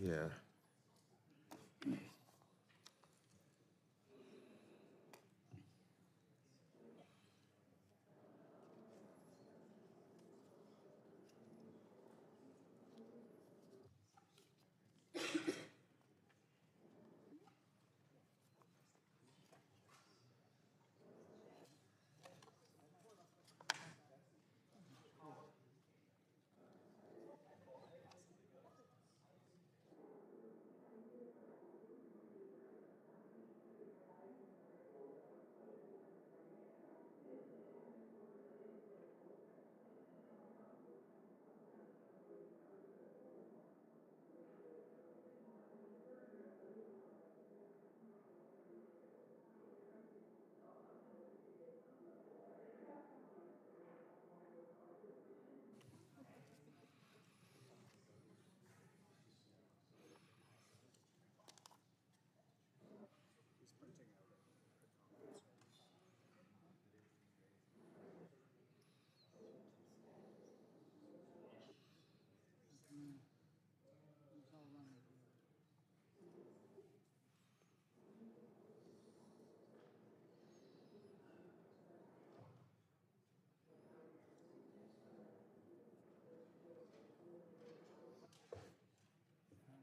Yeah.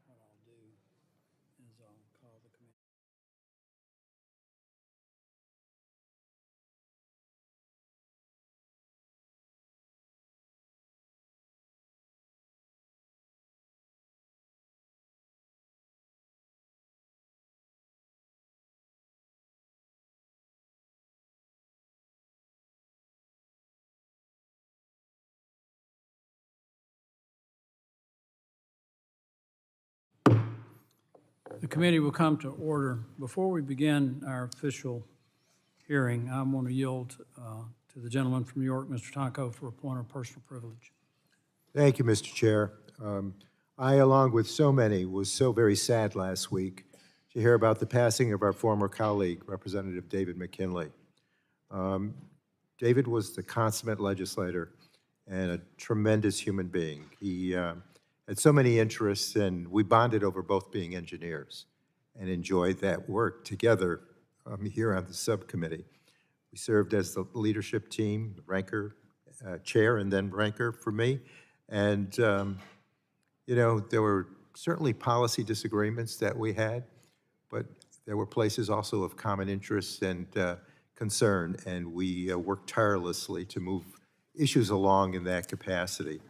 What I'll do is I'll call the committee. The committee will come to order. Before we begin our official hearing, I want to yield to the gentleman from New York, Mr. Tonko, for a point of personal privilege. Thank you, Mr. Chair. I, along with so many, was so very sad last week to hear about the passing of our former colleague, Representative David McKinley. David was the consummate legislator and a tremendous human being. He had so many interests, and we bonded over both being engineers and enjoyed that work together here on the subcommittee. We served as the leadership team, ranker, chair, and then ranker for me. And, you know, there were certainly policy disagreements that we had, but there were places also of common interest and concern, and we worked tirelessly to move issues along in that capacity.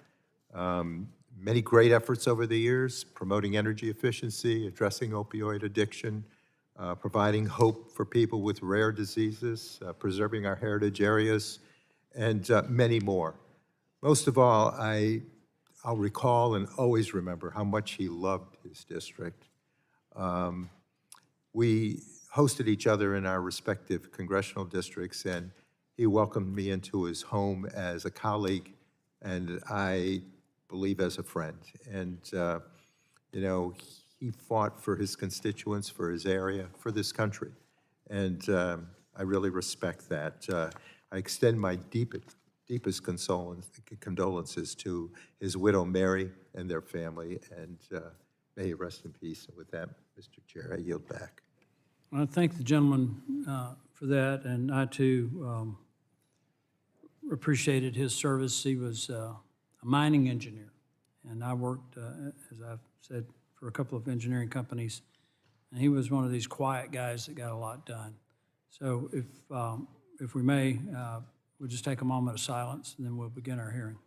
Many great efforts over the years, promoting energy efficiency, addressing opioid addiction, providing hope for people with rare diseases, preserving our heritage areas, and many more. Most of all, I'll recall and always remember how much he loved his district. We hosted each other in our respective congressional districts, and he welcomed me into his home as a colleague, and I believe as a friend. And, you know, he fought for his constituents, for his area, for this country. And I really respect that. I extend my deepest condolences to his widow, Mary, and their family, and may he rest in peace. And with that, Mr. Chair, I yield back. I thank the gentleman for that, and I, too, appreciated his service. He was a mining engineer, and I worked, as I've said, for a couple of engineering companies, and he was one of these quiet guys that got a lot done. So if we may, we'll just take a moment of silence, and then we'll begin our hearing.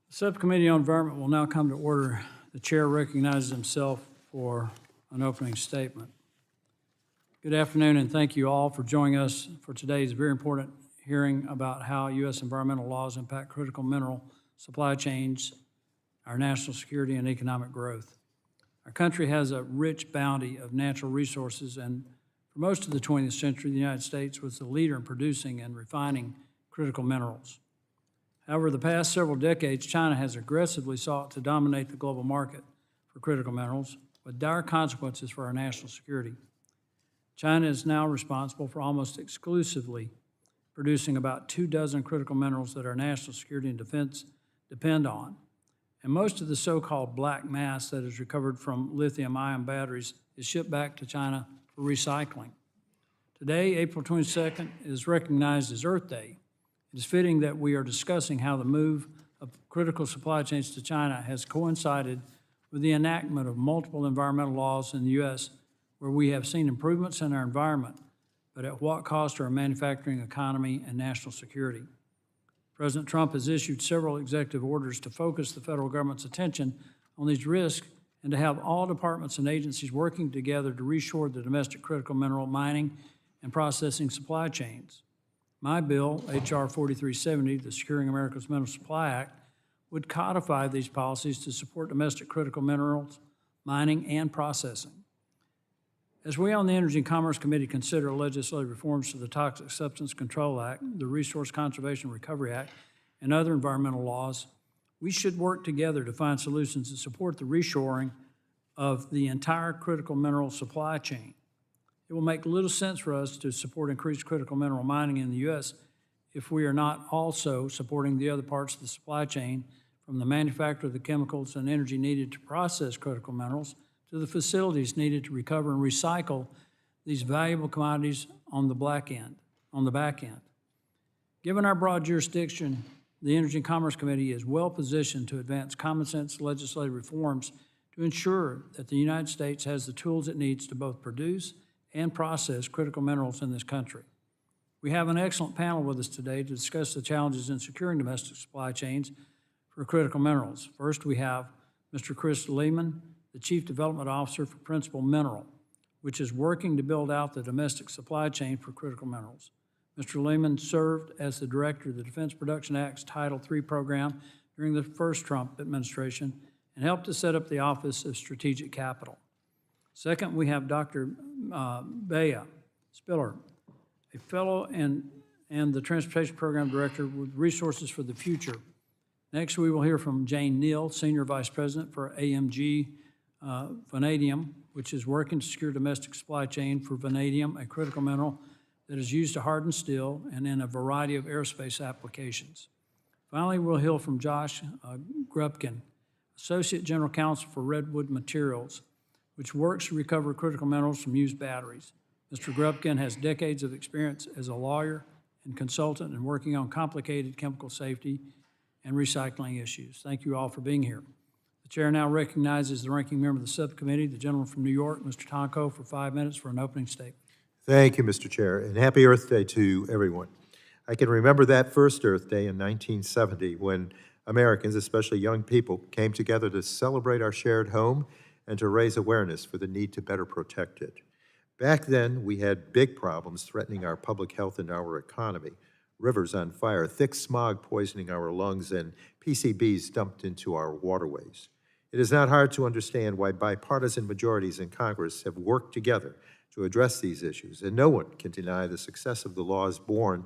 The Subcommittee on Environment will now come to order. The chair recognizes himself for an opening statement. Good afternoon, and thank you all for joining us for today's very important hearing about how U.S. environmental laws impact critical mineral supply chains, our national security, and economic growth. Our country has a rich bounty of natural resources, and for most of the 20th century, the United States was the leader in producing and refining critical minerals. However, the past several decades, China has aggressively sought to dominate the global market for critical minerals with dire consequences for our national security. China is now responsible for almost exclusively producing about 24 critical minerals that our national security and defense depend on. And most of the so-called black mass that is recovered from lithium-ion batteries is shipped back to China for recycling. Today, April 22nd, is recognized as Earth Day. It is fitting that we are discussing how the move of critical supply chains to China has coincided with the enactment of multiple environmental laws in the U.S., where we have seen improvements in our environment, but at what cost to our manufacturing economy and national security. President Trump has issued several executive orders to focus the federal government's attention on these risks and to have all departments and agencies working together to reshore the domestic critical mineral mining and processing supply chains. My bill, H.R. 4370, the Securing America's Mineral Supply Act, would codify these policies to support domestic critical minerals mining and processing. As we on the Energy and Commerce Committee consider legislative reforms to the Toxic Substance Control Act, the Resource Conservation Recovery Act, and other environmental laws, we should work together to find solutions that support the reshoring of the entire critical mineral supply chain. It will make little sense for us to support increased critical mineral mining in the U.S. if we are not also supporting the other parts of the supply chain, from the manufacture of the chemicals and energy needed to process critical minerals to the facilities needed to recover and recycle these valuable commodities on the back end. Given our broad jurisdiction, the Energy and Commerce Committee is well positioned to advance common sense legislative reforms to ensure that the United States has the tools it needs to both produce and process critical minerals in this country. We have an excellent panel with us today to discuss the challenges in securing domestic supply chains for critical minerals. First, we have Mr. Chris Lehman, the Chief Development Officer for Principal Mineral, which is working to build out the domestic supply chain for critical minerals. Mr. Lehman served as the Director of the Defense Production Act's Title III program during the first Trump administration and helped to set up the Office of Strategic Capital. Second, we have Dr. Bea Spiller, a fellow and the Transportation Program Director with Resources for the Future. Next, we will hear from Jane Neal, Senior Vice President for AMG Vanadium, which is working to secure domestic supply chain for vanadium, a critical mineral that is used to harden steel and in a variety of aerospace applications. Finally, we'll hear from Josh Grubkin, Associate General Counsel for Redwood Materials, which works to recover critical minerals from used batteries. Mr. Grubkin has decades of experience as a lawyer and consultant and working on complicated chemical safety and recycling issues. Thank you all for being here. The chair now recognizes the ranking member of the subcommittee, the gentleman from New York, Mr. Tonko, for 5 minutes for an opening statement. Thank you, Mr. Chair, and happy Earth Day to everyone. I can remember that first Earth Day in 1970 when Americans, especially young people, came together to celebrate our shared home and to raise awareness for the need to better protect it. Back then, we had big problems threatening our public health and our economy. Rivers on fire, thick smog poisoning our lungs, and PCBs dumped into our waterways. It is not hard to understand why bipartisan majorities in Congress have worked together to address these issues, and no one can deny the success of the laws born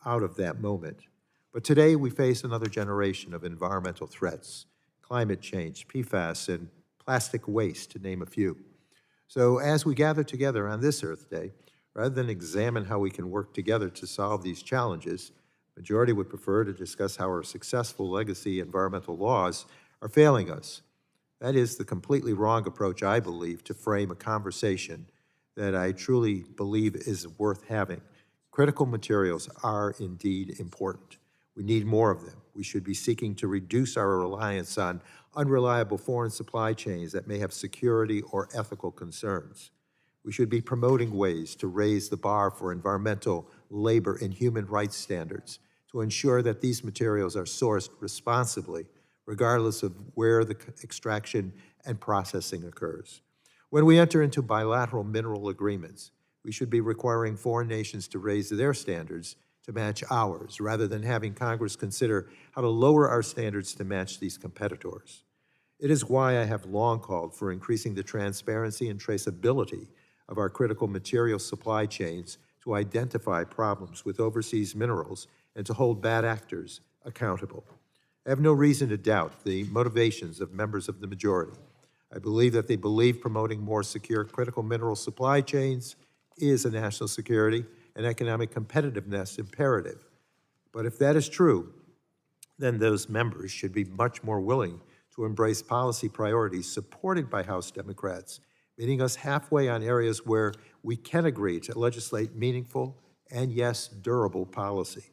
out of that moment. But today, we face another generation of environmental threats: climate change, PFAS, and plastic waste, to name a few. So as we gather together on this Earth Day, rather than examine how we can work together to solve these challenges, the majority would prefer to discuss how our successful legacy environmental laws are failing us. That is the completely wrong approach, I believe, to frame a conversation that I truly believe is worth having. Critical materials are indeed important. We need more of them. We should be seeking to reduce our reliance on unreliable foreign supply chains that may have security or ethical concerns. We should be promoting ways to raise the bar for environmental, labor, and human rights standards to ensure that these materials are sourced responsibly, regardless of where the extraction and processing occurs. When we enter into bilateral mineral agreements, we should be requiring foreign nations to raise their standards to match ours, rather than having Congress consider how to lower our standards to match these competitors. It is why I have long called for increasing the transparency and traceability of our critical material supply chains to identify problems with overseas minerals and to hold bad actors accountable. I have no reason to doubt the motivations of members of the majority, I believe that they believe promoting more secure critical mineral supply chains is a national security and economic competitiveness imperative. But if that is true, then those members should be much more willing to embrace policy priorities supported by House Democrats, meeting us halfway on areas where we can agree to legislate meaningful and, yes, durable policy.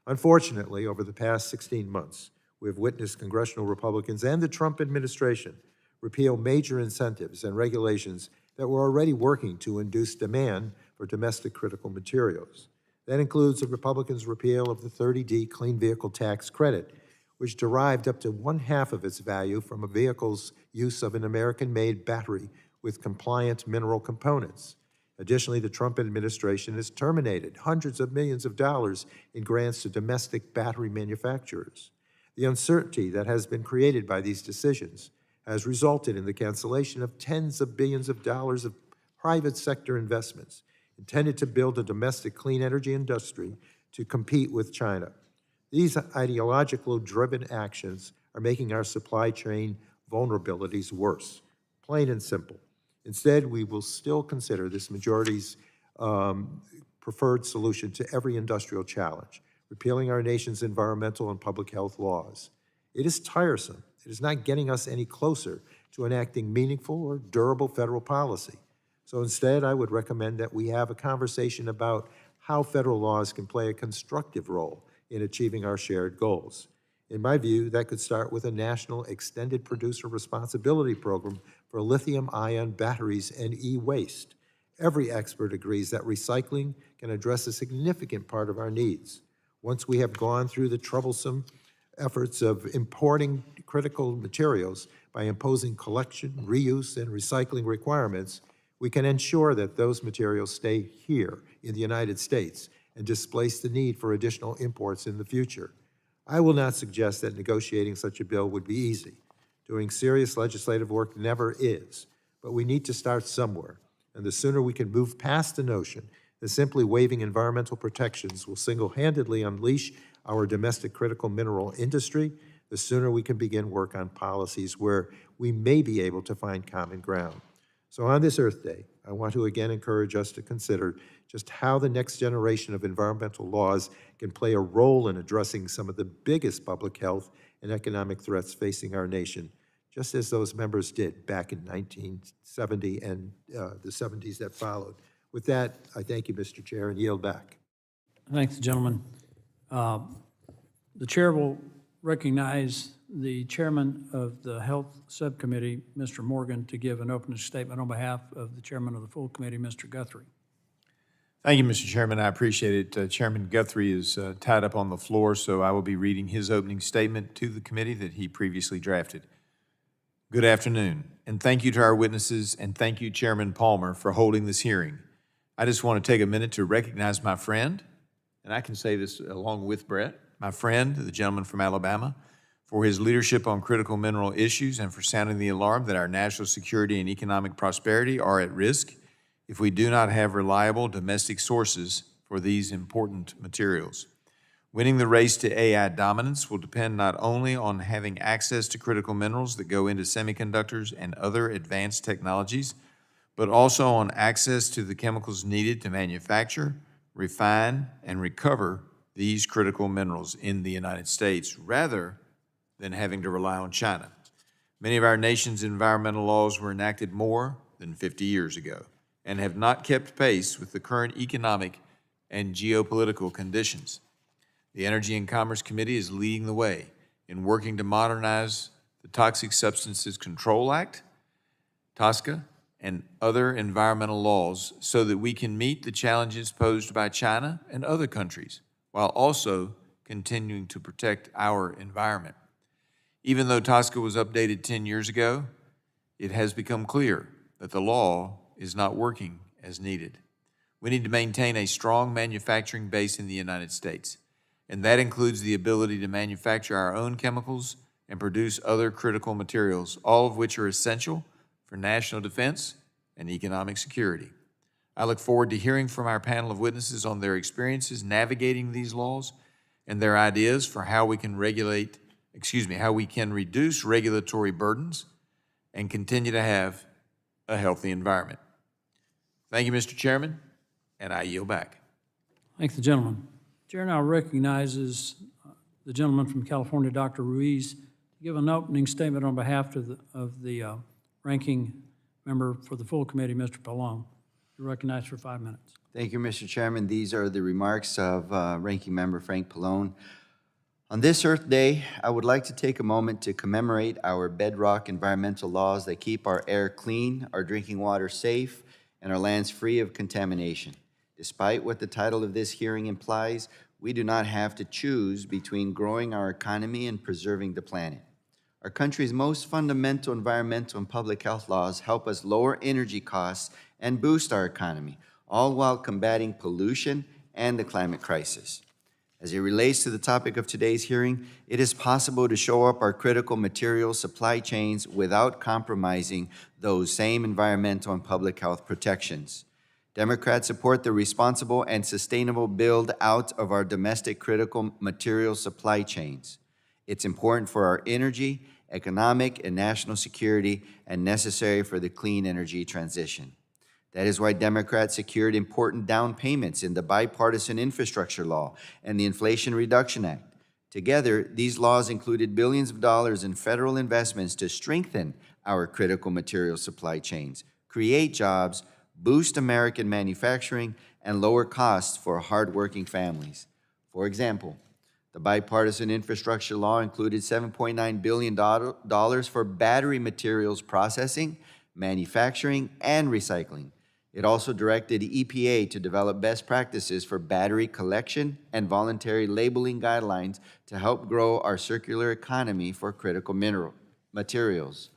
Unfortunately, over the past 16 months, we have witnessed congressional Republicans and the Trump administration repeal major incentives and regulations that were already working to induce demand for domestic critical materials. That includes the Republicans' repeal of the 30D Clean Vehicle Tax Credit, which derived up to 1/2 of its value from a vehicle's use of an American-made battery with compliant mineral components. Additionally, the Trump administration has terminated hundreds of millions of dollars in grants to domestic battery manufacturers. The uncertainty that has been created by these decisions has resulted in the cancellation of tens of billions of dollars of private sector investments intended to build a domestic clean energy industry to compete with China. These ideological-driven actions are making our supply chain vulnerabilities worse, plain and simple. Instead, we will still consider this majority's preferred solution to every industrial challenge, repealing our nation's environmental and public health laws. It is tiresome. It is not getting us any closer to enacting meaningful or durable federal policy. So instead, I would recommend that we have a conversation about how federal laws can play a constructive role in achieving our shared goals. In my view, that could start with a national extended producer responsibility program for lithium-ion batteries and e-waste. Every expert agrees that recycling can address a significant part of our needs. Once we have gone through the troublesome efforts of importing critical materials by imposing collection, reuse, and recycling requirements, we can ensure that those materials stay here in the United States and displace the need for additional imports in the future. I will not suggest that negotiating such a bill would be easy. Doing serious legislative work never is, but we need to start somewhere, and the sooner we can move past the notion that simply waiving environmental protections will single-handedly unleash our domestic critical mineral industry, the sooner we can begin work on policies where we may be able to find common ground. So on this Earth Day, I want to again encourage us to consider just how the next generation of environmental laws can play a role in addressing some of the biggest public health and economic threats facing our nation, just as those members did back in 1970 and the 70s that followed. With that, I thank you, Mr. Chair, and yield back. Thanks, gentlemen. The chair will recognize the chairman of the Health Subcommittee, Mr. Morgan, to give an opening statement on behalf of the chairman of the full committee, Mr. Guthrie. Thank you, Mr. Chairman. I appreciate it. Chairman Guthrie is tied up on the floor, so I will be reading his opening statement to the committee that he previously drafted. Good afternoon, and thank you to our witnesses, and thank you, Chairman Palmer, for holding this hearing. I just want to take a minute to recognize my friend, and I can say this along with Brett, my friend, the gentleman from Alabama, for his leadership on critical mineral issues and for sounding the alarm that our national security and economic prosperity are at risk if we do not have reliable domestic sources for these important materials. Winning the race to AI dominance will depend not only on having access to critical minerals that go into semiconductors and other advanced technologies, but also on access to the chemicals needed to manufacture, refine, and recover these critical minerals in the United States, rather than having to rely on China. Many of our nation's environmental laws were enacted more than 50 years ago and have not kept pace with the current economic and geopolitical conditions. The Energy and Commerce Committee is leading the way in working to modernize the Toxic Substances Control Act, TSCA, and other environmental laws so that we can meet the challenges posed by China and other countries, while also continuing to protect our environment. Even though TSCA was updated 10 years ago, it has become clear that the law is not working as needed. We need to maintain a strong manufacturing base in the United States, and that includes the ability to manufacture our own chemicals and produce other critical materials, all of which are essential for national defense and economic security. I look forward to hearing from our panel of witnesses on their experiences navigating these laws and their ideas for how we can reduce regulatory burdens and continue to have a healthy environment. Thank you, Mr. Chairman, and I yield back. Thank the gentleman. Chair now recognizes the gentleman from California, Dr. Ruiz, to give an opening statement on behalf of the ranking member for the full committee, Mr. Pallone. You're recognized for 5 minutes. Thank you, Mr. Chairman. These are the remarks of Ranking Member Frank Pallone. On this Earth Day, I would like to take a moment to commemorate our bedrock environmental laws that keep our air clean, our drinking water safe, and our lands free of contamination. Despite what the title of this hearing implies, we do not have to choose between growing our economy and preserving the planet. Our country's most fundamental environmental and public health laws help us lower energy costs and boost our economy, all while combating pollution and the climate crisis. As it relates to the topic of today's hearing, it is possible to shore up our critical material supply chains without compromising those same environmental and public health protections. Democrats support the responsible and sustainable build out of our domestic critical material supply chains. It's important for our energy, economic, and national security, and necessary for the clean energy transition. That is why Democrats secured important down payments in the bipartisan infrastructure law and the Inflation Reduction Act. Together, these laws included billions of dollars in federal investments to strengthen our critical material supply chains, create jobs, boost American manufacturing, and lower costs for hardworking families. For example, the bipartisan infrastructure law included $7.9 billion for battery materials processing, manufacturing, and recycling. It also directed EPA to develop best practices for battery collection and voluntary labeling guidelines to help grow our circular economy for critical materials.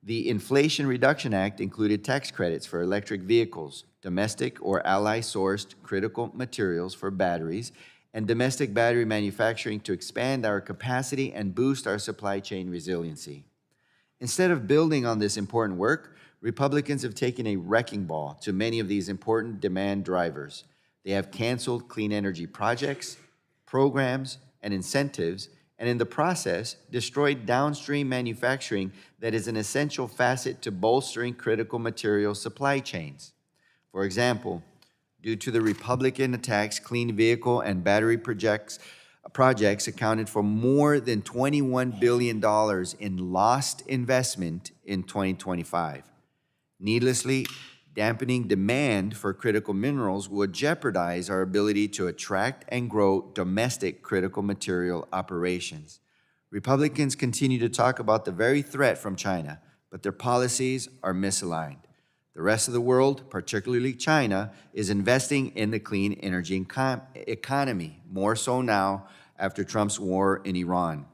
The Inflation Reduction Act included tax credits for electric vehicles, domestic or ally-sourced critical materials for batteries, and domestic battery manufacturing to expand our capacity and boost our supply chain resiliency. Instead of building on this important work, Republicans have taken a wrecking ball to many of these important demand drivers. They have canceled clean energy projects, programs, and incentives, and in the process, destroyed downstream manufacturing that is an essential facet to bolstering critical material supply chains. For example, due to the Republican attacks, clean vehicle and battery projects accounted for more than $21 billion in lost investment in 2025. Needlessly, dampening demand for critical minerals would jeopardize our ability to attract and grow domestic critical material operations. Republicans continue to talk about the very threat from China, but their policies are misaligned. The rest of the world, particularly China, is investing in the clean energy economy, more so now after Trump's war in Iran.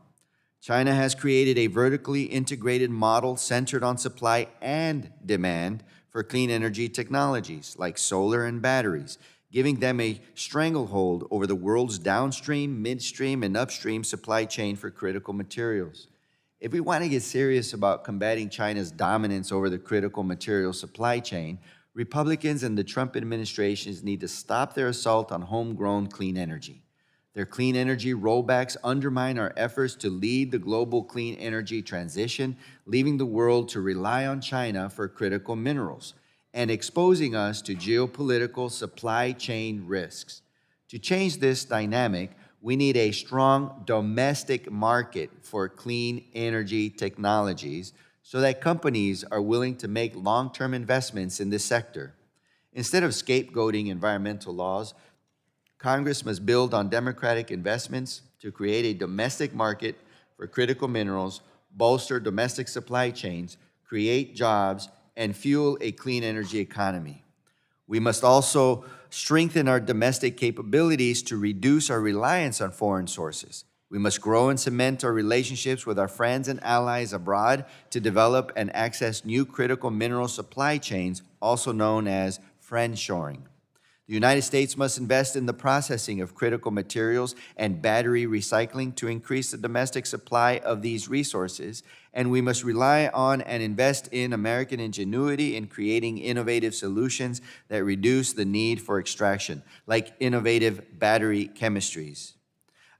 China has created a vertically integrated model centered on supply and demand for clean energy technologies like solar and batteries, giving them a stranglehold over the world's downstream, midstream, and upstream supply chain for critical materials. If we want to get serious about combating China's dominance over the critical material supply chain, Republicans and the Trump administrations need to stop their assault on homegrown clean energy. Their clean energy rollbacks undermine our efforts to lead the global clean energy transition, leaving the world to rely on China for critical minerals, and exposing us to geopolitical supply chain risks. To change this dynamic, we need a strong domestic market for clean energy technologies so that companies are willing to make long-term investments in this sector. Instead of scapegoating environmental laws, Congress must build on Democratic investments to create a domestic market for critical minerals, bolster domestic supply chains, create jobs, and fuel a clean energy economy. We must also strengthen our domestic capabilities to reduce our reliance on foreign sources. We must grow and cement our relationships with our friends and allies abroad to develop and access new critical mineral supply chains, also known as friendshoring. The United States must invest in the processing of critical materials and battery recycling to increase the domestic supply of these resources, and we must rely on and invest in American ingenuity in creating innovative solutions that reduce the need for extraction, like innovative battery chemistries.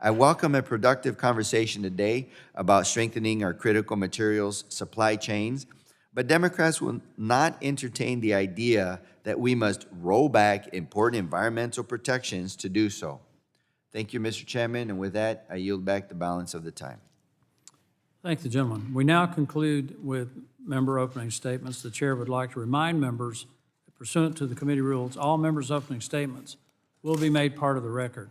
I welcome a productive conversation today about strengthening our critical materials supply chains, but Democrats will not entertain the idea that we must roll back important environmental protections to do so. Thank you, Mr. Chairman, and with that, I yield back the balance of the time. Thank the gentleman. We now conclude with member opening statements. The chair would like to remind members that pursuant to the committee rules, all members' opening statements will be made part of the record.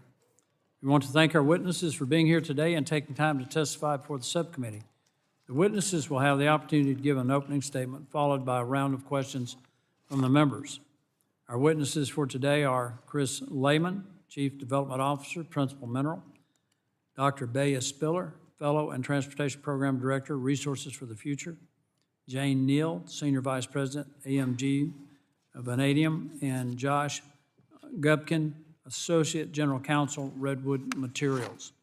We want to thank our witnesses for being here today and taking time to testify before the subcommittee. The witnesses will have the opportunity to give an opening statement, followed by a round of questions from the members. Our witnesses for today are Chris Lehman, Chief Development Officer, Principal Mineral; Dr. Bea Spiller, Fellow and Transportation Program Director, Resources for the Future; Jane Neal, Senior Vice President, AMG Vanadium; and Josh Gubkin, Associate General Counsel, Redwood Materials.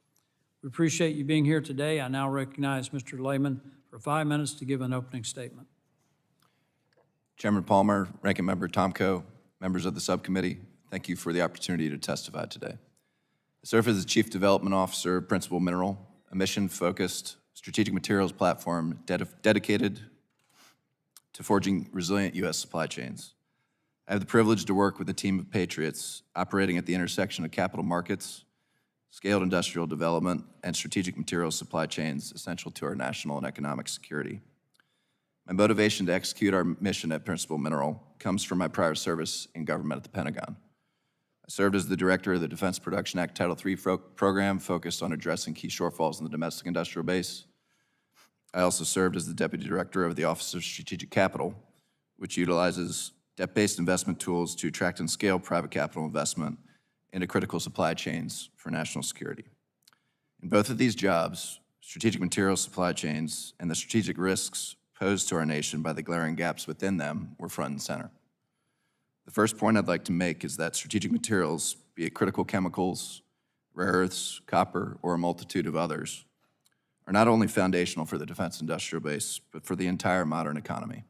We appreciate you being here today. I now recognize Mr. Lehman for 5 minutes to give an opening statement. Chairman Palmer, Ranking Member Tomko, members of the subcommittee, thank you for the opportunity to testify today. I serve as the Chief Development Officer, Principal Mineral, a mission-focused strategic materials platform dedicated to forging resilient U.S. supply chains. I have the privilege to work with a team of patriots operating at the intersection of capital markets, scaled industrial development, and strategic materials supply chains essential to our national and economic security. My motivation to execute our mission at Principal Mineral comes from my prior service in government at the Pentagon. I served as the director of the Defense Production Act Title III program focused on addressing key shortfalls in the domestic industrial base. I also served as the deputy director of the Office of Strategic Capital, which utilizes debt-based investment tools to attract and scale private capital investment into critical supply chains for national security. In both of these jobs, strategic materials supply chains and the strategic risks posed to our nation by the glaring gaps within them were front and center. The first point I'd like to make is that strategic materials, be it critical chemicals, rare earths, copper, or a multitude of others, are not only foundational for the defense industrial base, but for the entire modern economy.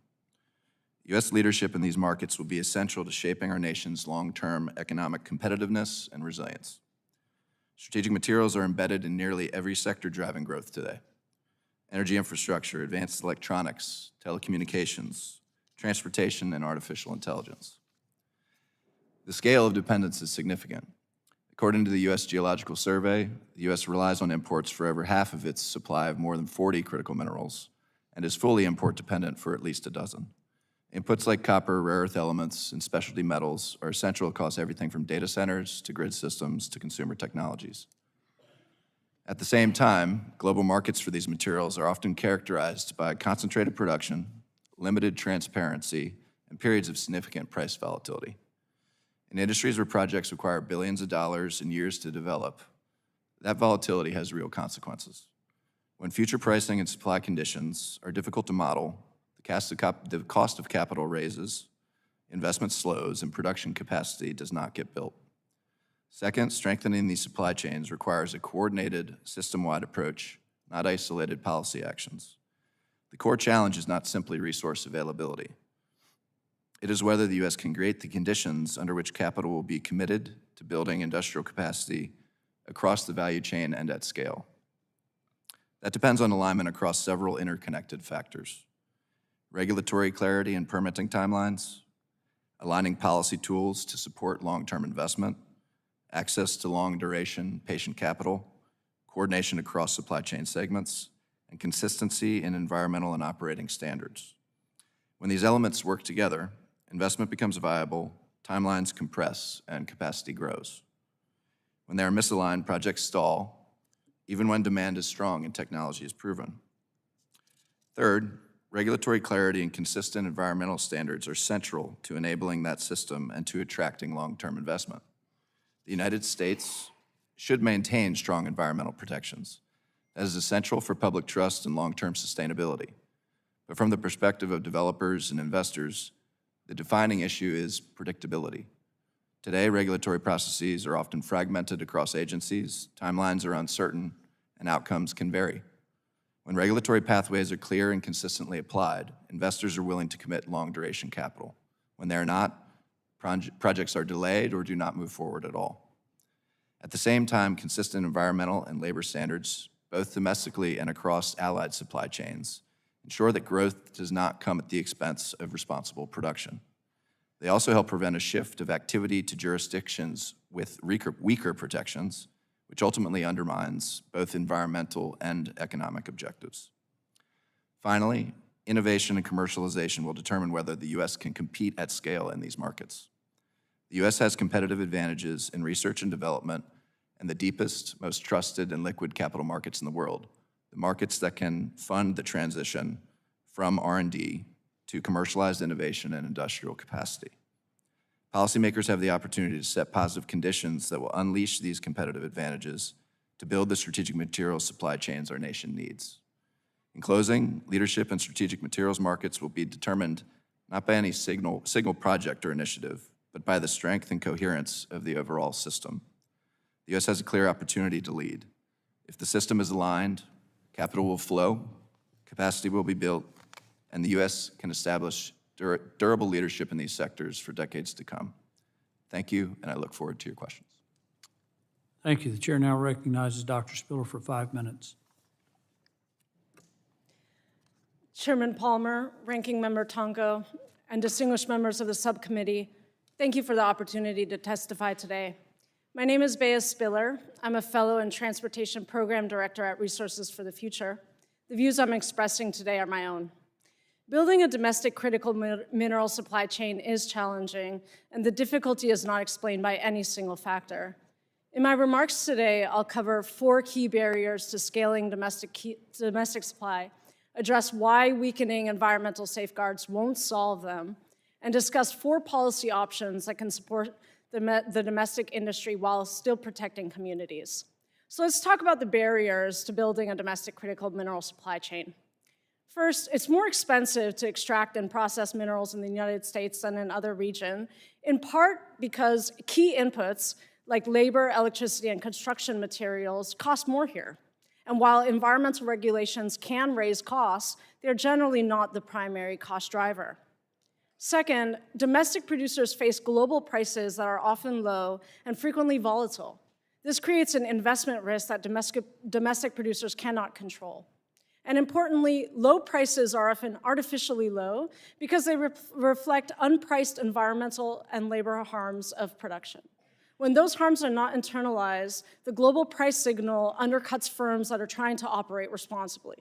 U.S. leadership in these markets will be essential to shaping our nation's long-term economic competitiveness and resilience. Strategic materials are embedded in nearly every sector driving growth today: energy infrastructure, advanced electronics, telecommunications, transportation, and artificial intelligence. The scale of dependence is significant. According to the U.S. Geological Survey, the U.S. relies on imports for over half of its supply of more than 40 critical minerals and is fully import dependent for at least a dozen. Inputs like copper, rare earth elements, and specialty metals are essential across everything from data centers to grid systems to consumer technologies. At the same time, global markets for these materials are often characterized by concentrated production, limited transparency, and periods of significant price volatility. In industries where projects require billions of dollars and years to develop, that volatility has real consequences. When future pricing and supply conditions are difficult to model, the cost of capital raises, investment slows, and production capacity does not get built. Second, strengthening these supply chains requires a coordinated, system-wide approach, not isolated policy actions. The core challenge is not simply resource availability. It is whether the U.S. can create the conditions under which capital will be committed to building industrial capacity across the value chain and at scale. That depends on alignment across several interconnected factors: regulatory clarity and permitting timelines, aligning policy tools to support long-term investment, access to long-duration patient capital, coordination across supply chain segments, and consistency in environmental and operating standards. When these elements work together, investment becomes viable, timelines compress, and capacity grows. When they are misaligned, projects stall, even when demand is strong and technology is proven. Third, regulatory clarity and consistent environmental standards are central to enabling that system and to attracting long-term investment. The United States should maintain strong environmental protections. That is essential for public trust and long-term sustainability. But from the perspective of developers and investors, the defining issue is predictability. Today, regulatory processes are often fragmented across agencies, timelines are uncertain, and outcomes can vary. When regulatory pathways are clear and consistently applied, investors are willing to commit long-duration capital. When they are not, projects are delayed or do not move forward at all. At the same time, consistent environmental and labor standards, both domestically and across allied supply chains, ensure that growth does not come at the expense of responsible production. They also help prevent a shift of activity to jurisdictions with weaker protections, which ultimately undermines both environmental and economic objectives. Finally, innovation and commercialization will determine whether the U.S. can compete at scale in these markets. The U.S. has competitive advantages in research and development and the deepest, most trusted and liquid capital markets in the world, the markets that can fund the transition from R&D to commercialized innovation and industrial capacity. Policymakers have the opportunity to set positive conditions that will unleash these competitive advantages to build the strategic materials supply chains our nation needs. In closing, leadership in strategic materials markets will be determined not by any signal project or initiative, but by the strength and coherence of the overall system. The U.S. has a clear opportunity to lead. If the system is aligned, capital will flow, capacity will be built, and the U.S. can establish durable leadership in these sectors for decades to come. Thank you, and I look forward to your questions. Thank you. The chair now recognizes Dr. Spiller for 5 minutes. Chairman Palmer, Ranking Member Tonko, and distinguished members of the subcommittee, thank you for the opportunity to testify today. My name is Bea Spiller. I'm a fellow and transportation program director at Resources for the Future. The views I'm expressing today are my own. Building a domestic critical mineral supply chain is challenging, and the difficulty is not explained by any single factor. In my remarks today, I'll cover 4 key barriers to scaling domestic supply, address why weakening environmental safeguards won't solve them, and discuss 4 policy options that can support the domestic industry while still protecting communities. So let's talk about the barriers to building a domestic critical mineral supply chain. First, it's more expensive to extract and process minerals in the United States than in other regions, in part because key inputs like labor, electricity, and construction materials cost more here. And while environmental regulations can raise costs, they're generally not the primary cost driver. Second, domestic producers face global prices that are often low and frequently volatile. This creates an investment risk that domestic producers cannot control. And importantly, low prices are often artificially low because they reflect unpriced environmental and labor harms of production. When those harms are not internalized, the global price signal undercuts firms that are trying to operate responsibly.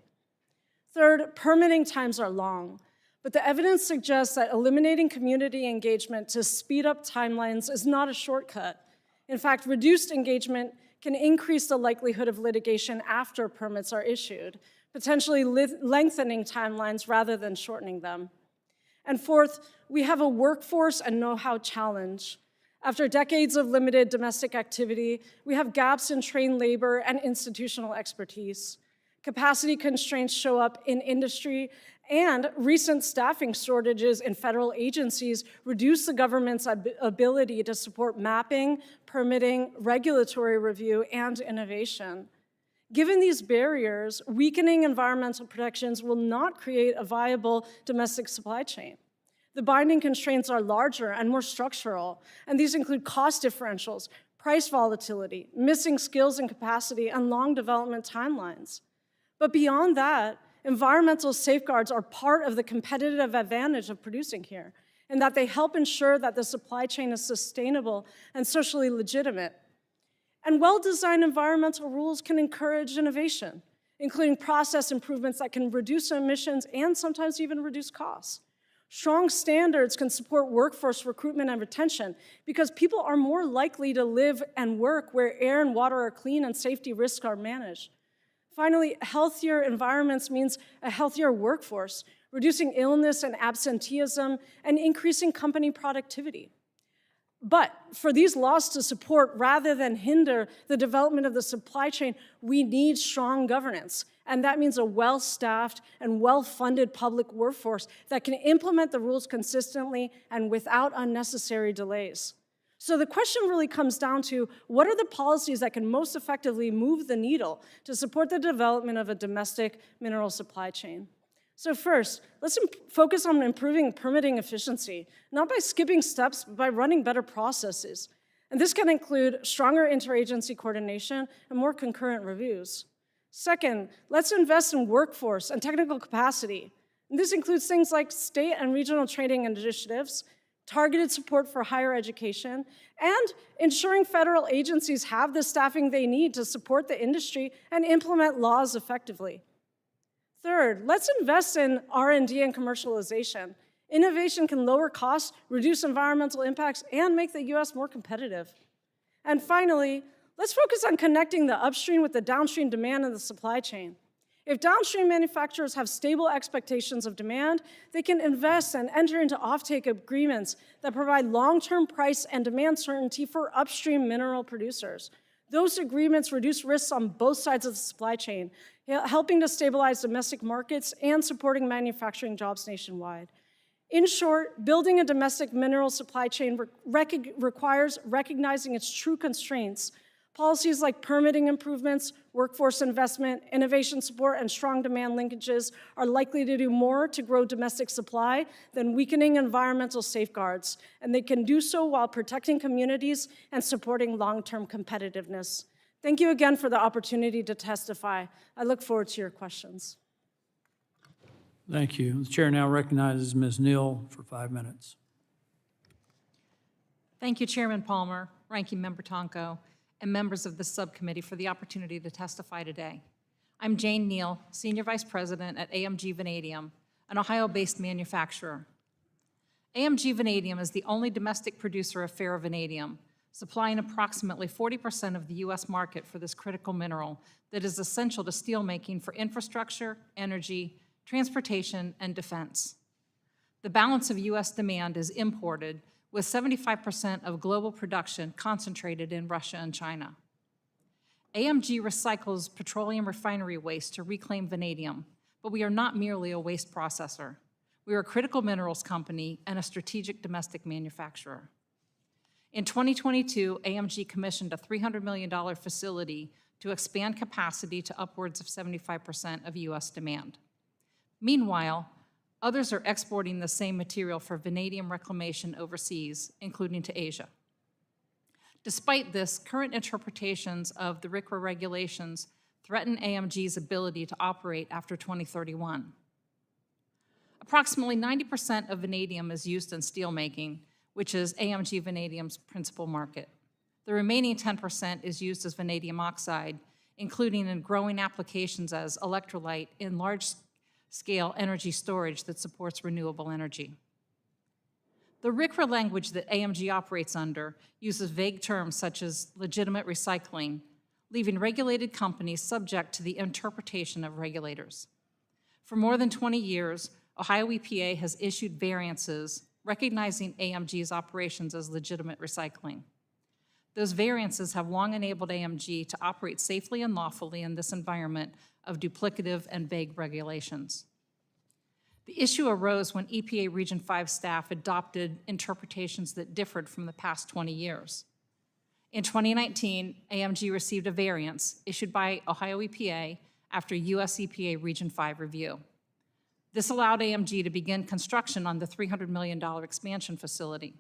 Third, permitting times are long, but the evidence suggests that eliminating community engagement to speed up timelines is not a shortcut. In fact, reduced engagement can increase the likelihood of litigation after permits are issued, potentially lengthening timelines rather than shortening them. And fourth, we have a workforce and know-how challenge. After decades of limited domestic activity, we have gaps in trained labor and institutional expertise. Capacity constraints show up in industry, and recent staffing shortages in federal agencies reduce the government's ability to support mapping, permitting, regulatory review, and innovation. Given these barriers, weakening environmental protections will not create a viable domestic supply chain. The binding constraints are larger and more structural, and these include cost differentials, price volatility, missing skills and capacity, and long development timelines. But beyond that, environmental safeguards are part of the competitive advantage of producing here, in that they help ensure that the supply chain is sustainable and socially legitimate. And well-designed environmental rules can encourage innovation, including process improvements that can reduce emissions and sometimes even reduce costs. Strong standards can support workforce recruitment and retention because people are more likely to live and work where air and water are clean and safety risks are managed. Finally, healthier environments means a healthier workforce, reducing illness and absenteeism, and increasing company productivity. But for these laws to support rather than hinder the development of the supply chain, we need strong governance. And that means a well-staffed and well-funded public workforce that can implement the rules consistently and without unnecessary delays. So the question really comes down to, what are the policies that can most effectively move the needle to support the development of a domestic mineral supply chain? So first, let's focus on improving permitting efficiency, not by skipping steps, but by running better processes. And this can include stronger interagency coordination and more concurrent reviews. Second, let's invest in workforce and technical capacity. And this includes things like state and regional training initiatives, targeted support for higher education, and ensuring federal agencies have the staffing they need to support the industry and implement laws effectively. Third, let's invest in R&D and commercialization. Innovation can lower costs, reduce environmental impacts, and make the US more competitive. And finally, let's focus on connecting the upstream with the downstream demand in the supply chain. If downstream manufacturers have stable expectations of demand, they can invest and enter into offtake agreements that provide long-term price and demand certainty for upstream mineral producers. Those agreements reduce risks on both sides of the supply chain, helping to stabilize domestic markets and supporting manufacturing jobs nationwide. In short, building a domestic mineral supply chain requires recognizing its true constraints. Policies like permitting improvements, workforce investment, innovation support, and strong demand linkages are likely to do more to grow domestic supply than weakening environmental safeguards, and they can do so while protecting communities and supporting long-term competitiveness. Thank you again for the opportunity to testify. I look forward to your questions. Thank you. The chair now recognizes Ms. Neal for 5 minutes. Thank you, Chairman Palmer, Ranking Member Tonko, and members of the subcommittee for the opportunity to testify today. I'm Jane Neal, Senior Vice President at AMG Vanadium, an Ohio-based manufacturer. AMG Vanadium is the only domestic producer of ferrovanadium, supplying approximately 40% of the U.S. market for this critical mineral that is essential to steelmaking for infrastructure, energy, transportation, and defense. The balance of U.S. demand is imported, with 75% of global production concentrated in Russia and China. AMG recycles petroleum refinery waste to reclaim vanadium, but we are not merely a waste processor. We are a critical minerals company and a strategic domestic manufacturer. In 2022, AMG commissioned a $300 million facility to expand capacity to upwards of 75% of U.S. demand. Meanwhile, others are exporting the same material for vanadium reclamation overseas, including to Asia. Despite this, current interpretations of the RCRA regulations threaten AMG's ability to operate after 2031. Approximately 90% of vanadium is used in steelmaking, which is AMG Vanadium's principal market. The remaining 10% is used as vanadium oxide, including in growing applications as electrolyte in large-scale energy storage that supports renewable energy. The RCRA language that AMG operates under uses vague terms such as legitimate recycling, leaving regulated companies subject to the interpretation of regulators. For more than 20 years, Ohio EPA has issued variances recognizing AMG's operations as legitimate recycling. Those variances have long enabled AMG to operate safely and lawfully in this environment of duplicative and vague regulations. The issue arose when EPA Region 5 staff adopted interpretations that differed from the past 20 years. In 2019, AMG received a variance issued by Ohio EPA after US EPA Region 5 review. This allowed AMG to begin construction on the $300 million expansion facility.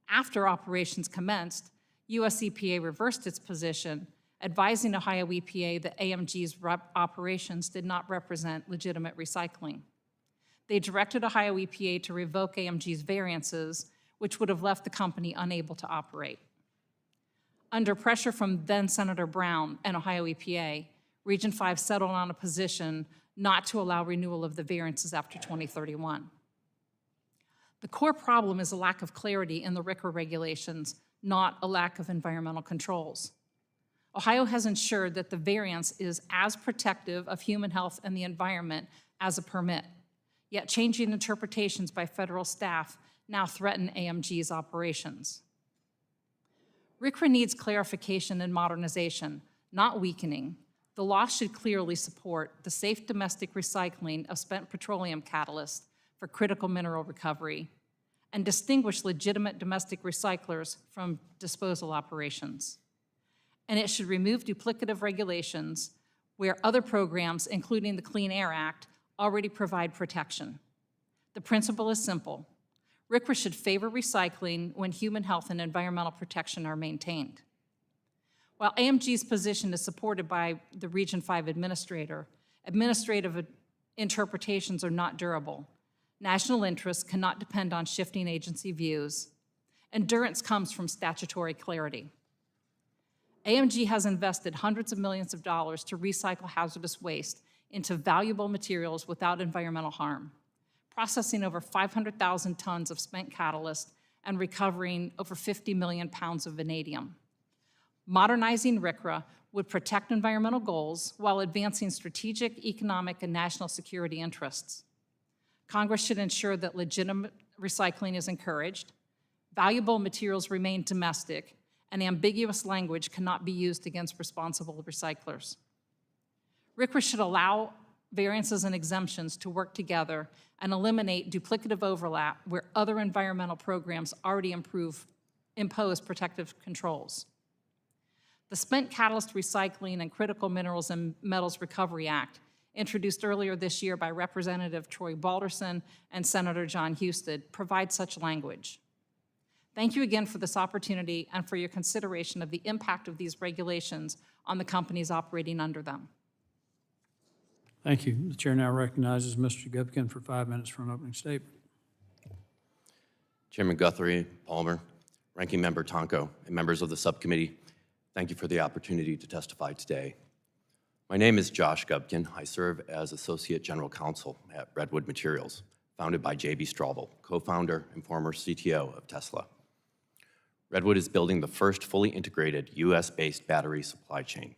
After operations commenced, US EPA reversed its position, advising Ohio EPA that AMG's operations did not represent legitimate recycling. They directed Ohio EPA to revoke AMG's variances, which would have left the company unable to operate. Under pressure from then-Senator Brown and Ohio EPA, Region 5 settled on a position not to allow renewal of the variances after 2031. The core problem is a lack of clarity in the RCRA regulations, not a lack of environmental controls. Ohio has ensured that the variance is as protective of human health and the environment as a permit, yet changing interpretations by federal staff now threaten AMG's operations. RCRA needs clarification and modernization, not weakening. The law should clearly support the safe domestic recycling of spent petroleum catalysts for critical mineral recovery and distinguish legitimate domestic recyclers from disposal operations. And it should remove duplicative regulations where other programs, including the Clean Air Act, already provide protection. The principle is simple. RCRA should favor recycling when human health and environmental protection are maintained. While AMG's position is supported by the Region 5 administrator, administrative interpretations are not durable. National interests cannot depend on shifting agency views. Endurance comes from statutory clarity. AMG has invested hundreds of millions of dollars to recycle hazardous waste into valuable materials without environmental harm, processing over 500,000 tons of spent catalyst and recovering over 50 million pounds of vanadium. Modernizing RCRA would protect environmental goals while advancing strategic, economic, and national security interests. Congress should ensure that legitimate recycling is encouraged, valuable materials remain domestic, and ambiguous language cannot be used against responsible recyclers. RCRA should allow variances and exemptions to work together and eliminate duplicative overlap where other environmental programs already impose protective controls. The Spent Catalyst Recycling and Critical Minerals and Metals Recovery Act, introduced earlier this year by Representative Troy Balderson and Senator John Husted, provides such language. Thank you again for this opportunity and for your consideration of the impact of these regulations on the companies operating under them. Thank you. The chair now recognizes Mr. Gubkin for 5 minutes for an opening statement. Chairman Guthrie, Palmer, Ranking Member Tonko, and members of the subcommittee, thank you for the opportunity to testify today. My name is Josh Gubkin. I serve as Associate General Counsel at Redwood Materials, founded by J.B. Straubel, co-founder and former CTO of Tesla. Redwood is building the first fully integrated U.S.-based battery supply chain.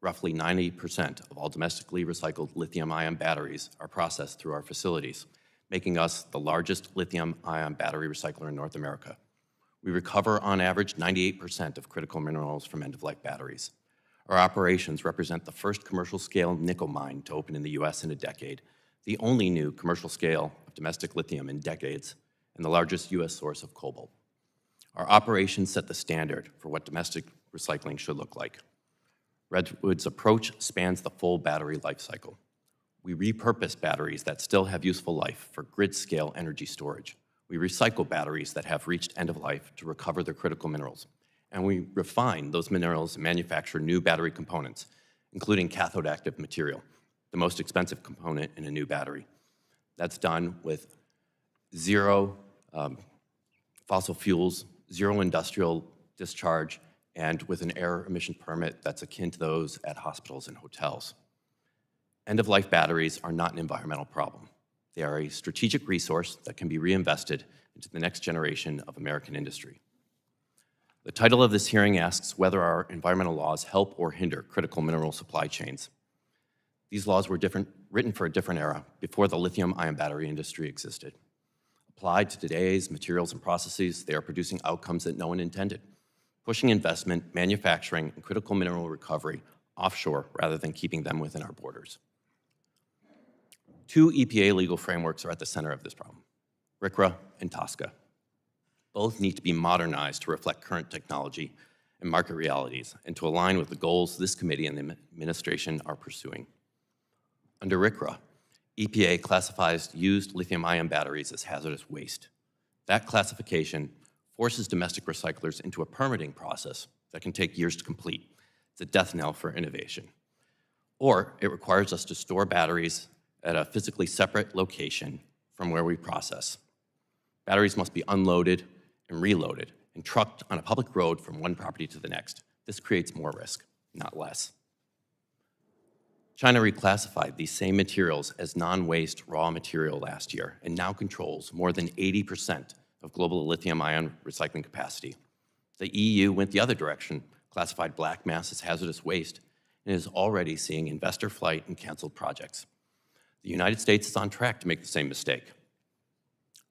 Roughly 90% of all domestically recycled lithium-ion batteries are processed through our facilities, making us the largest lithium-ion battery recycler in North America. We recover, on average, 98% of critical minerals from end-of-life batteries. Our operations represent the first commercial-scale nickel mine to open in the U.S. in a decade, the only new commercial scale of domestic lithium in decades, and the largest U.S. source of cobalt. Our operations set the standard for what domestic recycling should look like. Redwood's approach spans the full battery life cycle. We repurpose batteries that still have useful life for grid-scale energy storage. We recycle batteries that have reached end of life to recover their critical minerals. And we refine those minerals and manufacture new battery components, including cathode active material, the most expensive component in a new battery. That's done with zero fossil fuels, zero industrial discharge, and with an air emission permit that's akin to those at hospitals and hotels. End-of-life batteries are not an environmental problem. They are a strategic resource that can be reinvested into the next generation of American industry. The title of this hearing asks whether our environmental laws help or hinder critical mineral supply chains. These laws were written for a different era, before the lithium-ion battery industry existed. Applied to today's materials and processes, they are producing outcomes that no one intended, pushing investment, manufacturing, and critical mineral recovery offshore rather than keeping them within our borders. Two EPA legal frameworks are at the center of this problem, RCRA and TSCA. Both need to be modernized to reflect current technology and market realities and to align with the goals this committee and the administration are pursuing. Under RCRA, EPA classifies used lithium-ion batteries as hazardous waste. That classification forces domestic recyclers into a permitting process that can take years to complete. It's a death knell for innovation. Or it requires us to store batteries at a physically separate location from where we process. Batteries must be unloaded and reloaded and trucked on a public road from one property to the next. This creates more risk, not less. China reclassified these same materials as non-waste raw material last year and now controls more than 80% of global lithium-ion recycling capacity. The EU went the other direction, classified black mass as hazardous waste, and is already seeing investor flight and canceled projects. The United States is on track to make the same mistake.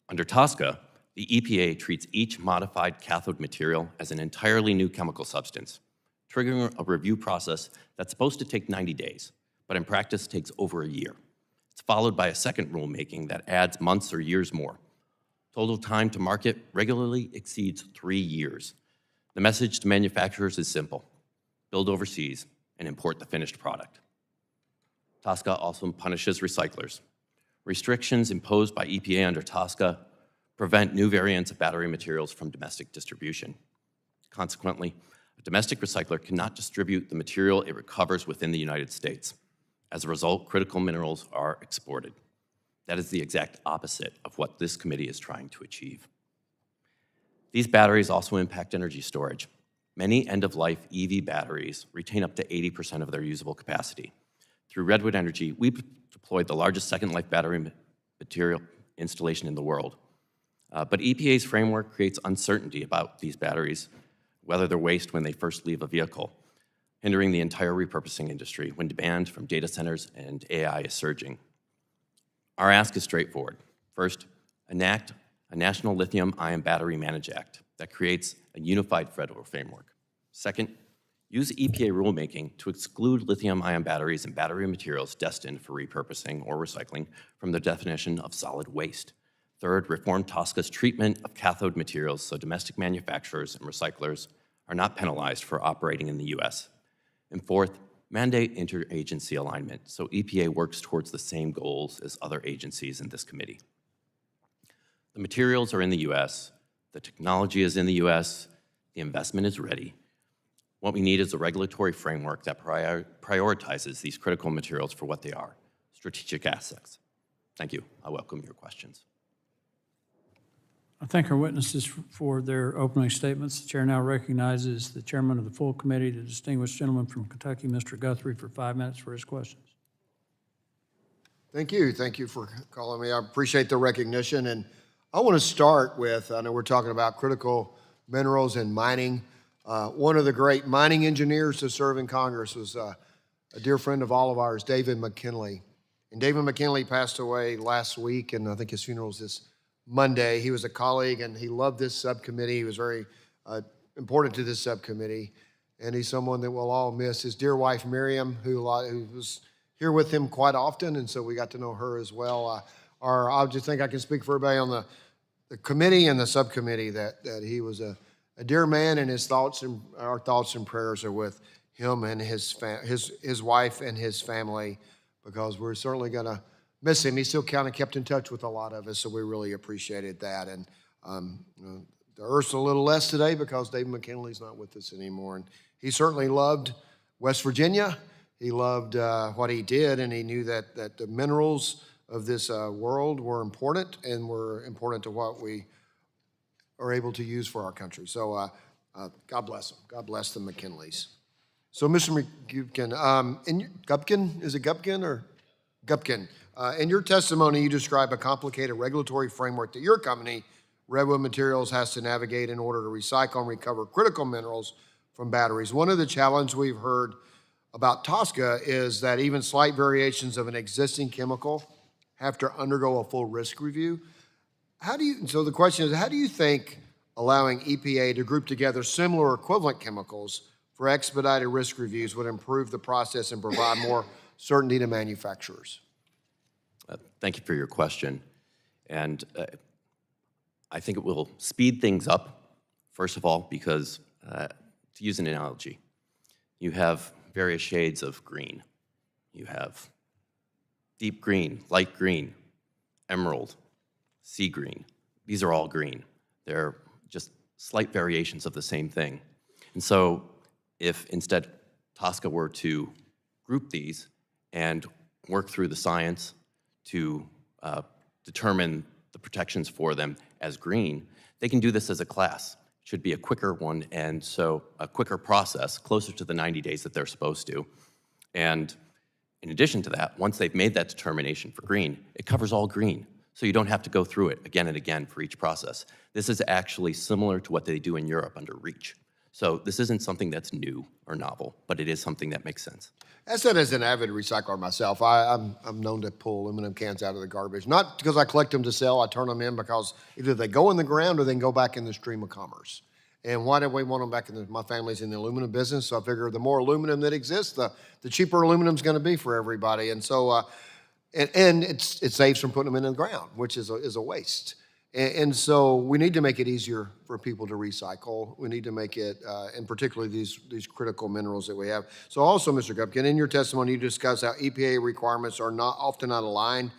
Under TSCA, the EPA treats each modified cathode material as an entirely new chemical substance, triggering a review process that's supposed to take 90 days, but in practice takes over a year. It's followed by a second rulemaking that adds months or years more. Total time to market regularly exceeds 3 years. The message to manufacturers is simple: build overseas and import the finished product. TSCA also punishes recyclers. Restrictions imposed by EPA under TSCA prevent new variants of battery materials from domestic distribution. Consequently, a domestic recycler cannot distribute the material it recovers within the United States. As a result, critical minerals are exported. That is the exact opposite of what this committee is trying to achieve. These batteries also impact energy storage. Many end-of-life EV batteries retain up to 80% of their usable capacity. Through Redwood Energy, we deployed the largest second-life battery material installation in the world. But EPA's framework creates uncertainty about these batteries, whether they're waste when they first leave a vehicle, hindering the entire repurposing industry when demand from data centers and AI is surging. Our ask is straightforward. First, enact a National Lithium-Ion Battery Manage Act that creates a unified federal framework. Second, use EPA rulemaking to exclude lithium-ion batteries and battery materials destined for repurposing or recycling from the definition of solid waste. Third, reform TSCA's treatment of cathode materials so domestic manufacturers and recyclers are not penalized for operating in the U.S. And fourth, mandate interagency alignment so EPA works towards the same goals as other agencies in this committee. The materials are in the U.S., the technology is in the U.S., the investment is ready. What we need is a regulatory framework that prioritizes these critical materials for what they are, strategic assets. Thank you. I welcome your questions. I thank our witnesses for their opening statements. The chair now recognizes the chairman of the full committee, the distinguished gentleman from Kentucky, Mr. Guthrie, for 5 minutes for his questions. Thank you. Thank you for calling me. I appreciate the recognition. And I want to start with, I know we're talking about critical minerals and mining. One of the great mining engineers to serve in Congress was a dear friend of all of ours, David McKinley. And David McKinley passed away last week, and I think his funeral is this Monday. He was a colleague, and he loved this subcommittee. He was very important to this subcommittee, and he's someone that we'll all miss. His dear wife, Miriam, who was here with him quite often, and so we got to know her as well. I just think I can speak for everybody on the committee and the subcommittee that he was a dear man, and his thoughts and our thoughts and prayers are with him and his wife and his family, because we're certainly going to miss him. He still kind of kept in touch with a lot of us, so we really appreciated that. And the earth's a little less today because David McKinley's not with us anymore. And he certainly loved West Virginia. He loved what he did, and he knew that the minerals of this world were important and were important to what we are able to use for our country. So God bless them. God bless the McKinleys. So Mr. Gubkin, Gubkin, is it Gubkin or Gubkin? In your testimony, you describe a complicated regulatory framework that your company, Redwood Materials, has to navigate in order to recycle and recover critical minerals from batteries. One of the challenges we've heard about TSCA is that even slight variations of an existing chemical have to undergo a full risk review. So the question is, how do you think allowing EPA to group together similar or equivalent chemicals for expedited risk reviews would improve the process and provide more certainty to manufacturers? Thank you for your question. And I think it will speed things up, first of all, because to use an analogy, you have various shades of green. You have deep green, light green, emerald, sea green. These are all green. They're just slight variations of the same thing. And so if instead TSCA were to group these and work through the science to determine the protections for them as green, they can do this as a class. It should be a quicker one, and so a quicker process, closer to the 90 days that they're supposed to. And in addition to that, once they've made that determination for green, it covers all green. So you don't have to go through it again and again for each process. This is actually similar to what they do in Europe under REACH. So this isn't something that's new or novel, but it is something that makes sense. I said, as an avid recycler myself, I'm known to pull aluminum cans out of the garbage. Not because I collect them to sell, I turn them in because either they go in the ground or they can go back in the stream of commerce. And why do we want them back in my family's in the aluminum business, so I figure the more aluminum that exists, the cheaper aluminum's gonna be for everybody. And so, and it saves from putting them in the ground, which is a waste. And so we need to make it easier for people to recycle. We need to make it, and particularly these critical minerals that we have. So also, Mr. Gubkin, in your testimony, you discuss how EPA requirements are often not aligned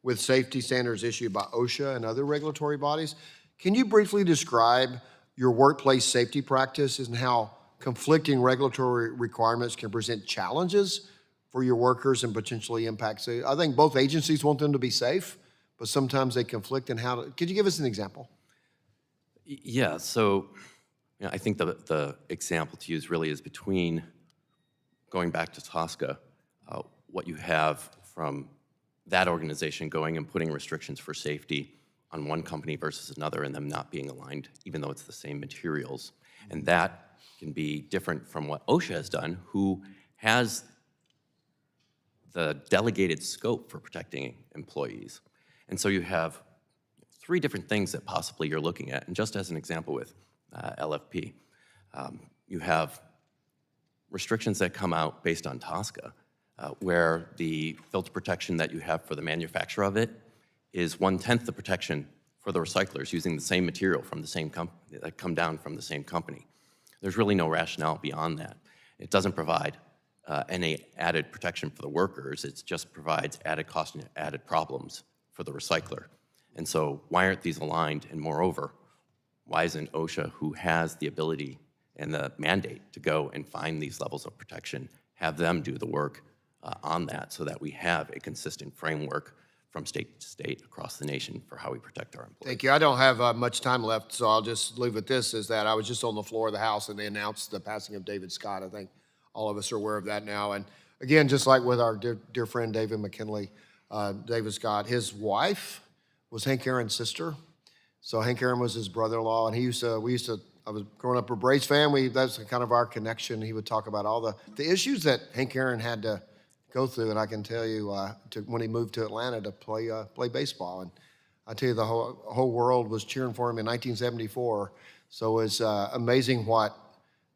with safety standards issued by OSHA and other regulatory bodies. Can you briefly describe your workplace safety practices and how conflicting regulatory requirements can present challenges for your workers and potentially impact safety? I think both agencies want them to be safe, but sometimes they conflict in how to, could you give us an example? Yeah, so I think the example to use really is between, going back to Tosca, what you have from that organization going and putting restrictions for safety on one company versus another and them not being aligned, even though it's the same materials. And that can be different from what OSHA has done, who has the delegated scope for protecting employees. And so you have three different things that possibly you're looking at. And just as an example with LFP, you have restrictions that come out based on Tosca, where the filter protection that you have for the manufacturer of it is 1/10 the protection for the recyclers using the same material from the same company, that come down from the same company. There's really no rationale beyond that. It doesn't provide any added protection for the workers. It just provides added cost and added problems for the recycler. And so why aren't these aligned? And moreover, why isn't OSHA, who has the ability and the mandate to go and find these levels of protection, have them do the work on that so that we have a consistent framework from state to state across the nation for how we protect our employees? Thank you. I don't have much time left, so I'll just leave with this, is that I was just on the floor of the House and they announced the passing of David Scott. I think all of us are aware of that now. And again, just like with our dear friend David McKinley, David Scott, his wife was Hank Aaron's sister. So Hank Aaron was his brother-in-law, and I was growing up a Braves fan. That's kind of our connection. He would talk about all the issues that Hank Aaron had to go through, and I can tell you, when he moved to Atlanta to play baseball, and I tell you, the whole world was cheering for him in 1974. So it's amazing what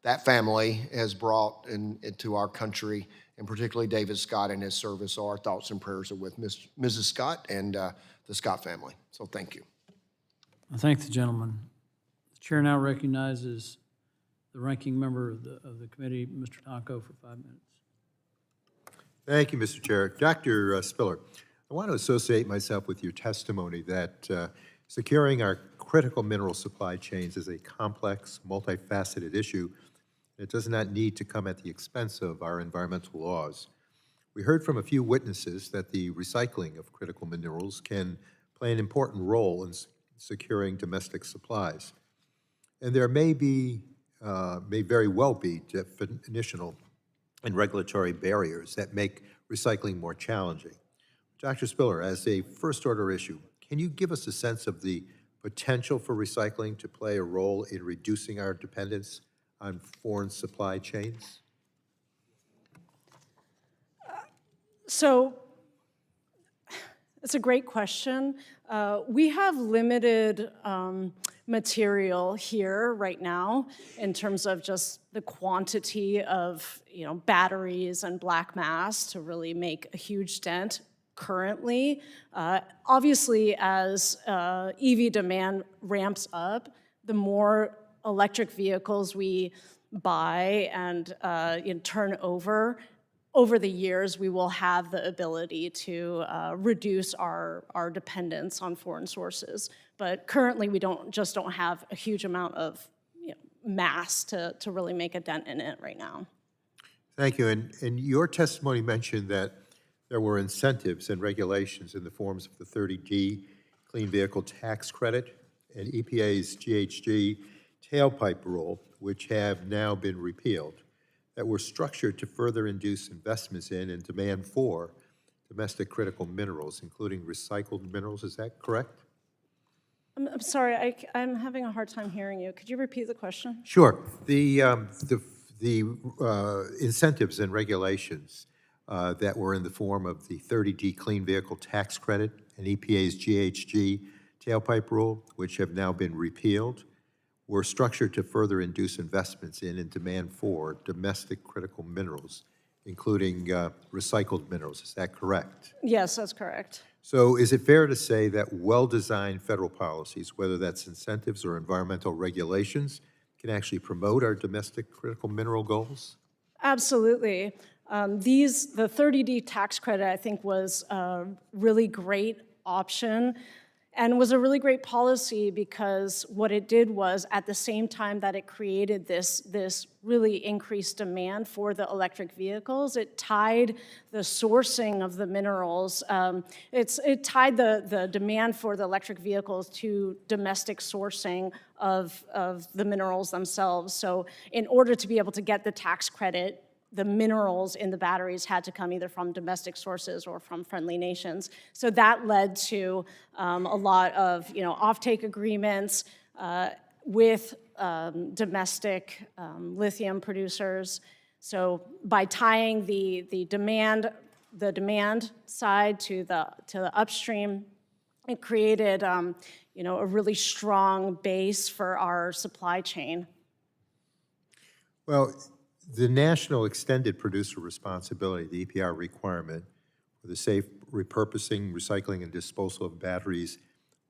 that family has brought into our country, and particularly David Scott and his service. So our thoughts and prayers are with Mrs. Scott and the Scott family. So thank you. I thank the gentleman. The chair now recognizes the ranking member of the committee, Mr. Tonko, for 5 minutes. Thank you, Mr. Chair. Dr. Spiller, I want to associate myself with your testimony that securing our critical mineral supply chains is a complex, multifaceted issue. It does not need to come at the expense of our environmental laws. We heard from a few witnesses that the recycling of critical minerals can play an important role in securing domestic supplies. And there may very well be definitional and regulatory barriers that make recycling more challenging. Dr. Spiller, as a first-order issue, can you give us a sense of the potential for recycling to play a role in reducing our dependence on foreign supply chains? So it's a great question. We have limited material here right now in terms of just the quantity of batteries and black mass to really make a huge dent currently. Obviously, as EV demand ramps up, the more electric vehicles we buy and turn over the years, we will have the ability to reduce our dependence on foreign sources. But currently, we don't have a huge amount of mass to really make a dent in it right now. Thank you. And your testimony mentioned that there were incentives and regulations in the forms of the 30D Clean Vehicle Tax Credit and EPA's GHG tailpipe rule, which have now been repealed, that were structured to further induce investments in and demand for domestic critical minerals, including recycled minerals. Is that correct? I'm sorry, I'm having a hard time hearing you. Could you repeat the question? Sure. The incentives and regulations that were in the form of the 30D Clean Vehicle Tax Credit and EPA's GHG tailpipe rule, which have now been repealed, were structured to further induce investments in and demand for domestic critical minerals, including recycled minerals. Is that correct? Yes, that's correct. So is it fair to say that well-designed federal policies, whether that's incentives or environmental regulations, can actually promote our domestic critical mineral goals? Absolutely. The 30D tax credit, I think, was a really great option, and was a really great policy because what it did was, at the same time that it created this really increased demand for the electric vehicles, it tied the sourcing of the minerals. It tied the demand for the electric vehicles to domestic sourcing of the minerals themselves. So in order to be able to get the tax credit, the minerals in the batteries had to come either from domestic sources or from friendly nations. So that led to a lot of offtake agreements with domestic lithium producers. So by tying the demand side to the upstream, it created a really strong base for our supply chain. Well, the National Extended Producer Responsibility, the EPR requirement for the safe repurposing, recycling, and disposal of batteries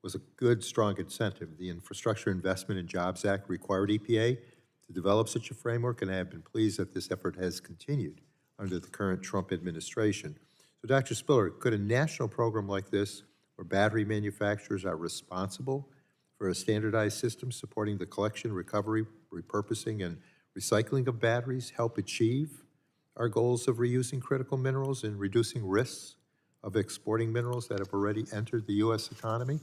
was a good, strong incentive. The Infrastructure Investment and Jobs Act required EPA to develop such a framework, and I have been pleased that this effort has continued under the current Trump administration. So, Dr. Spiller, could a national program like this, where battery manufacturers are responsible for a standardized system supporting the collection, recovery, repurposing, and recycling of batteries, help achieve our goals of reusing critical minerals and reducing risks of exporting minerals that have already entered the U.S. economy?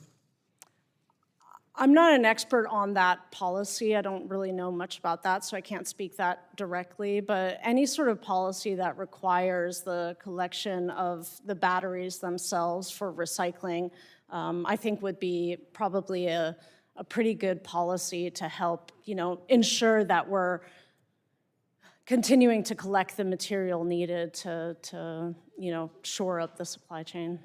I'm not an expert on that policy. I don't really know much about that, so I can't speak that directly. But any sort of policy that requires the collection of the batteries themselves for recycling, I think would be probably a pretty good policy to help, ensure that we're continuing to collect the material needed to shore up the supply chain.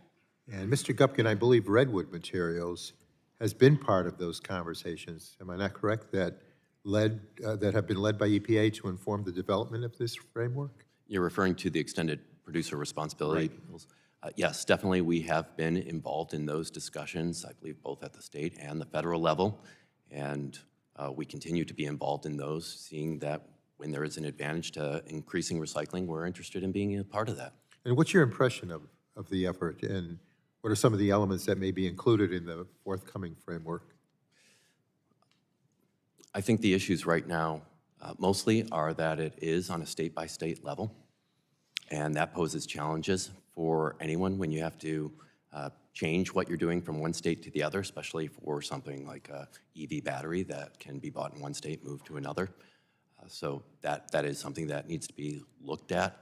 And Mr. Gupkin, I believe Redwood Materials has been part of those conversations. Am I not correct, that have been led by EPA to inform the development of this framework? You're referring to the extended producer responsibility rules. Yes, definitely we have been involved in those discussions, I believe both at the state and the federal level, and we continue to be involved in those, seeing that when there is an advantage to increasing recycling, we're interested in being a part of that. And what's your impression of the effort, and what are some of the elements that may be included in the forthcoming framework? I think the issues right now mostly are that it is on a state-by-state level, and that poses challenges for anyone when you have to change what you're doing from one state to the other, especially for something like a EV battery that can be bought in one state, moved to another. So that is something that needs to be looked at.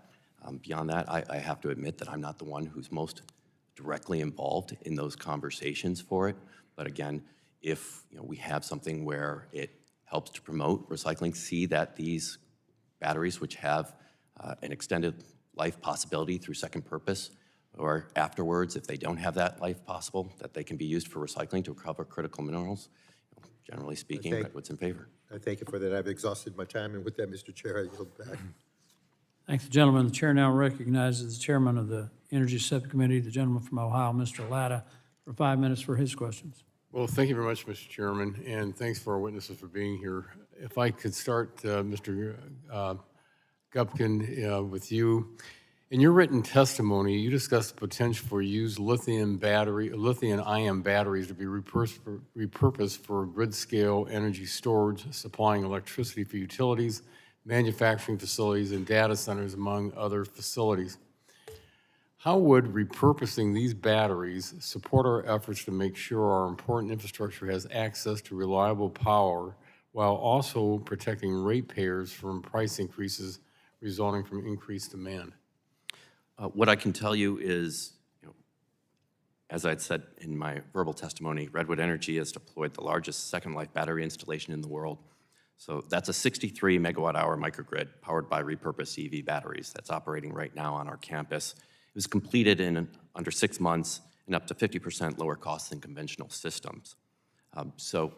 Beyond that, I have to admit that I'm not the one who's most directly involved in those conversations for it. But again, if we have something where it helps to promote recycling, see that these batteries, which have an extended life possibility through second purpose, or afterwards, if they don't have that life possible, that they can be used for recycling to recover critical minerals, generally speaking, Redwood's in favor. I thank you for that. I've exhausted my time, and with that, Mr. Chair, I yield back. Thanks, gentlemen. The chair now recognizes the chairman of the Energy Subcommittee, the gentleman from Ohio, Mr. Latta, for 5 minutes for his questions. Well, thank you very much, Mr. Chairman, and thanks for our witnesses for being here. If I could start, Mr. Gupkin, with you. In your written testimony, you discussed the potential for used lithium-ion batteries to be repurposed for grid-scale energy storage, supplying electricity for utilities, manufacturing facilities, and data centers, among other facilities. How would repurposing these batteries support our efforts to make sure our important infrastructure has access to reliable power while also protecting ratepayers from price increases resulting from increased demand? What I can tell you is, as I'd said in my verbal testimony, Redwood Energy has deployed the largest second-life battery installation in the world. So that's a 63 megawatt-hour microgrid powered by repurposed EV batteries that's operating right now on our campus. It was completed in under 6 months and up to 50% lower cost than conventional systems. So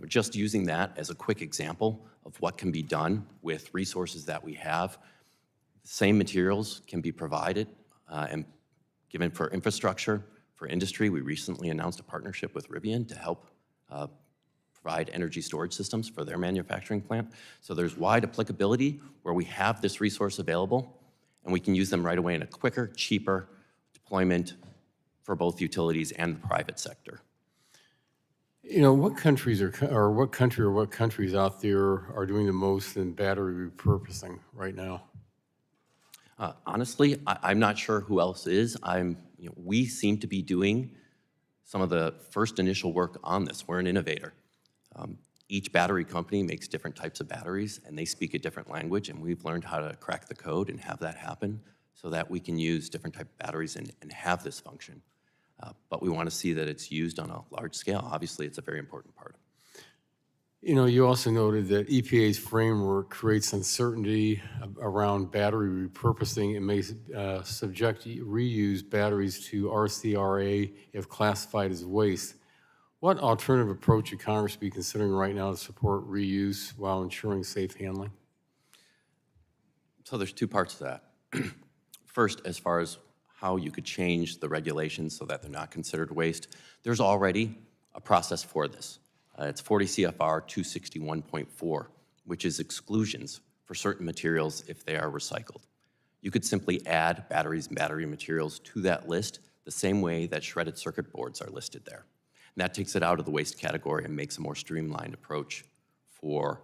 just using that as a quick example of what can be done with resources that we have, the same materials can be provided and given for infrastructure, for industry. We recently announced a partnership with Rivian to help provide energy storage systems for their manufacturing plant. So there's wide applicability where we have this resource available, and we can use them right away in a quicker, cheaper deployment for both utilities and the private sector. You know, what countries or what countries out there are doing the most in battery repurposing right now? Honestly, I'm not sure who else is. We seem to be doing some of the first initial work on this. We're an innovator. Each battery company makes different types of batteries, and they speak a different language, and we've learned how to crack the code and have that happen so that we can use different type of batteries and have this function. But we want to see that it's used on a large scale. Obviously, it's a very important part. You know, you also noted that EPA's framework creates uncertainty around battery repurposing and may subject reused batteries to RCRA if classified as waste. What alternative approach should Congress be considering right now to support reuse while ensuring safe handling? So there's two parts to that. First, as far as how you could change the regulations so that they're not considered waste, there's already a process for this. It's 40 CFR 261.4, which is exclusions for certain materials if they are recycled. You could simply add batteries and battery materials to that list the same way that shredded circuit boards are listed there. And that takes it out of the waste category and makes a more streamlined approach for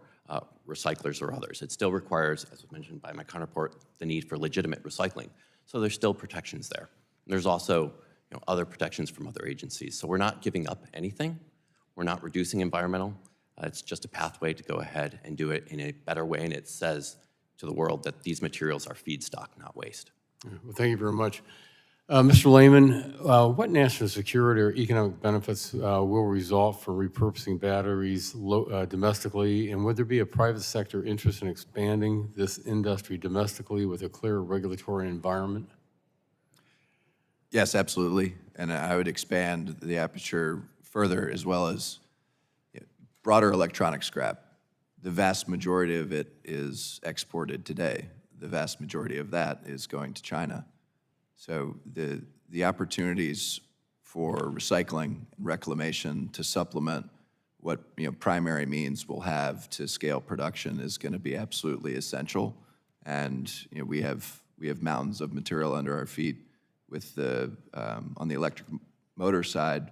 recyclers or others. It still requires, as was mentioned by my counterpart, the need for legitimate recycling. So there's still protections there. And there's also other protections from other agencies. So we're not giving up anything. We're not reducing environmental. It's just a pathway to go ahead and do it in a better way. And it says to the world that these materials are feedstock, not waste. Well, thank you very much. Mr. Lehman, what national security or economic benefits will result from repurposing batteries domestically, and would there be a private sector interest in expanding this industry domestically with a clear regulatory environment? Yes, absolutely. And I would expand the aperture further, as well as broader electronic scrap. The vast majority of it is exported today. The vast majority of that is going to China. So the opportunities for recycling and reclamation to supplement what primary means will have to scale production is going to be absolutely essential. And we have mountains of material under our feet. With the on the electric motor side,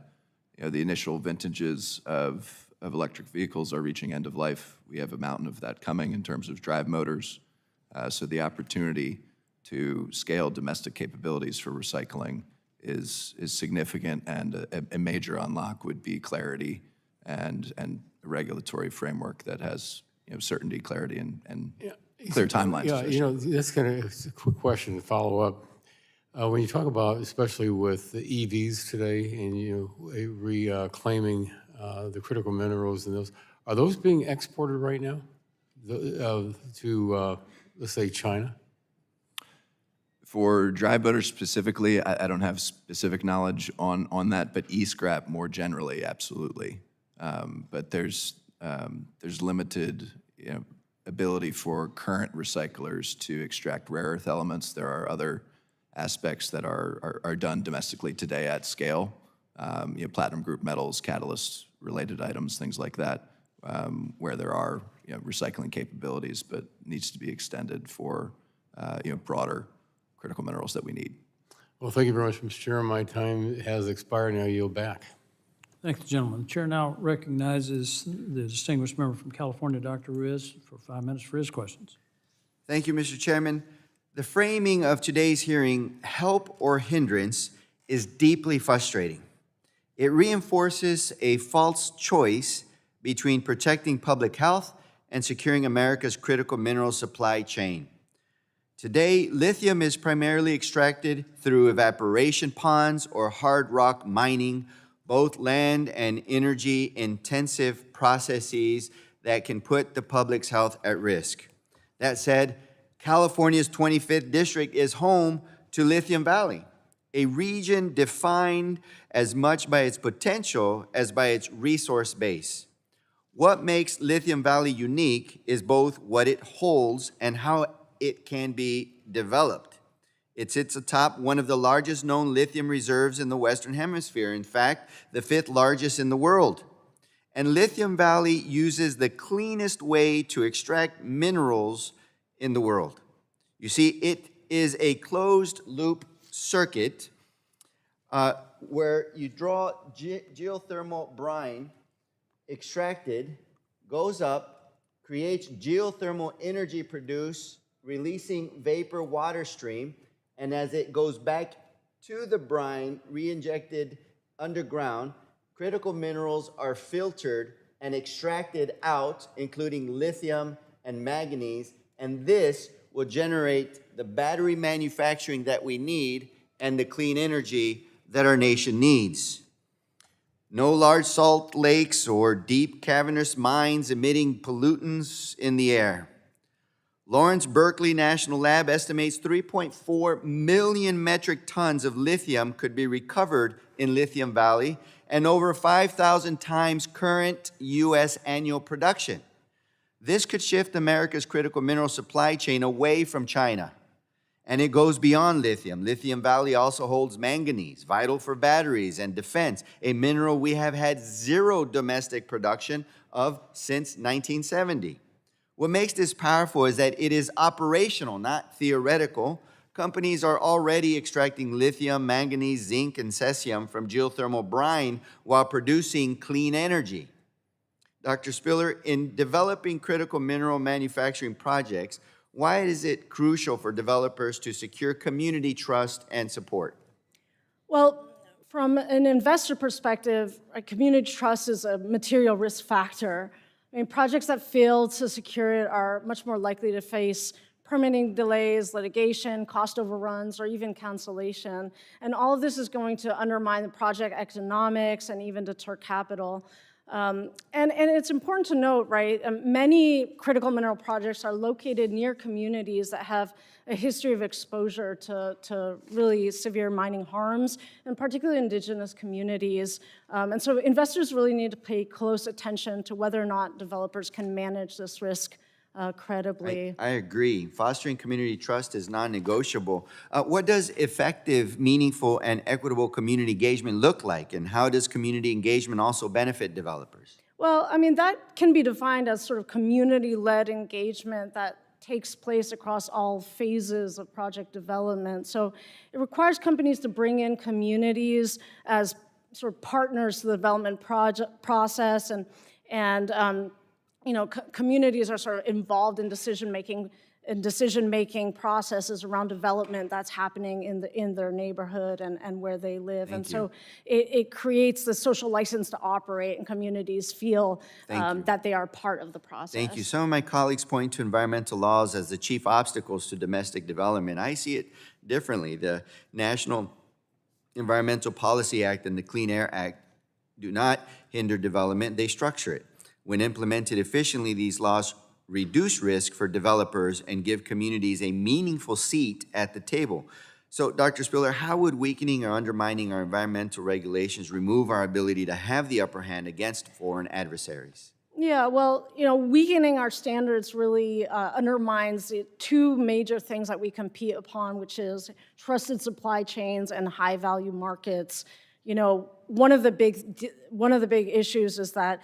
the initial vintages of electric vehicles are reaching end of life. We have a mountain of that coming in terms of drive motors. So the opportunity to scale domestic capabilities for recycling is significant, and a major unlock would be clarity and a regulatory framework that has certainty, clarity, and clear timelines. Yeah, that's kind of a quick question to follow up. When you talk about, especially with the EVs today, and reclaiming the critical minerals and those, are those being exported right now to, let's say, China? For dry motors specifically, I don't have specific knowledge on that, but e-scrap more generally, absolutely. But there's limited ability for current recyclers to extract rare earth elements. There are other aspects that are done domestically today at scale. Platinum group metals, catalysts, related items, things like that, where there are recycling capabilities, but needs to be extended for broader critical minerals that we need. Well, thank you very much, Mr. Chairman. My time has expired. Now I yield back. Thank you, gentlemen. The chair now recognizes the distinguished member from California, Dr. Ruiz, for 5 minutes for his questions. Thank you, Mr. Chairman. The framing of today's hearing, help or hindrance, is deeply frustrating. It reinforces a false choice between protecting public health and securing America's critical mineral supply chain. Today, lithium is primarily extracted through evaporation ponds or hard rock mining, both land and energy-intensive processes that can put the public's health at risk. That said, California's 25th district is home to Lithium Valley, a region defined as much by its potential as by its resource base. What makes Lithium Valley unique is both what it holds and how it can be developed. It sits atop one of the largest known lithium reserves in the Western Hemisphere, in fact, the 5th largest in the world. And Lithium Valley uses the cleanest way to extract minerals in the world. You see, it is a closed-loop circuit where you draw geothermal brine extracted, goes up, creates geothermal energy produced, releasing vapor water stream, and as it goes back to the brine, re-injected underground, critical minerals are filtered and extracted out, including lithium and manganese, and this will generate the battery manufacturing that we need and the clean energy that our nation needs. No large salt lakes or deep cavernous mines emitting pollutants in the air. Lawrence Berkeley National Lab estimates 3.4 million metric tons of lithium could be recovered in Lithium Valley, and over 5,000 times current U.S. annual production. This could shift America's critical mineral supply chain away from China. And it goes beyond lithium. Lithium Valley also holds manganese, vital for batteries and defense, a mineral we have had zero domestic production of since 1970. What makes this powerful is that it is operational, not theoretical. Companies are already extracting lithium, manganese, zinc, and cesium from geothermal brine while producing clean energy. Dr. Spiller, in developing critical mineral manufacturing projects, why is it crucial for developers to secure community trust and support? Well, from an investor perspective, a community trust is a material risk factor. I mean, projects that fail to secure it are much more likely to face permitting delays, litigation, cost overruns, or even cancellation. And all of this is going to undermine the project economics and even deter capital. And it's important to note, right, many critical mineral projects are located near communities that have a history of exposure to really severe mining harms, and particularly indigenous communities. And so investors really need to pay close attention to whether or not developers can manage this risk credibly. I agree. Fostering community trust is non-negotiable. What does effective, meaningful, and equitable community engagement look like, and how does community engagement also benefit developers? Well, I mean, that can be defined as sort of community-led engagement that takes place across all phases of project development. So it requires companies to bring in communities as sort of partners to the development process, and you know, communities are sort of involved in decision-making processes around development that's happening in their neighborhood and where they live. And so it creates the social license to operate, and communities feel that they are part of the process. Thank you. Some of my colleagues point to environmental laws as the chief obstacles to domestic development. I see it differently. The National Environmental Policy Act and the Clean Air Act do not hinder development, they structure it. When implemented efficiently, these laws reduce risk for developers and give communities a meaningful seat at the table. So, Dr. Spiller, how would weakening or undermining our environmental regulations remove our ability to have the upper hand against foreign adversaries? Yeah, well, you know, weakening our standards really undermines the two major things that we compete upon, which is trusted supply chains and high-value markets. You know, one of the big issues is that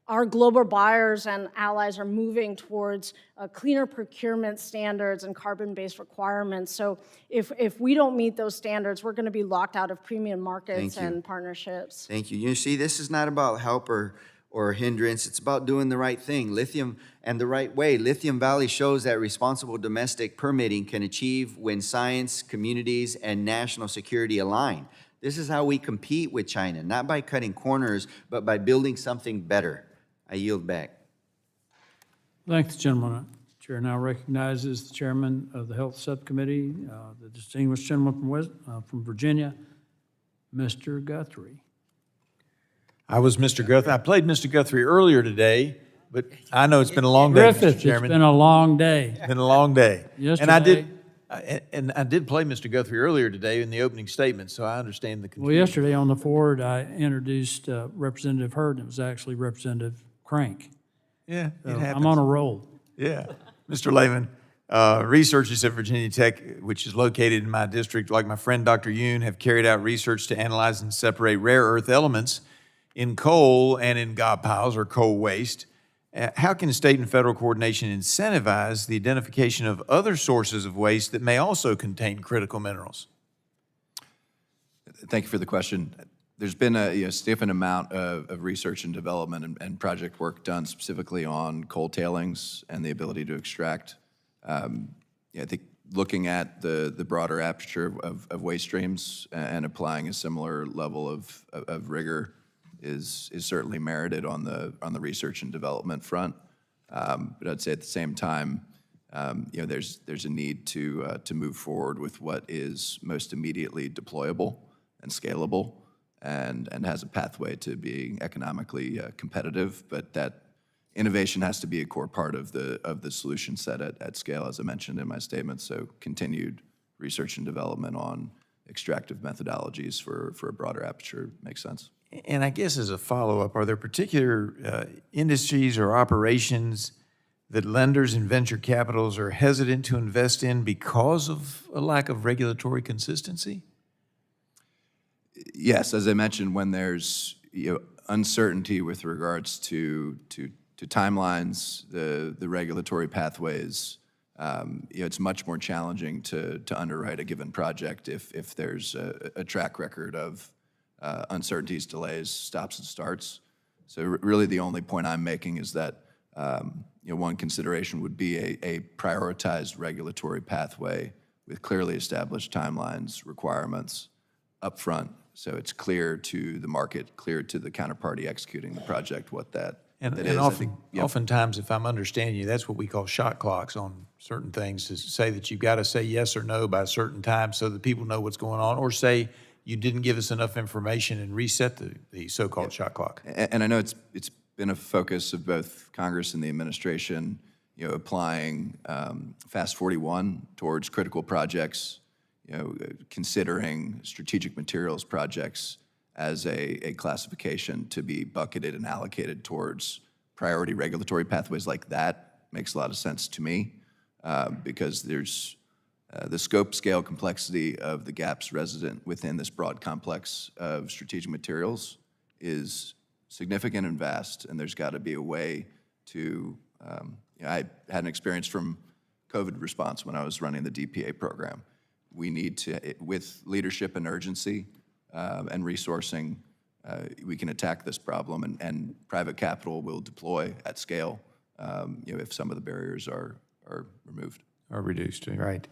our global buyers and allies are moving towards cleaner procurement standards and carbon-based requirements. So if we don't meet those standards, we're going to be locked out of premium markets and partnerships. Thank you. You see, this is not about help or hindrance. It's about doing the right thing, lithium and the right way. Lithium Valley shows that responsible domestic permitting can achieve when science, communities, and national security align. This is how we compete with China, not by cutting corners, but by building something better. I yield back. Thank the gentleman. Chair now recognizes the chairman of the Health Subcommittee, the distinguished gentleman from Virginia, Mr. Guthrie. I was Mr. Guthrie. I played Mr. Guthrie earlier today, but I know it's been a long day, Griffith, Mr. Chairman. it's been a long day. It's been a long day. Yesterday- And I did play Mr. Guthrie earlier today in the opening statement, so I understand the Well, confusion. yesterday on the forward, I introduced Representative Hurd, and it was actually Representative Crank. Yeah, it So happens. I'm on a roll. Yeah. Mr. Lehman, researchers at Virginia Tech, which is located in my district, like my friend Dr. Yoon, have carried out research to analyze and separate rare earth elements in coal and in gob piles or coal waste. How can state and federal coordination incentivize the identification of other sources of waste that may also contain critical minerals? Thank you for the question. there's been a significant amount of research and development and project work done specifically on coal tailings and the ability to extract. I think looking at the broader aperture of waste streams and applying a similar level of rigor is certainly merited on the research and development front. But I'd say at the same time, there's a need to move forward with what is most immediately deployable and scalable, and has a pathway to being economically competitive. But that innovation has to be a core part of the solution set at scale, as I mentioned in my statement. So continued research and development on extractive methodologies for a broader aperture makes sense. And I guess as a follow-up, are there particular industries or operations that lenders and venture capitals are hesitant to invest in because of a lack of regulatory consistency? Yes, as I mentioned, when there's uncertainty with regards to timelines, the regulatory pathways, it's much more challenging to underwrite a given project if there's a track record of uncertainties, delays, stops and starts. So really the only point I'm making is that one consideration would be a prioritized regulatory pathway with clearly established timelines, requirements upfront, so it's clear to the market, clear to the counterparty executing the project what that is. Oftentimes, if I'm understanding you, that's what we call shot clocks on certain things, to say that you've got to say yes or no by a certain time so that people know what's going on, or say you didn't give us enough information and reset the so-called shot clock. And I know it's been a focus of both Congress and the administration, applying Fast 41 towards critical projects, considering strategic materials projects as a classification to be bucketed and allocated towards priority regulatory pathways like that makes a lot of sense to me, because there's the scope, scale, complexity of the gaps resident within this broad complex of strategic materials is significant and vast, and there's got to be a way to, I had an experience from COVID response when I was running the DPA program. We need to, with leadership and urgency and resourcing, we can attack this problem, and private capital will deploy at scale if some of the barriers are removed. Or reduced, right.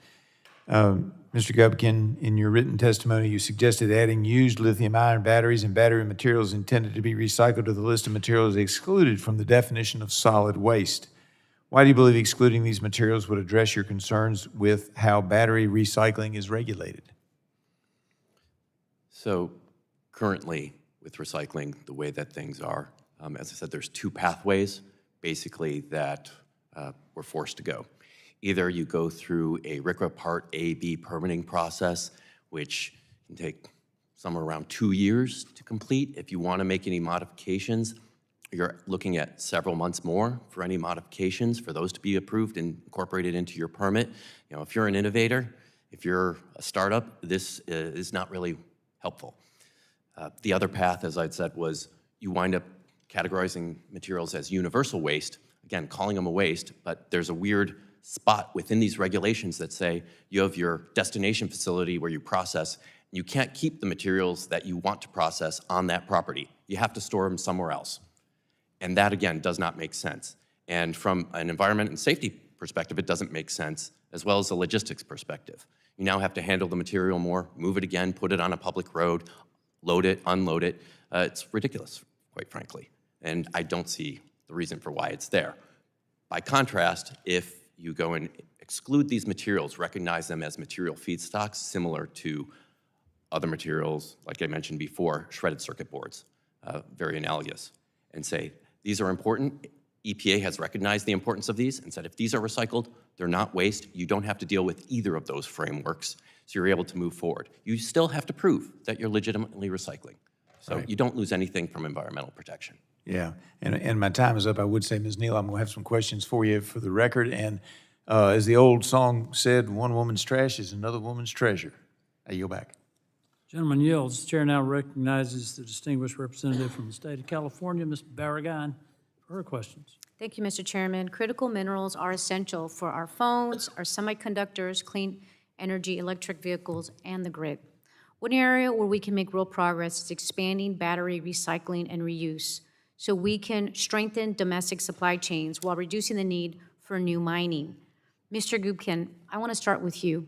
Mr. Gubkin, in your written testimony, you suggested adding used lithium-ion batteries and battery materials intended to be recycled to the list of materials excluded from the definition of solid waste. Why do you believe excluding these materials would address your concerns with how battery recycling is regulated? So currently, with recycling, the way that things are, as I said, there's two pathways, basically, that we're forced to go. Either you go through a RCRA Part A-B permitting process, which can take somewhere around 2 years to complete. If you want to make any modifications, you're looking at several months more for any modifications, for those to be approved and incorporated into your permit. If you're an innovator, if you're a startup, this is not really helpful. The other path, as I'd said, was you wind up categorizing materials as universal waste, again, calling them a waste, but there's a weird spot within these regulations that say you have your destination facility where you process, and you can't keep the materials that you want to process on that property. You have to store them somewhere else. And that, again, does not make sense. And from an environment and safety perspective, it doesn't make sense, as well as a logistics perspective. You now have to handle the material more, move it again, put it on a public road, load it, unload it. It's ridiculous, quite frankly. And I don't see the reason for why it's there. By contrast, if you go and exclude these materials, recognize them as material feedstocks similar to other materials, like I mentioned before, shredded circuit boards, very analogous, and say, these are important. EPA has recognized the importance of these and said, if these are recycled, they're not waste. You don't have to deal with either of those frameworks, so you're able to move forward. You still have to prove that you're legitimately recycling. So you don't lose anything from environmental protection. Yeah, and my time is up. I would say, Ms. Neal, I'm going to have some questions for you for the record. And as the old song said, one woman's trash is another woman's treasure. I yield back. Gentleman yields. The chair now recognizes the distinguished representative from the state of California, Ms. Barragan, for her questions. Thank you, Mr. Chairman. Critical minerals are essential for our phones, our semiconductors, clean energy, electric vehicles, and the grid. One area where we can make real progress is expanding battery recycling and reuse so we can strengthen domestic supply chains while reducing the need for new mining. Mr. Gubkin, I want to start with you.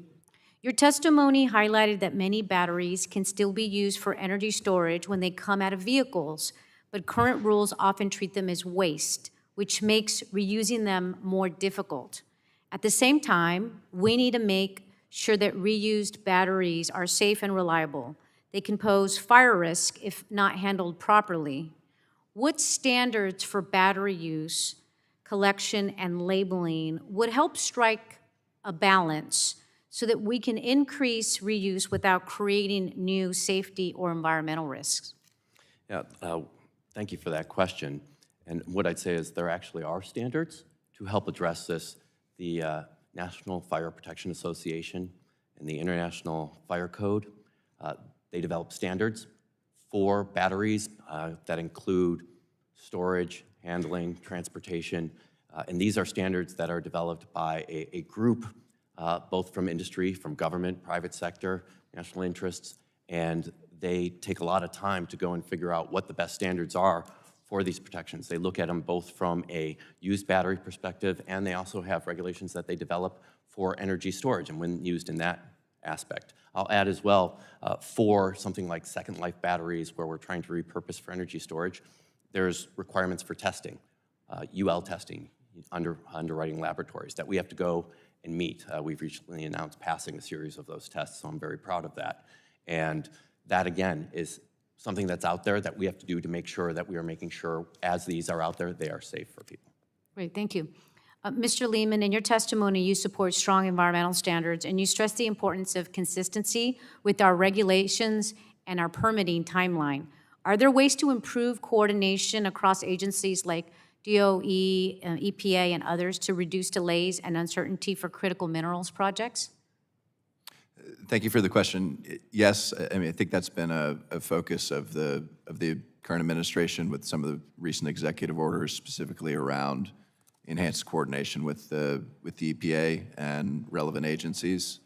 Your testimony highlighted that many batteries can still be used for energy storage when they come out of vehicles, but current rules often treat them as waste, which makes reusing them more difficult. At the same time, we need to make sure that reused batteries are safe and reliable. They can pose fire risk if not handled properly. What standards for battery use, collection, and labeling would help strike a balance so that we can increase reuse without creating new safety or environmental risks? Yeah, thank you for that question. And what I'd say is there actually are standards to help address this. The National Fire Protection Association and the International Fire Code, they develop standards for batteries that include storage, handling, transportation, and these are standards that are developed by a group both from industry, from government, private sector, national interests, and they take a lot of time to go and figure out what the best standards are for these protections. They look at them both from a used battery perspective, and they also have regulations that they develop for energy storage and when used in that aspect. I'll add as well, for something like second life batteries where we're trying to repurpose for energy storage, there's requirements for testing, UL testing, underwriting laboratories that we have to go and meet. We've recently announced passing a series of those tests, so I'm very proud of that. And that, again, is something that's out there that we have to do to make sure that we are making sure, as these are out there, they are safe for people. Great, thank you. Mr. Lehman, in your testimony, you support strong environmental standards, and you stress the importance of consistency with our regulations and our permitting timeline. Are there ways to improve coordination across agencies like DOE, EPA, and others to reduce delays and uncertainty for critical minerals projects? Thank you for the question. Yes, I mean, I think that's been a focus of the current administration with some of the recent executive orders, specifically around enhanced coordination with the EPA and relevant agencies.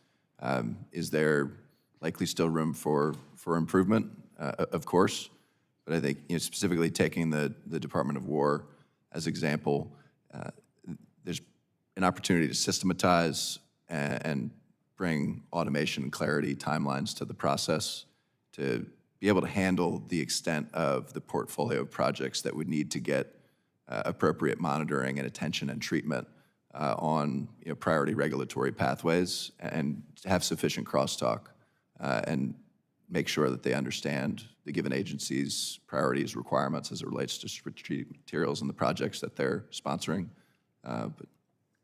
Is there likely still room for improvement? Of course, but I think, you know, specifically taking the Department of War as example, there's an opportunity to systematize and bring automation and clarity timelines to the process to be able to handle the extent of the portfolio of projects that would need to get appropriate monitoring and attention and treatment on, you know, priority regulatory pathways, and to have sufficient crosstalk and make sure that they understand the given agency's priorities, requirements as it relates to strategic materials and the projects that they're sponsoring.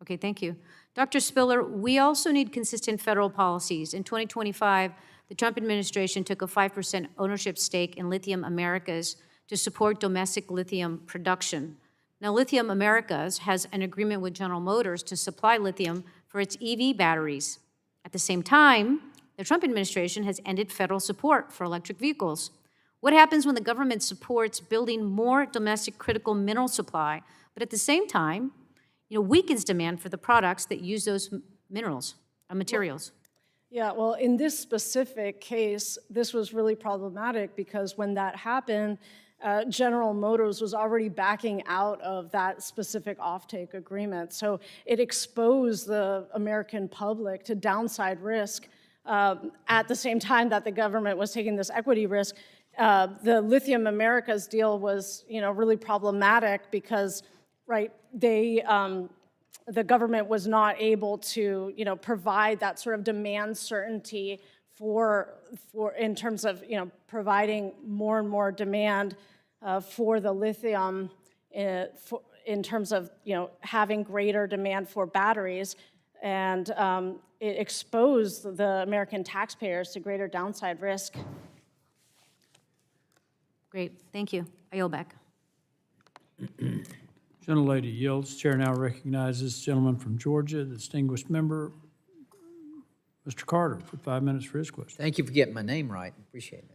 Okay, thank you. Dr. Spiller, we also need consistent federal policies. In 2025, the Trump administration took a 5% ownership stake in Lithium Americas to support domestic lithium production. Now, Lithium Americas has an agreement with General Motors to supply lithium for its EV batteries. At the same time, the Trump administration has ended federal support for electric vehicles. What happens when the government supports building more domestic critical mineral supply, but at the same time, weakens demand for the products that use those minerals or materials? Yeah, well, in this specific case, this was really problematic because when that happened, General Motors was already backing out of that specific offtake agreement. So it exposed the American public to downside risk at the same time that the government was taking this equity risk. The Lithium Americas deal was, really problematic because, right, the government was not able to, provide that sort of demand certainty for in terms of, providing more and more demand for the lithium in terms of, having greater demand for batteries. And it exposed the American taxpayers to greater downside risk. Great, thank you. I yield back. Gentlelady yields. Chair now recognizes the gentleman from Georgia, the distinguished member, Mr. Carter, for 5 minutes for his question. Thank you for getting my name right. Appreciate it.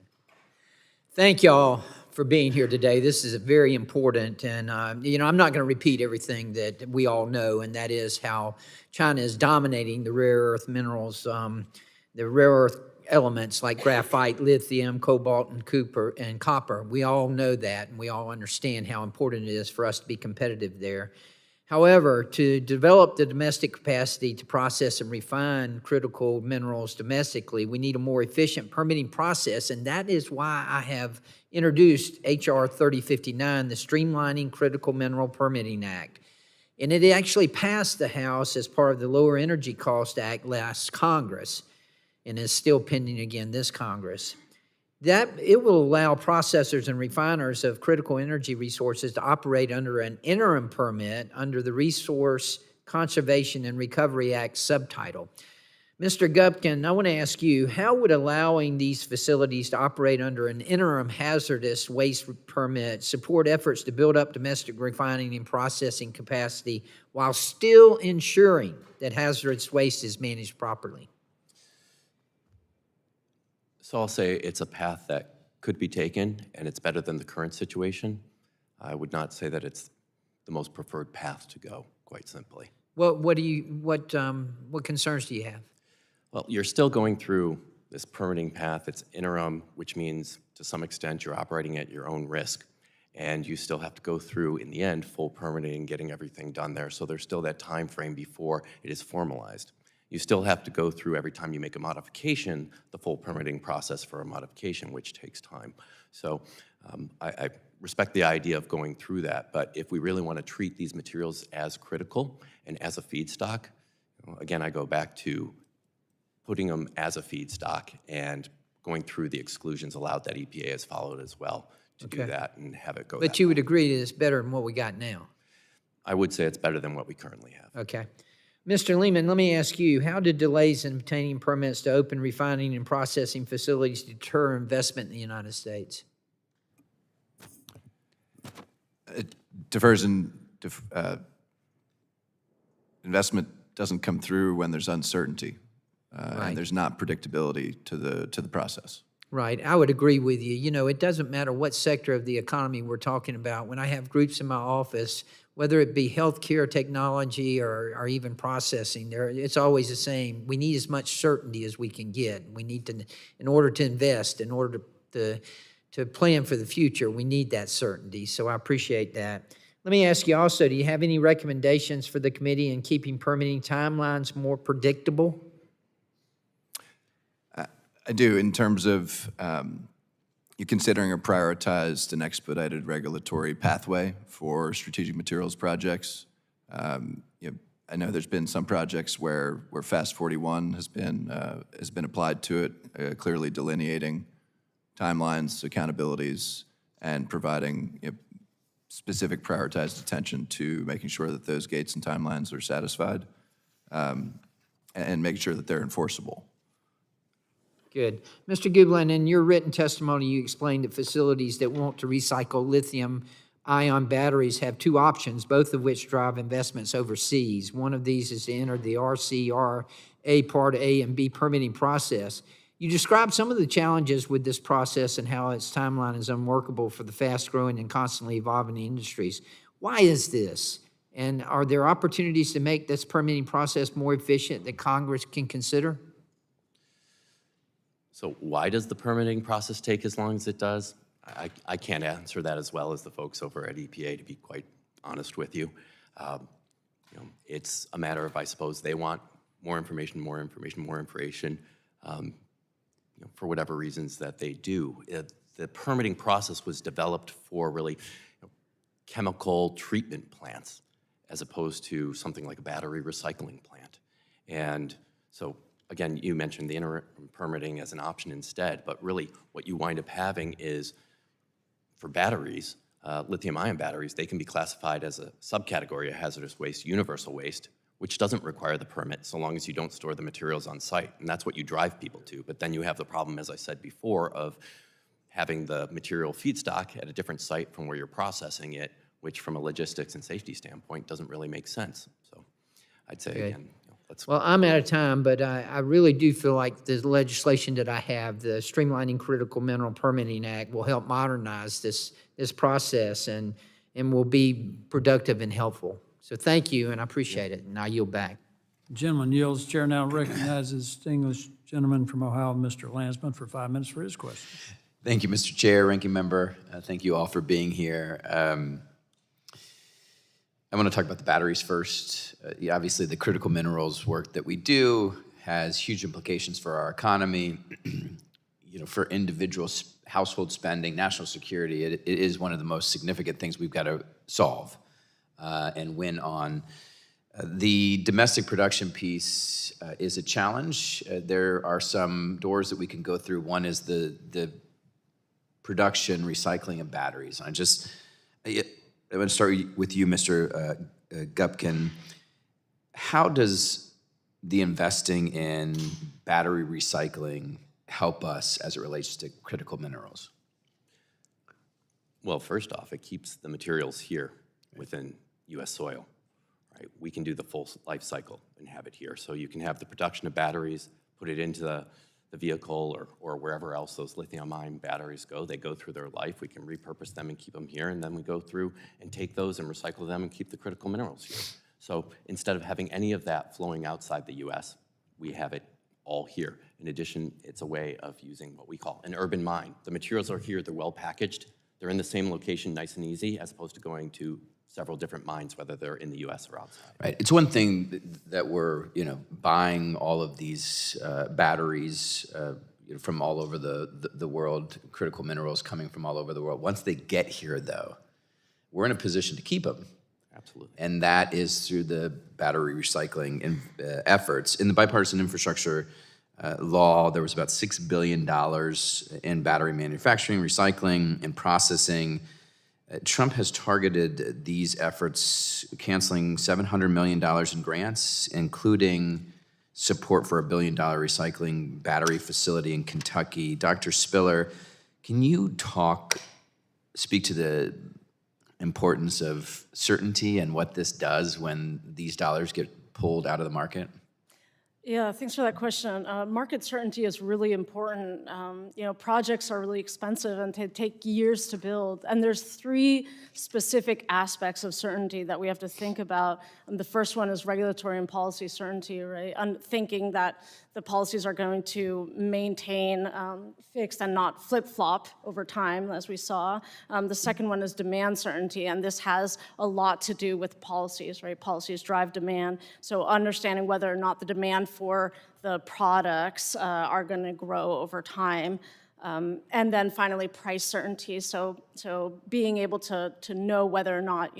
Thank y'all for being here today. This is very important, and I'm not going to repeat everything that we all know, and that is how China is dominating the rare earth minerals, the rare earth elements like graphite, lithium, cobalt, and copper. We all know that, and we all understand how important it is for us to be competitive there. However, to develop the domestic capacity to process and refine critical minerals domestically, we need a more efficient permitting process, and that is why I have introduced H.R. 3059, the Streamlining Critical Mineral Permitting Act. And it actually passed the House as part of the Lower Energy Cost Act last Congress, and is still pending again this Congress. That it will allow processors and refiners of critical energy resources to operate under an interim permit under the Resource Conservation and Recovery Act subtitle. Mr. Gupkin, I want to ask you, how would allowing these facilities to operate under an interim hazardous waste permit support efforts to build up domestic refining and processing capacity while still ensuring that hazardous waste is managed properly? So I'll say it's a path that could be taken, and it's better than the current situation. I would not say that it's the most preferred path to go, quite simply. What concerns do you have? Well, you're still going through this permitting path. It's interim, which means to some extent you're operating at your own risk. And you still have to go through, in the end, full permitting, getting everything done there. So there's still that time frame before it is formalized. You still have to go through, every time you make a modification, the full permitting process for a modification, which takes time. So I respect the idea of going through that, but if we really want to treat these materials as critical and as a feedstock, again, I go back to putting them as a feedstock and going through the exclusions allowed that EPA has followed as well to do that and have it go But you would agree that it's better than what we got now? I would say it's better than what we currently have. Okay. Mr. Lehman, let me ask you, how did delays in obtaining permits to open refining and processing facilities deter investment in the United States? Investment doesn't come through when there's uncertainty, Right. and there's not predictability to the process. Right, I would agree with you. You know, it doesn't matter what sector of the economy we're talking about. When I have groups in my office, whether it be healthcare, technology, or even processing, it's always the same. We need as much certainty as we can get. We need to, in order to invest, in order to plan for the future, we need that certainty. So I appreciate that. Let me ask you also, do you have any recommendations for the committee in keeping permitting timelines more predictable? I do, in terms of you considering a prioritized and expedited regulatory pathway for strategic materials projects. I know there's been some projects where Fast 41 has been applied to it, clearly delineating timelines, accountabilities, and providing specific prioritized attention to making sure that those gates and timelines are satisfied, and making sure that they're enforceable. Good. Mr. Gublin, in your written testimony, you explained that facilities that want to recycle lithium-ion batteries have two options, both of which drive investments overseas. One of these is to enter the RCRA Part A and B permitting process. You described some of the challenges with this process and how its timeline is unworkable for the fast-growing and constantly evolving industries. Why is this? And are there opportunities to make this permitting process more efficient that Congress can consider? So why does the permitting process take as long as it does? I can't answer that as well as the folks over at EPA, to be quite honest with you. It's a matter of, I suppose, they want more information, for whatever reasons that they do. The permitting process was developed for really chemical treatment plants as opposed to something like a battery recycling plant. And so, again, you mentioned the interim permitting as an option instead, but really what you wind up having is, for batteries, lithium-ion batteries, they can be classified as a subcategory of hazardous waste, universal waste, which doesn't require the permit so long as you don't store the materials on site. And that's what you drive people to. But then you have the problem, as I said before, of having the material feedstock at a different site from where you're processing it, which from a logistics and safety standpoint doesn't really make sense. So I'd say, again, well, I'm out of time, but I really do feel like the legislation that I have, the Streamlining Critical Mineral Permitting Act, will help modernize this process and will be productive and helpful. So thank you, and I appreciate it, and I yield back. Gentleman yields. Chair now recognizes distinguished Gentleman from Ohio, Mr. Landsman, for 5 minutes for his question. Thank you, Mr. Chair, Ranking Member. Thank you all for being here. I want to talk about the batteries first. Obviously, the critical minerals work that we do has huge implications for our economy, for individual household spending, national security. It is one of the most significant things we've got to solve and win on. The domestic production piece is a challenge. There are some doors that we can go through. One is the production, recycling of batteries. I'm going to start with you, Mr. Gupkin. How does the investing in battery recycling help us as it relates to critical minerals? Well, first off, it keeps the materials here within U.S. soil. Right? We can do the full life cycle and have it here. So you can have the production of batteries, put it into the vehicle or wherever else those lithium-ion batteries go. They go through their life. We can repurpose them and keep them here, and then we go through and take those and recycle them and keep the critical minerals here. So instead of having any of that flowing outside the U.S., we have it all here. In addition, it's a way of using what we call an urban mine. The materials are here, they're well packaged, they're in the same location, nice and easy, as opposed to going to several different mines, whether they're in the U.S. or outside. Right. It's one thing that we're, buying all of these batteries from all over the world, critical minerals coming from all over the world. Once they get here, though, we're in a position to keep them. Absolutely. And that is through the battery recycling efforts. In the bipartisan infrastructure law, there was about $6 billion in battery manufacturing, recycling, and processing. Trump has targeted these efforts, canceling $700 million in grants, including support for a $1 billion recycling battery facility in Kentucky. Dr. Spiller, can you speak to the importance of certainty and what this does when these dollars get pulled out of the market? Yeah, thanks for that question. Market certainty is really important. Projects are really expensive and they take years to build. And there's 3 specific aspects of certainty that we have to think about. And the first one is regulatory and policy certainty, right? And thinking that the policies are going to maintain fixed and not flip-flop over time, as we saw. The second one is demand certainty, and this has a lot to do with policies, right? Policies drive demand. So understanding whether or not the demand for the products are going to grow over time. And then finally, price certainty. So being able to know whether or not,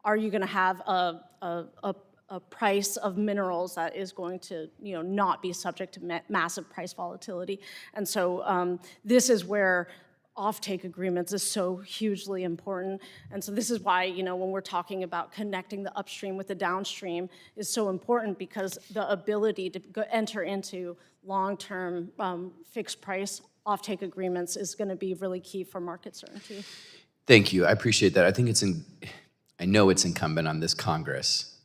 are you going to have a price of minerals that is going to, not be subject to massive price volatility. And so this is where offtake agreements is so hugely important. And so this is why, when we're talking about connecting the upstream with the downstream is so important, because the ability to enter into long-term fixed price offtake agreements is going to be really key for market certainty. Thank you. I appreciate that. I know it's incumbent on this Congress,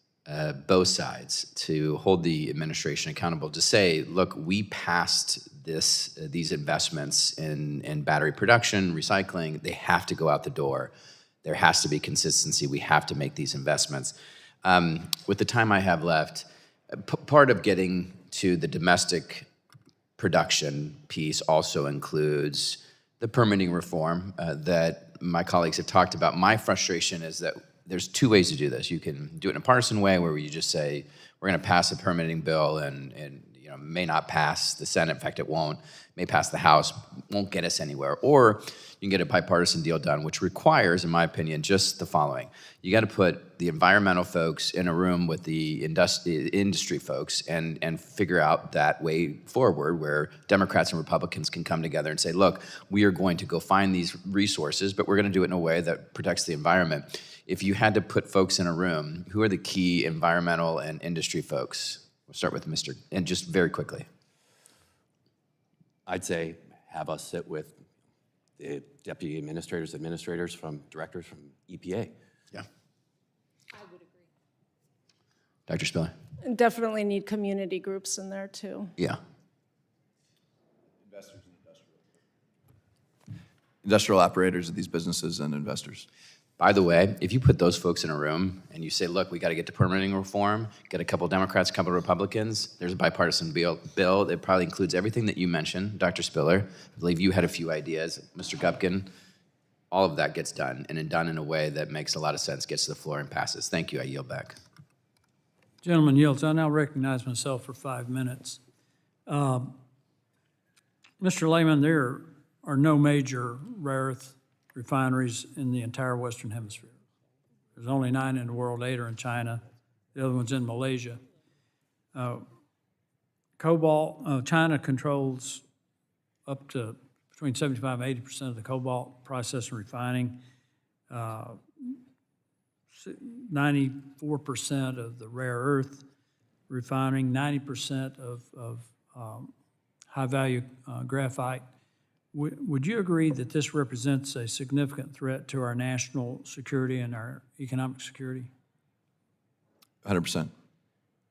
both sides, to hold the administration accountable, to say, look, we passed these investments in battery production, recycling. They have to go out the door. There has to be consistency. We have to make these investments. With the time I have left, part of getting to the domestic production piece also includes the permitting reform that my colleagues have talked about. My frustration is that there's 2 ways to do this. You can do it in a partisan way, where you just say, we're going to pass a permitting bill and may not pass the Senate. In fact, it won't. May pass the House, won't get us anywhere. Or you can get a bipartisan deal done, which requires, in my opinion, just the following. You got to put the environmental folks in a room with the industry folks and figure out that way forward, where Democrats and Republicans can come together and say, look, we are going to go find these resources, but we're going to do it in a way that protects the environment. If you had to put folks in a room, who are the key environmental and industry folks? We'll start with Mr. And just very quickly. I'd say have us sit with the deputy administrators, directors from EPA. Yeah. I would agree. Dr. Spiller? And definitely need community groups in there too. Yeah. Industrial operators of these businesses and investors. By the way, if you put those folks in a room and you say, look, we got to get to permitting reform, get a couple Democrats, a couple Republicans, there's a bipartisan bill that probably includes everything that you mentioned, Dr. Spiller. I believe you had a few ideas. Mr. Gupkin, all of that gets done, and done in a way that makes a lot of sense, gets to the floor and passes. Thank you. I yield back. Gentleman yields. I now recognize myself for 5 minutes. Mr. Lehman, there are no major rare earth refineries in the entire Western Hemisphere. There's only 9 in the world, 8 are in China. The other one's in Malaysia. Cobalt, China controls up to between 75 and 80% of the cobalt processing and refining. 94% of the rare earth refining, 90% of high-value graphite. Would you agree that this represents a significant threat to our national security and our economic security? 100%.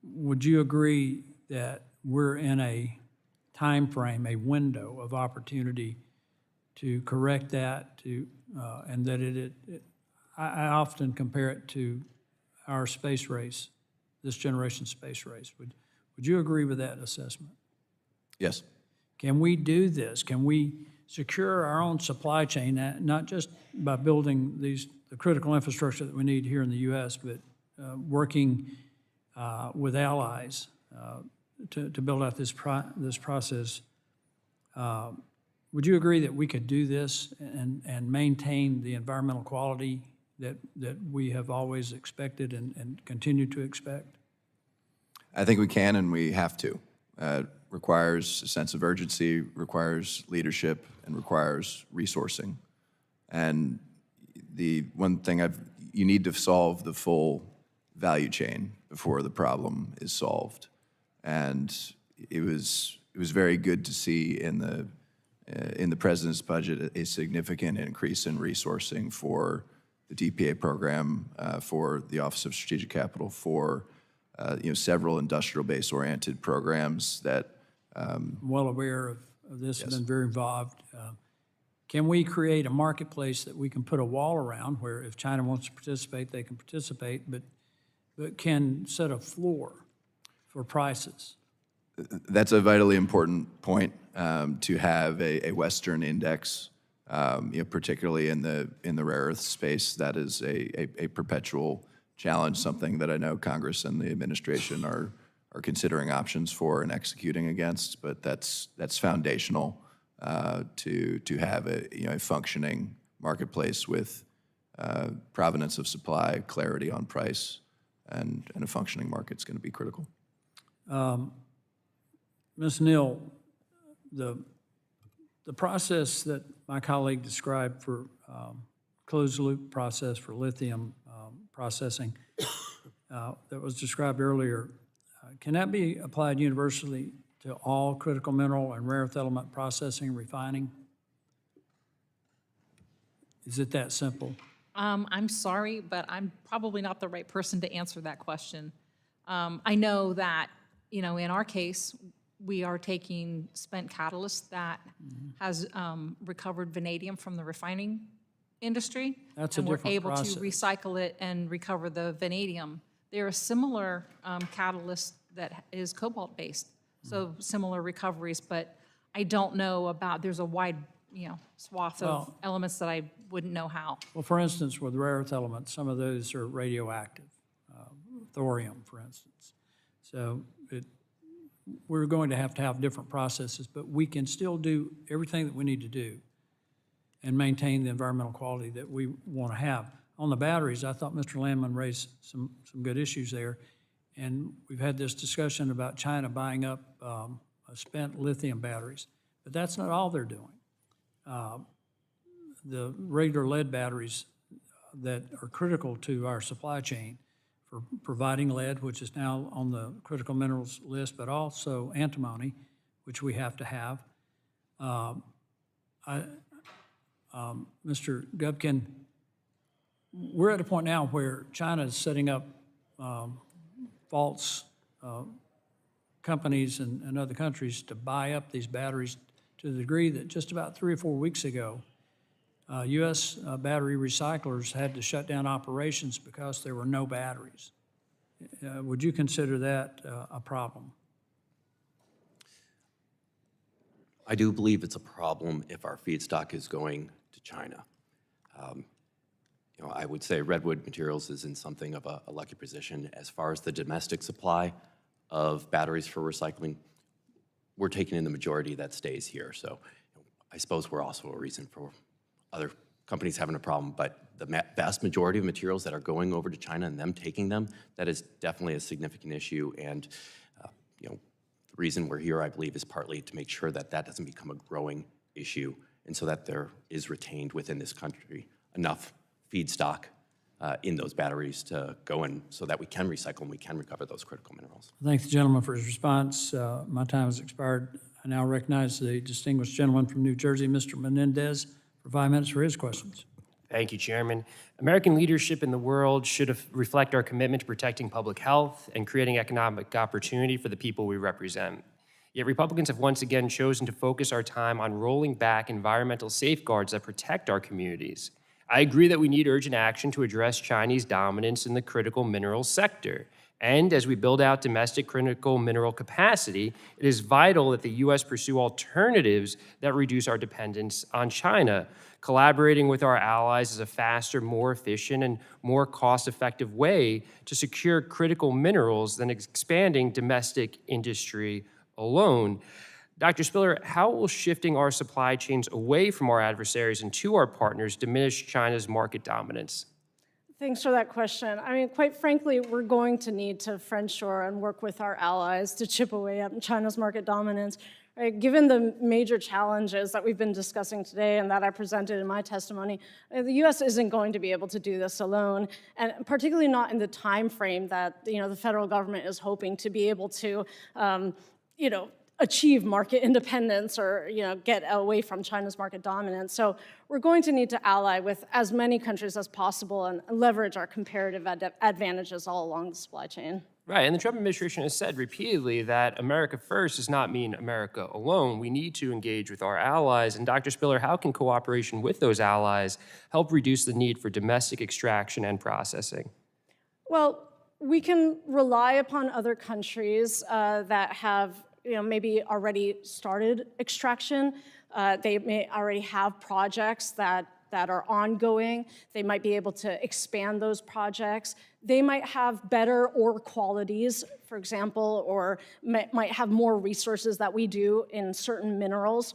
Would you agree that we're in a time frame, a window of opportunity to correct that, and that I often compare it to our space race, this generation's space race. Would you agree with that assessment? Yes. Can we do this? Can we secure our own supply chain, not just by building the critical infrastructure that we need here in the U.S., but working with allies to build out this process? Would you agree that we could do this and maintain the environmental quality that we have always expected and continue to expect? I think we can and we have to. Requires a sense of urgency, requires leadership, and requires resourcing. And the one thing you need to solve the full value chain before the problem is solved. And it was very good to see in the president's budget a significant increase in resourcing for the DPA program, for the Office of Strategic Capital, for several industrial base oriented programs that I'm well aware of this, Yes. I've been very involved. Can we create a marketplace that we can put a wall around where if China wants to participate, they can participate, but can set a floor for prices? That's a vitally important point, to have a Western index, particularly in the rare earth space. That is a perpetual challenge, something that I know Congress and the administration are considering options for and executing against. But that's foundational to have a functioning marketplace with provenance of supply, clarity on price, and a functioning market is going to be critical. Ms. Neal, the process that my colleague described for closed-loop process for lithium processing that was described earlier, can that be applied universally to all critical mineral and rare earth element processing and refining? Is it that simple? I'm sorry, but I'm probably not the right person to answer that question. I know that, in our case, we are taking spent catalyst that has recovered vanadium from the refining industry. That's a and different we're able process. to recycle it and recover the vanadium. There are similar catalyst that is cobalt-based, so similar recoveries, but I don't know about, there's a wide, swath of elements that I wouldn't know how. Well, for instance, with rare earth elements, some of those are radioactive, thorium, for instance. So we're going to have different processes, but we can still do everything that we need to do and maintain the environmental quality that we want to have. On the batteries, I thought Mr. Landman raised some good issues there, and we've had this discussion about China buying up spent lithium batteries, but that's not all they're doing. The regular lead batteries that are critical to our supply chain for providing lead, which is now on the critical minerals list, but also antimony, which we have to have. Mr. Gubkin, we're at a point now where China is setting up false companies and other countries to buy up these batteries to the degree that just about 3 or 4 weeks ago, U.S. Battery recyclers had to shut down operations because there were no batteries. Would you consider that a problem? I do believe it's a problem if our feedstock is going to China. I would say Redwood Materials is in something of a lucky position as far as the domestic supply of batteries for recycling. We're taking in the majority that stays here. So I suppose we're also a reason for other companies having a problem, but the vast majority of materials that are going over to China and them taking them, that is definitely a significant issue. And the reason we're here, I believe, is partly to make sure that that doesn't become a growing issue, and so that there is retained within this country enough feedstock in those batteries to go in so that we can recycle and we can recover those critical minerals. Thank the gentleman for his response. My time has expired. I now recognize the distinguished gentleman from New Jersey, Mr. Menendez, for 5 minutes for his questions. Thank you, Chairman. American leadership in the world should reflect our commitment to protecting public health and creating economic opportunity for the people we represent. Yet Republicans have once again chosen to focus our time on rolling back environmental safeguards that protect our communities. I agree that we need urgent action to address Chinese dominance in the critical minerals sector. And as we build out domestic critical mineral capacity, it is vital that the U.S. pursue alternatives that reduce our dependence on China. Collaborating with our allies is a faster, more efficient, and more cost-effective way to secure critical minerals than expanding domestic industry alone. Dr. Spiller, how will shifting our supply chains away from our adversaries and to our partners diminish China's market dominance? Thanks for that question. I mean, quite frankly, we're going to need to friendshore and work with our allies to chip away at China's market dominance. Right? Given the major challenges that we've been discussing today and that I presented in my testimony, the U.S. isn't going to be able to do this alone, and particularly not in the time frame that the federal government is hoping to be able to, achieve market independence or get away from China's market dominance. So we're going to need to ally with as many countries as possible and leverage our comparative advantages all along the supply chain. Right, and the Trump administration has said repeatedly that America first does not mean America alone. We need to engage with our allies. And Dr. Spiller, how can cooperation with those allies help reduce the need for domestic extraction and processing? Well, we can rely upon other countries that have maybe already started extraction. They may already have projects that are ongoing. They might be able to expand those projects. They might have better ore qualities, for example, or might have more resources that we do in certain minerals.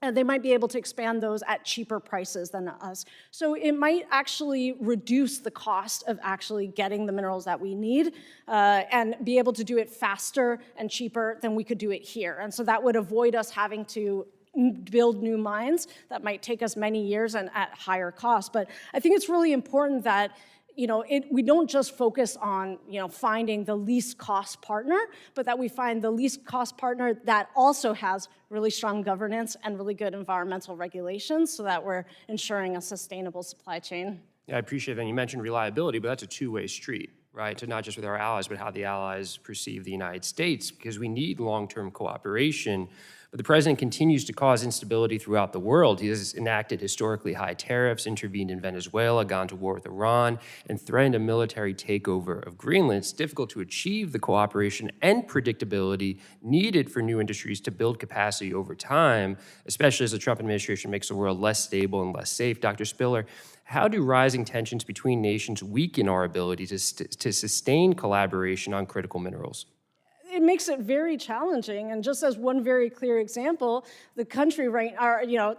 And they might be able to expand those at cheaper prices than us. So it might actually reduce the cost of actually getting the minerals that we need and be able to do it faster and cheaper than we could do it here. And so that would avoid us having to build new mines that might take us many years and at higher cost. But I think it's really important that we don't just focus on finding the least cost partner, but that we find the least cost partner that also has really strong governance and really good environmental regulations so that we're ensuring a sustainable supply chain. Yeah, I appreciate that. You mentioned reliability, but that's a two-way street, right? To not just with our allies, but how the allies perceive the United States, because we need long-term cooperation. But the president continues to cause instability throughout the world. He has enacted historically high tariffs, intervened in Venezuela, gone to war with Iran, and threatened a military takeover of Greenland. It's difficult to achieve the cooperation and predictability needed for new industries to build capacity over time, especially as the Trump administration makes the world less stable and less safe. Dr. Spiller, how do rising tensions between nations weaken our ability to sustain collaboration on critical minerals? It makes it very challenging. And just as one very clear example, the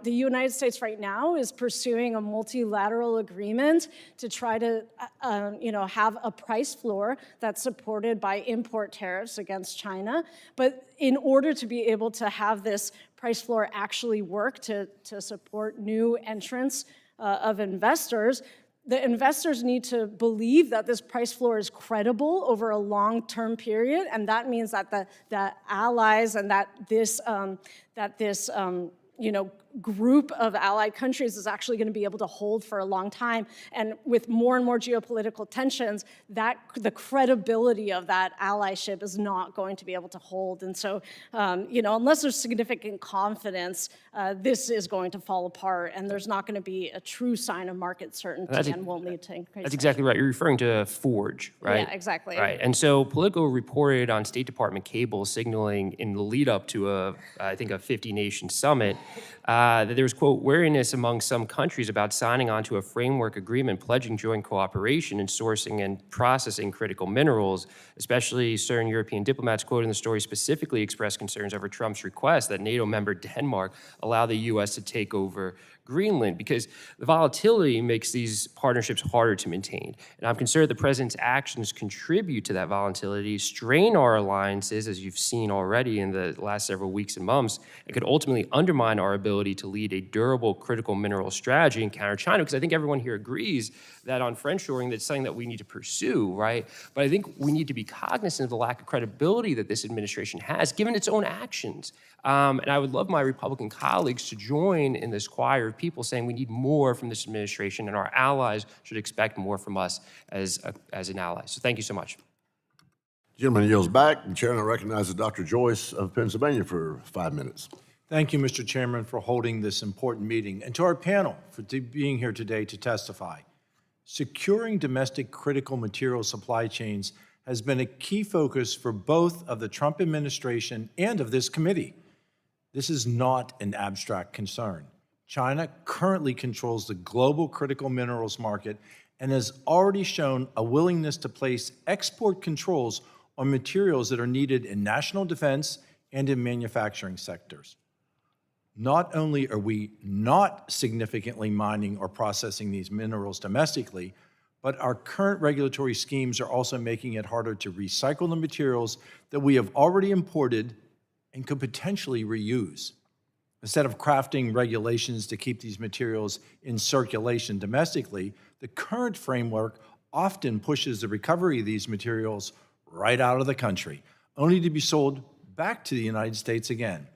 United States right now is pursuing a multilateral agreement to try to, have a price floor that's supported by import tariffs against China. But in order to be able to have this price floor actually work to support new entrants of investors, the investors need to believe that this price floor is credible over a long-term period, and that means that the allies and that this group of allied countries is actually going to be able to hold for a long time. And with more and more geopolitical tensions, that the credibility of that allyship is not going to be able to hold. And so, unless there's significant confidence, this is going to fall apart, and there's not going to be a true sign of market certainty and will lead to increased. That's exactly right. You're referring to Forge, right? Yeah, exactly. Right. And so Politico reported on State Department cable signaling in the lead up to I think a 50-nation summit, that there was, quote, wariness among some countries about signing on to a framework agreement pledging joint cooperation in sourcing and processing critical minerals, especially certain European diplomats, quote in the story, specifically expressed concerns over Trump's request that NATO member Denmark allow the U.S. to take over Greenland, because the volatility makes these partnerships harder to maintain. And I'm concerned the president's actions contribute to that volatility, strain our alliances, as you've seen already in the last several weeks and months, and could ultimately undermine our ability to lead a durable critical mineral strategy and counter China, because I think everyone here agrees that on friendshoring, that's something that we need to pursue, right? But I think we need to be cognizant of the lack of credibility that this administration has, given its own actions. And I would love my Republican colleagues to join in this choir of people saying we need more from this administration, and our allies should expect more from us as an ally. So thank you so much. Gentleman yields back. The chair now recognizes Dr. Joyce of Pennsylvania for 5 minutes. Thank you, Mr. Chairman, for holding this important meeting, and to our panel for being here today to testify. Securing domestic critical material supply chains has been a key focus for both of the Trump administration and of this committee. This is not an abstract concern. China currently controls the global critical minerals market and has already shown a willingness to place export controls on materials that are needed in national defense and in manufacturing sectors. Not only are we not significantly mining or processing these minerals domestically, but our current regulatory schemes are also making it harder to recycle the materials that we have already imported and could potentially reuse. Instead of crafting regulations to keep these materials in circulation domestically, the current framework often pushes the recovery of these materials right out of the country, only to be sold back to the United States again.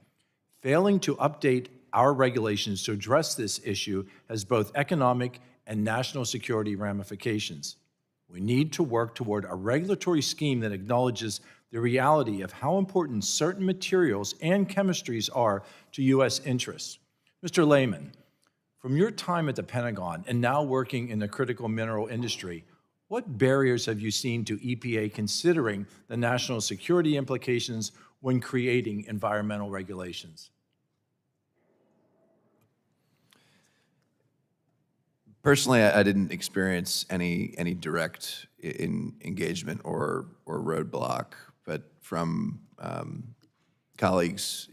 Failing to update our regulations to address this issue has both economic and national security ramifications. We need to work toward a regulatory scheme that acknowledges the reality of how important certain materials and chemistries are to U.S. interests. Mr. Lehman, from your time at the Pentagon and now working in the critical mineral industry, what barriers have you seen to EPA considering the national security implications when creating environmental regulations? Personally, I didn't experience any direct engagement or roadblock, but from colleagues,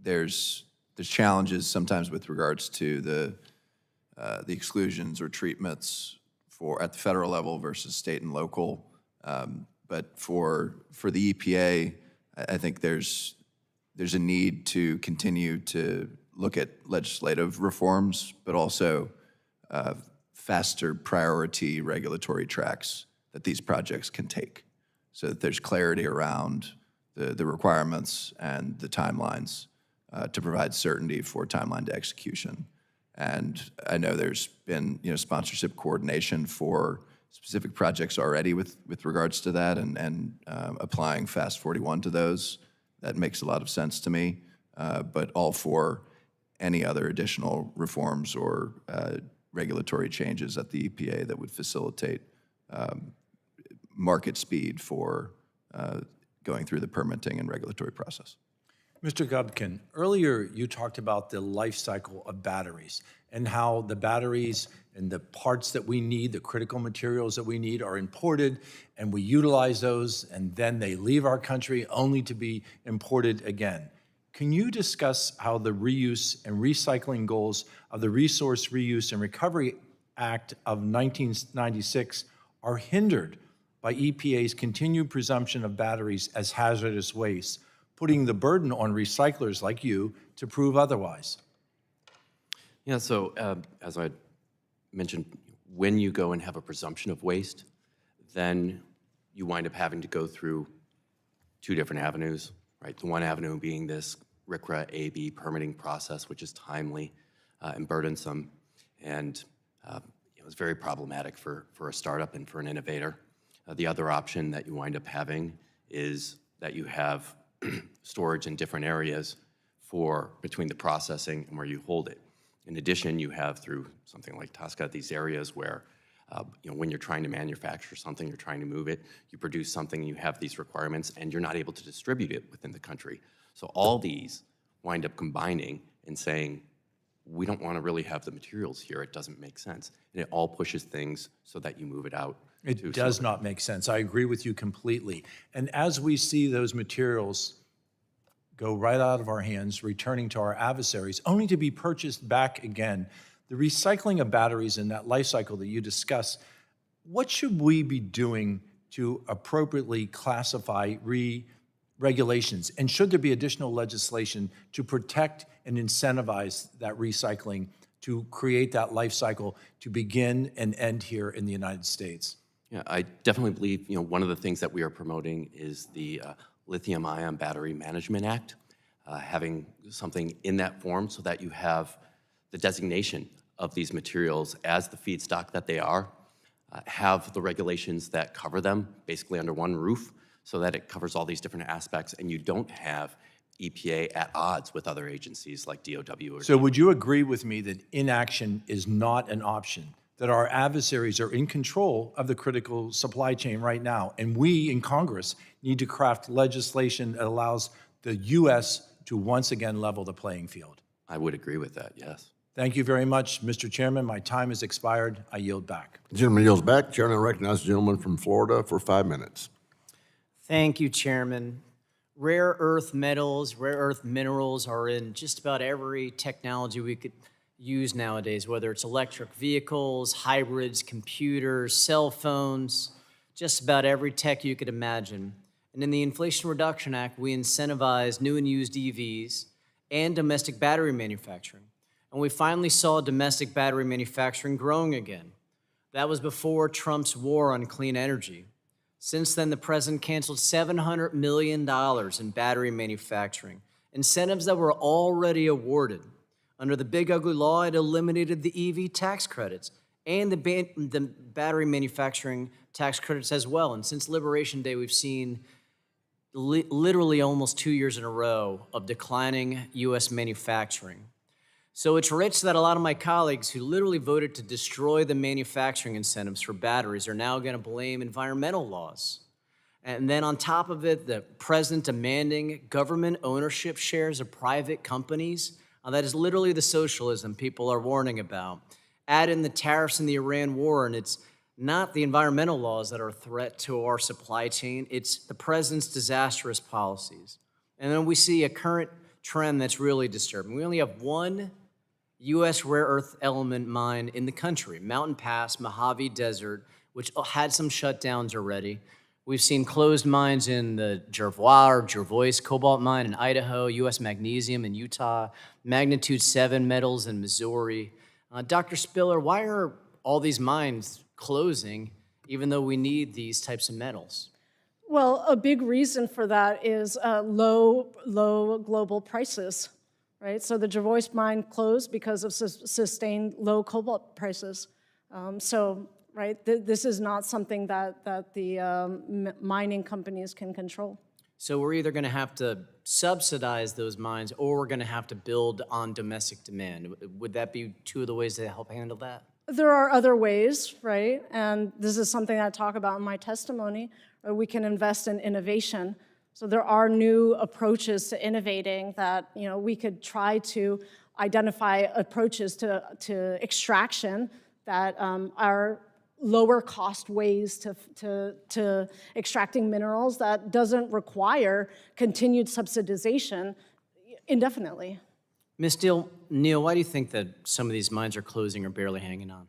there's challenges sometimes with regards to the exclusions or treatments at the federal level versus state and local. But for the EPA, I think there's a need to continue to look at legislative reforms, but also faster priority regulatory tracks that these projects can take, so that there's clarity around the requirements and the timelines to provide certainty for timeline to execution. And I know there's been sponsorship coordination for specific projects already with regards to that, and applying Fast 41 to those. That makes a lot of sense to me, but all for any other additional reforms or regulatory changes at the EPA that would facilitate market speed for going through the permitting and regulatory process. Mr. Gubkin, earlier you talked about the life cycle of batteries and how the batteries and the parts that we need, the critical materials that we need, are imported, and we utilize those, and then they leave our country only to be imported again. Can you discuss how the reuse and recycling goals of the Resource Reuse and Recovery Act of 1996 are hindered by EPA's continued presumption of batteries as hazardous waste, putting the burden on recyclers like you to prove otherwise? Yeah, so as I mentioned, when you go and have a presumption of waste, then you wind up having to go through two different avenues, right? The one avenue being this RCRA AB permitting process, which is timely and burdensome, and it's very problematic for a startup and for an innovator. The other option that you wind up having is that you have storage in different areas between the processing and where you hold it. In addition, you have through something like Tosca these areas where when you're trying to manufacture something, you're trying to move it, you produce something, you have these requirements, and you're not able to distribute it within the country. So all these wind up combining and saying, we don't want to really have the materials here, it doesn't make sense. And it all pushes things so that you move it out. It does not make sense. I agree with you completely. And as we see those materials go right out of our hands, returning to our adversaries, only to be purchased back again, the recycling of batteries in that life cycle that you discuss, what should we be doing to appropriately classify regulations? And should there be additional legislation to protect and incentivize that recycling to create that life cycle to begin and end here in the United States? Yeah, I definitely believe one of the things that we are promoting is the Lithium-ion Battery Management Act, having something in that form so that you have the designation of these materials as the feedstock that they are, have the regulations that cover them basically under one roof so that it covers all these different aspects and you don't have EPA at odds with other agencies like DOW. So would you agree with me that inaction is not an option, that our adversaries are in control of the critical supply chain right now, and we in Congress need to craft legislation that allows the U.S. to once again level the playing field? I would agree with that, yes. Thank you very much, Mr. Chairman. My time has expired. I yield back. The gentleman yields back. Chair now recognizes the gentleman from Florida for 5 minutes. Thank you, Chairman. Rare earth metals, rare earth minerals are in just about every technology we could use nowadays, whether it's electric vehicles, hybrids, computers, cell phones, just about every tech you could imagine. And in the Inflation Reduction Act, we incentivize new and used EVs and domestic battery manufacturing. And we finally saw domestic battery manufacturing growing again. That was before Trump's war on clean energy. Since then, the president canceled $700 million in battery manufacturing, incentives that were already awarded. Under the Big Ugly Law, it eliminated the EV tax credits and the battery manufacturing tax credits as well. And since Liberation Day, we've seen literally almost 2 years in a row of declining U.S. manufacturing. So it's rich that a lot of my colleagues who literally voted to destroy the manufacturing incentives for batteries are now going to blame environmental laws. And then on top of it, the president demanding government ownership shares of private companies. That is literally the socialism people are warning about. Add in the tariffs and the Iran war, and it's not the environmental laws that are a threat to our supply chain, it's the president's disastrous policies. And then we see a current trend that's really disturbing. We only have one U.S. rare earth element mine in the country, Mountain Pass, Mojave Desert, which had some shutdowns already. We've seen closed mines in the Jervois cobalt mine in Idaho, U.S. Magnesium in Utah, Magnitude 7 metals in Missouri. Dr. Spiller, why are all these mines closing even though we need these types of metals? Well, a big reason for that is low global prices, right? So the Jervois mine closed because of sustained low cobalt prices. Right, this is not something that the mining companies can control. So we're either going to have to subsidize those mines or we're going to have to build on domestic demand. Would that be two of the ways to help handle that? There are other ways, right? And this is something I talk about in my testimony, where we can invest in innovation. So there are new approaches to innovating that we could try to identify approaches to extraction that are lower cost ways to extracting minerals that doesn't require continued subsidization indefinitely. Ms. Neal, why do you think that some of these mines are closing or barely hanging on?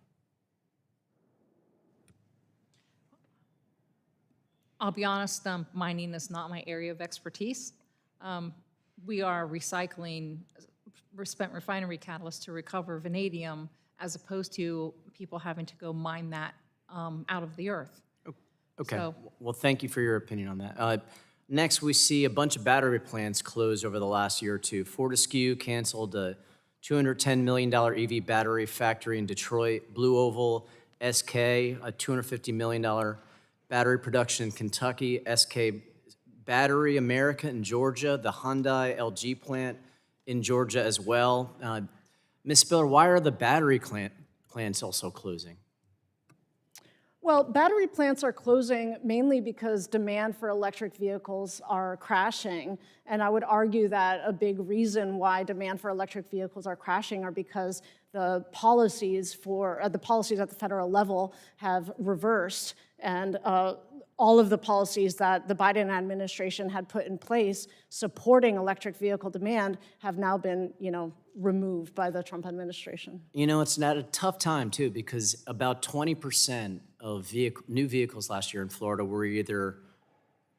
I'll be honest, mining is not my area of expertise. We are recycling spent refinery catalysts to recover vanadium as opposed to people having to go mine that out of the earth. Okay. So, well, thank you for your opinion on that. Next, we see a bunch of battery plants close over the last year or two. Fortescue canceled a $210 million EV battery factory in Detroit. Blue Oval, SK, a $250 million battery production in Kentucky. SK Battery America in Georgia, the Hyundai LG plant in Georgia as well. Ms. Spiller, why are the battery plants also closing? Well, battery plants are closing mainly because demand for electric vehicles are crashing. And I would argue that a big reason why demand for electric vehicles are crashing are because the policies at the federal level have reversed. And all of the policies that the Biden administration had put in place supporting electric vehicle demand have now been, removed by the Trump administration. It's at a tough time, too, because about 20% of new vehicles last year in Florida were either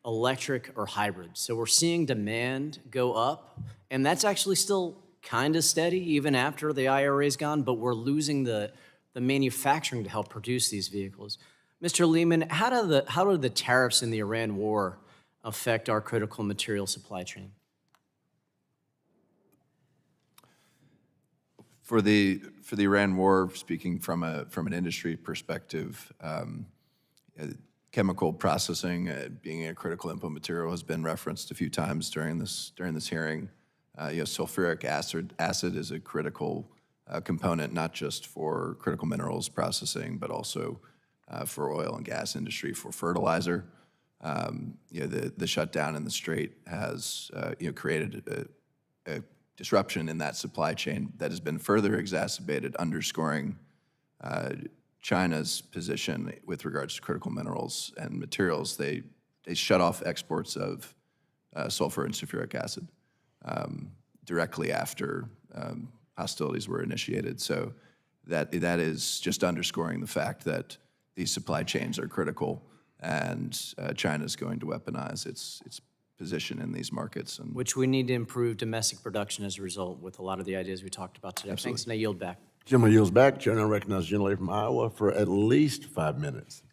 electric or hybrid. So we're seeing demand go up, and that's actually still kind of steady even after the IRA's gone, but we're losing the manufacturing to help produce these vehicles. Mr. Lehman, how do the tariffs in the Iran war affect our critical material supply chain? For the Iran war, speaking from an industry perspective, chemical processing being a critical input material has been referenced a few times during this hearing. Sulfuric acid is a critical component, not just for critical minerals processing, but also for oil and gas industry, for fertilizer. The shutdown in the Strait has created a disruption in that supply chain that has been further exacerbated, underscoring China's position with regards to critical minerals and materials. They shut off exports of sulfur and sulfuric acid directly after hostilities were initiated. So that is just underscoring the fact that these supply chains are critical, and China's going to weaponize its position in these markets. Which we need to improve domestic production as a result with a lot of the ideas we talked about today. Absolutely. Thanks, and I yield back. Gentleman yields back. Chair now recognizes the gentlelady from Iowa for at least 5 minutes.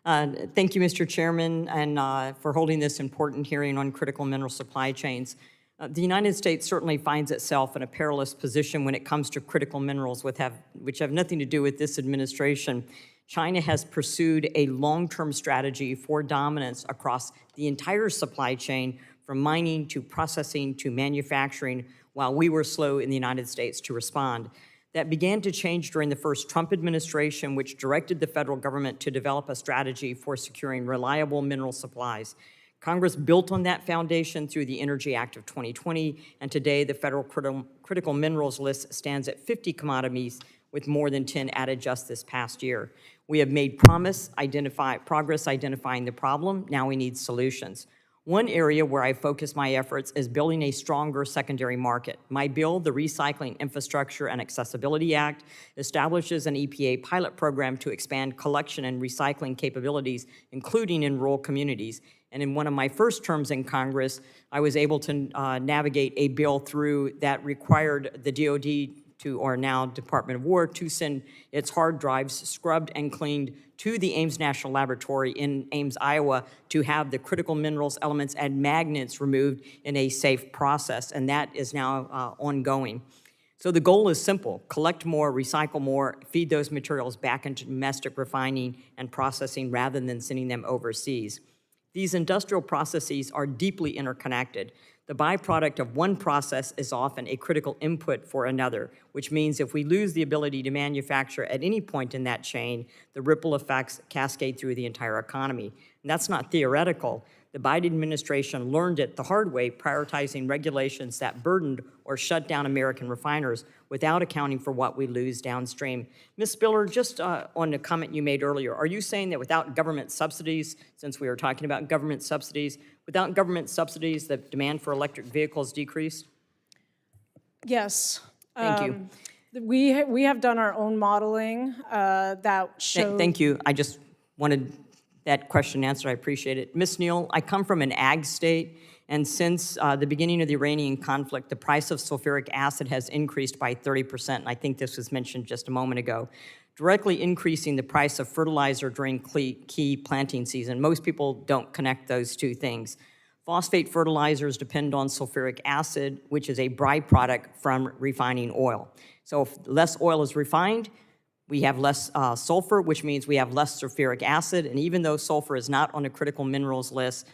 Thank you, Mr. Chairman, and for holding this important hearing on critical mineral supply chains. The United States certainly finds itself in a perilous position when it comes to critical minerals, which have nothing to do with this administration. China has pursued a long-term strategy for dominance across the entire supply chain, from mining to processing to manufacturing, while we were slow in the United States to respond. That began to change during the first Trump administration, which directed the federal government to develop a strategy for securing reliable mineral supplies. Congress built on that foundation through the Energy Act of 2020, and today the federal critical minerals list stands at 50 commodities, with more than 10 added just this past year. We have made progress identifying the problem. Now we need solutions. One area where I focus my efforts is building a stronger secondary market. My bill, the Recycling Infrastructure and Accessibility Act, establishes an EPA pilot program to expand collection and recycling capabilities, including in rural communities. And in one of my first terms in Congress, I was able to navigate a bill through that required the DOD or now Department of War to send its hard drives scrubbed and cleaned to the Ames National Laboratory in Ames, Iowa, to have the critical minerals, elements, and magnets removed in a safe process, and that is now ongoing. So the goal is simple: collect more, recycle more, feed those materials back into domestic refining and processing rather than sending them overseas. These industrial processes are deeply interconnected. The byproduct of one process is often a critical input for another, which means if we lose the ability to manufacture at any point in that chain, the ripple effects cascade through the entire economy. And that's not theoretical. The Biden administration learned it the hard way, prioritizing regulations that burdened or shut down American refiners without accounting for what we lose downstream. Ms. Spiller, just on the comment you made earlier, are you saying that without government subsidies, since we were talking about government subsidies, without government subsidies, the demand for electric vehicles decreased? Yes. Thank you. We have done our own modeling that shows. Thank you. I just wanted that question answered. I appreciate it. Ms. Neal, I come from an ag state, and since the beginning of the Iranian conflict, the price of sulfuric acid has increased by 30%, and I think this was mentioned just a moment ago, directly increasing the price of fertilizer during key planting season. Most people don't connect those two things. Phosphate fertilizers depend on sulfuric acid, which is a byproduct from refining oil. So if less oil is refined, we have less sulfur, which means we have less sulfuric acid. And even though sulfur is not on the critical minerals list,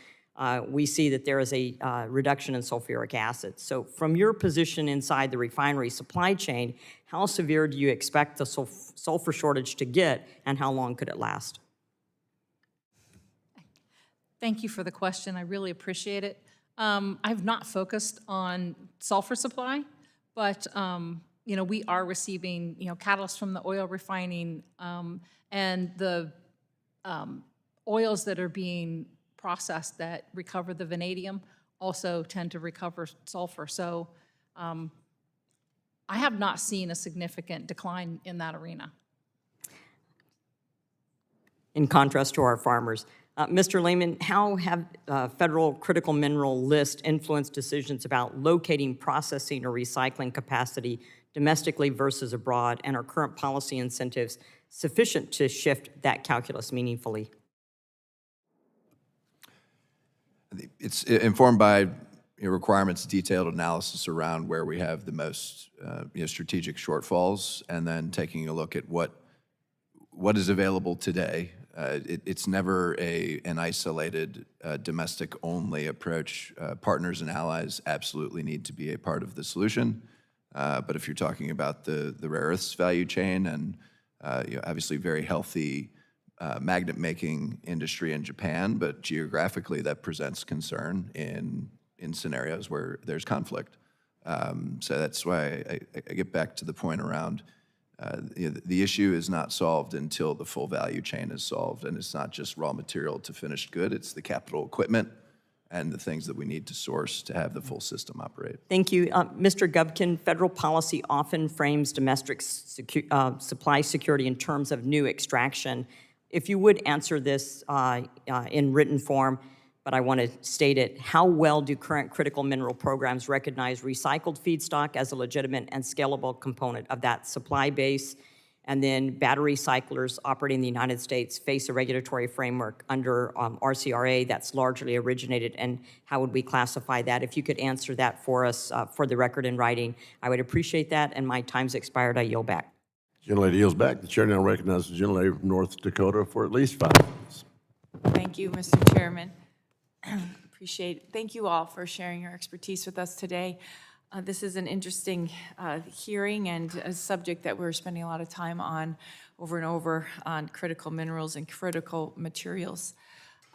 we see that there is a reduction in sulfuric acid. So from your position inside the refinery supply chain, how severe do you expect the sulfur shortage to get, and how long could it last? Thank you for the question. I really appreciate it. I've not focused on sulfur supply, but we are receiving catalysts from the oil refining, and the oils that are being processed that recover the vanadium also tend to recover sulfur. So I have not seen a significant decline in that arena. In contrast to our farmers. Mr. Lehman, how have federal critical mineral list influenced decisions about locating, processing, or recycling capacity domestically versus abroad, and are current policy incentives sufficient to shift that calculus meaningfully? It's informed by requirements, detailed analysis around where we have the most strategic shortfalls, and then taking a look at what is available today. It's never an isolated, domestic-only approach. Partners and allies absolutely need to be a part of the solution. But if you're talking about the rare earths value chain and obviously very healthy magnet-making industry in Japan, but geographically that presents concern in scenarios where there's conflict. So that's why I get back to the point around the issue is not solved until the full value chain is solved, and it's not just raw material to finished good, it's the capital equipment and the things that we need to source to have the full system operate. Thank you. Mr. Gubkin, federal policy often frames domestic supply security in terms of new extraction. If you would answer this in written form, but I want to state it, how well do current critical mineral programs recognize recycled feedstock as a legitimate and scalable component of that supply base? And then battery recyclers operating in the United States face a regulatory framework under RCRA that's largely originated, and how would we classify that? If you could answer that for us for the record in writing, I would appreciate that, and my time's expired. I yield back. Gentlelady yields back. The chair now recognizes the gentlelady from North Dakota for at least 5 minutes. Thank you, Mr. Chairman. Appreciate it. Thank you all for sharing your expertise with us today. This is an interesting hearing and a subject that we're spending a lot of time on over and over on critical minerals and critical materials.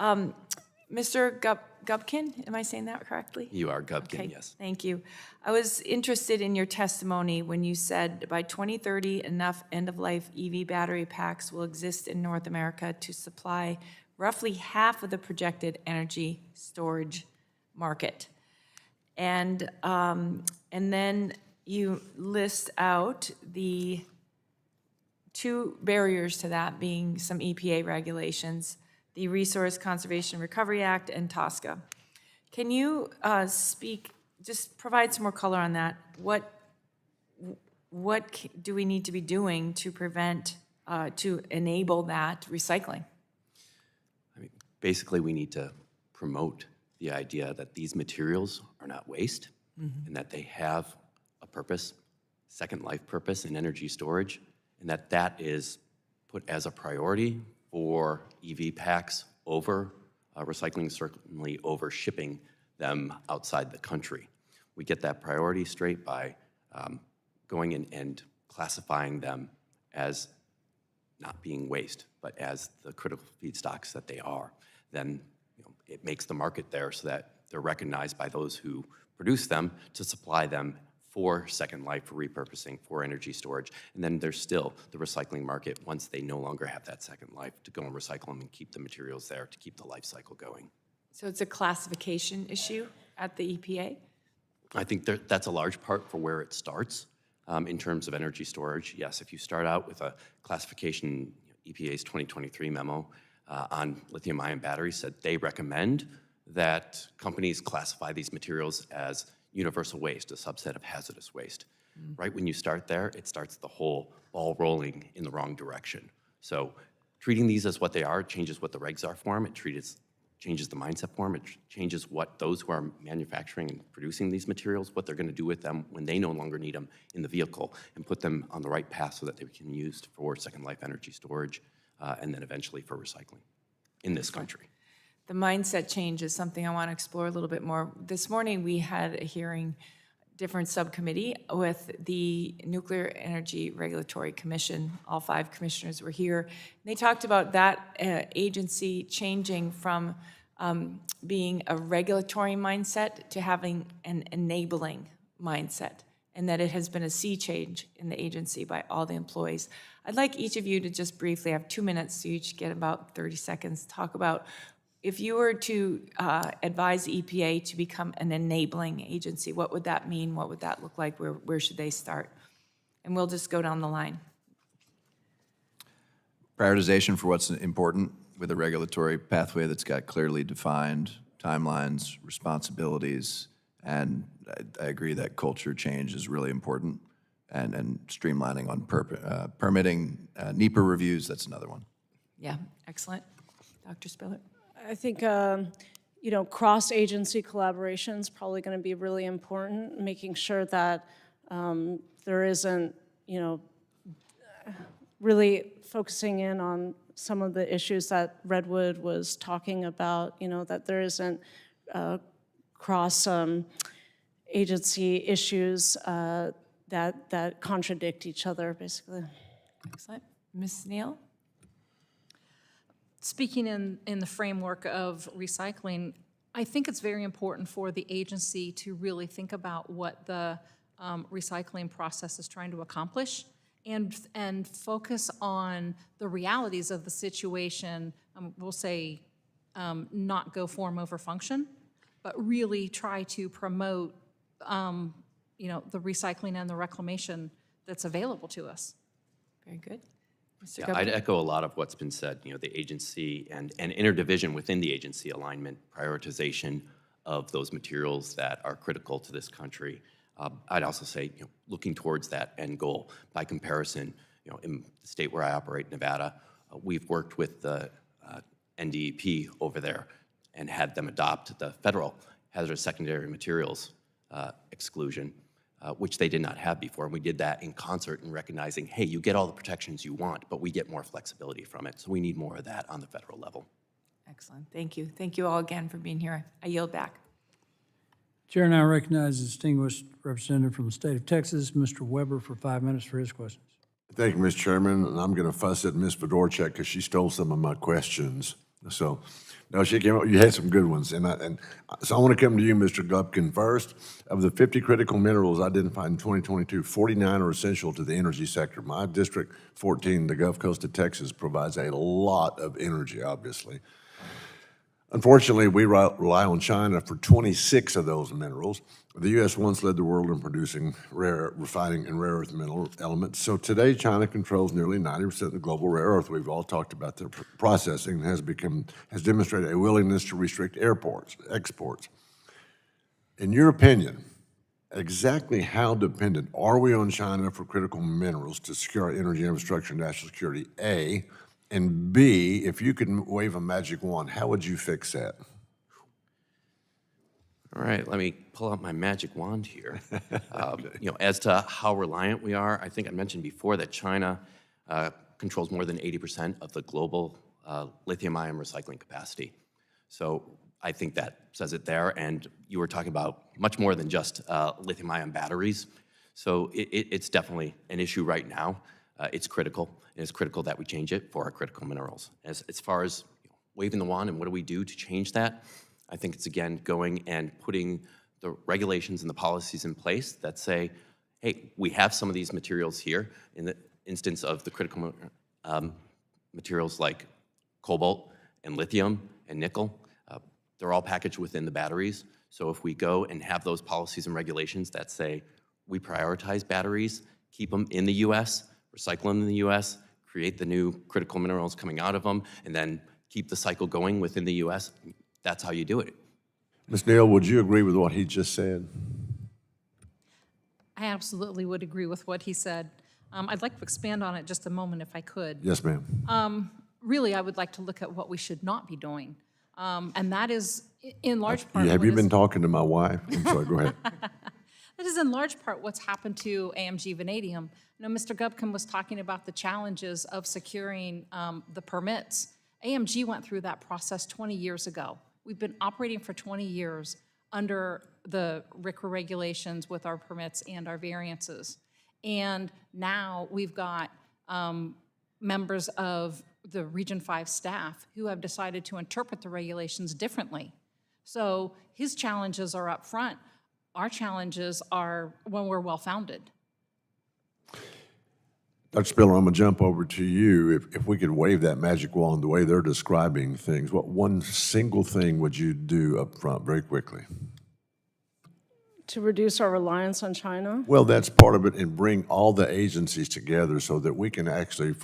Mr. Gubkin, am I saying that correctly? You are Gubkin, Okay, yes. thank you. I was interested in your testimony when you said by 2030, enough end-of-life EV battery packs will exist in North America to supply roughly half of the projected energy storage market. And then you list out the two barriers to that being some EPA regulations, the Resource Conservation Recovery Act and TSCA. Can you just provide some more color on that? What do we need to be doing to prevent, to enable that recycling? Basically, we need to promote the idea that these materials are not waste and that they have a purpose, second life purpose in energy storage, and that is put as a priority for EV packs over recycling, certainly over shipping them outside the country. We get that priority straight by going in and classifying them as not being waste, but as the critical feedstocks that they are. Then it makes the market there so that they're recognized by those who produce them to supply them for second life, for repurposing, for energy storage. And then there's still the recycling market once they no longer have that second life to go and recycle them and keep the materials there to keep the life cycle going. So it's a classification issue at the EPA? I think that's a large part for where it starts in terms of energy storage. Yes, if you start out with a classification, EPA's 2023 memo on lithium-ion batteries said they recommend that companies classify these materials as universal waste, a subset of hazardous waste. Right when you start there, it starts the whole ball rolling in the wrong direction. So treating these as what they are changes what the regs are for them. It treats changes the mindset for them. It changes what those who are manufacturing and producing these materials, what they're going to do with them when they no longer need them in the vehicle, and put them on the right path so that they can be used for second life energy storage and then eventually for recycling in this country. The mindset change is something I want to explore a little bit more. This morning, we had a hearing, different subcommittee with the Nuclear Energy Regulatory Commission. All 5 commissioners were here. They talked about that agency changing from being a regulatory mindset to having an enabling mindset, and that it has been a sea change in the agency by all the employees. I'd like each of you to just briefly, I have 2 minutes, so you each get about 30 seconds, talk about if you were to advise EPA to become an enabling agency, what would that mean? What would that look like? Where should they start? And we'll just go down the line. Prioritization for what's important with a regulatory pathway that's got clearly defined timelines, responsibilities, and I agree that culture change is really important, and streamlining on permitting, NEPA reviews, that's another one. Yeah, excellent. Dr. Spiller? I think, you know, cross-agency collaboration is probably going to be really important, making sure that there isn't, you know, really focusing in on some of the issues that Redwood was talking about, you know, that there isn't cross-agency issues that contradict each other, basically. Excellent. Ms. Neal? Speaking in the framework of recycling, I think it's very important for the agency to really think about what the recycling process is trying to accomplish and focus on the realities of the situation. We'll say not go form over function, but really try to promote you know, the recycling and the reclamation that's available to us. Very good. Mr. Yeah, I'd echo a lot of what's been said. You know, the agency and interdivision within the agency alignment, prioritization of those materials that are critical to this country. I'd also say, you know, looking towards that end goal. By comparison, you know, in the state where I operate, Nevada, we've worked with the NDEP over there and had them adopt the federal hazardous secondary materials exclusion, which they did not have before. And we did that in concert in recognizing, hey, you get all the protections you want, but we get more flexibility from it. So we need more of that on the federal level. Excellent. Thank you. Thank you all again for being here. I yield back. Chair now recognizes distinguished representative from the state of Texas, Mr. Weber, for 5 minutes for his questions. Thank you, Mr. Chairman, and I'm going to fuss at Ms. Fedorchak because she stole some of my questions. So, no, she came up, you had some good ones, and so I want to come to you, Mr. Gupkin, first. Of the 50 critical minerals identified in 2022, 49 are essential to the energy sector. My district, 14, the Gulf Coast of Texas, provides a lot of energy, obviously. Unfortunately, we rely on China for 26 of those minerals. The U.S. once led the world in producing refining and rare earth mineral elements. So today, China controls nearly 90% of the global rare earth. We've all talked about the processing and has demonstrated a willingness to restrict exports. In your opinion, exactly how dependent are we on China for critical minerals to secure our energy infrastructure and national security, A? And B, if you could wave a magic wand, how would you fix that? All right, let me pull out my magic wand here. You know, as to how reliant we are, I think I mentioned before that China controls more than 80% of the global lithium-ion recycling capacity. So I think that says it there. And you were talking about much more than just lithium-ion batteries. So it's definitely an issue right now. It's critical. And it's critical that we change it for our critical minerals. As far as waving the wand and what do we do to change that, I think it's, again, going and putting the regulations and the policies in place that say, hey, we have some of these materials here. In the instance of the critical materials like cobalt and lithium and nickel, they're all packaged within the batteries. So if we go and have those policies and regulations that say we prioritize batteries, keep them in the U.S., recycle them in the U.S., create the new critical minerals coming out of them, and then keep the cycle going within the U.S., that's how you do it. Ms. Neal, would you agree with what he just said? I absolutely would agree with what he said. I'd like to expand on it just a moment if I could. Yes, ma'am. Really, I would like to look at what we should not be doing. And that is in large part. Have you been talking to my wife? I'm sorry, go ahead. That is in large part what's happened to AMG Vanadium. Mr. Gubkin was talking about the challenges of securing the permits. AMG went through that process 20 years ago. We've been operating for 20 years under the RCRA regulations with our permits and our variances. And now we've got members of the Region 5 staff who have decided to interpret the regulations differently. So his challenges are up front. Our challenges are when we're well-founded. Dr. Spiller, I'm going to jump over to you. If we could wave that magic wand the way they're describing things, what one single thing would you do up front very quickly? To reduce our reliance on China? Well, that's part of it, and bring all the agencies together so that we can actually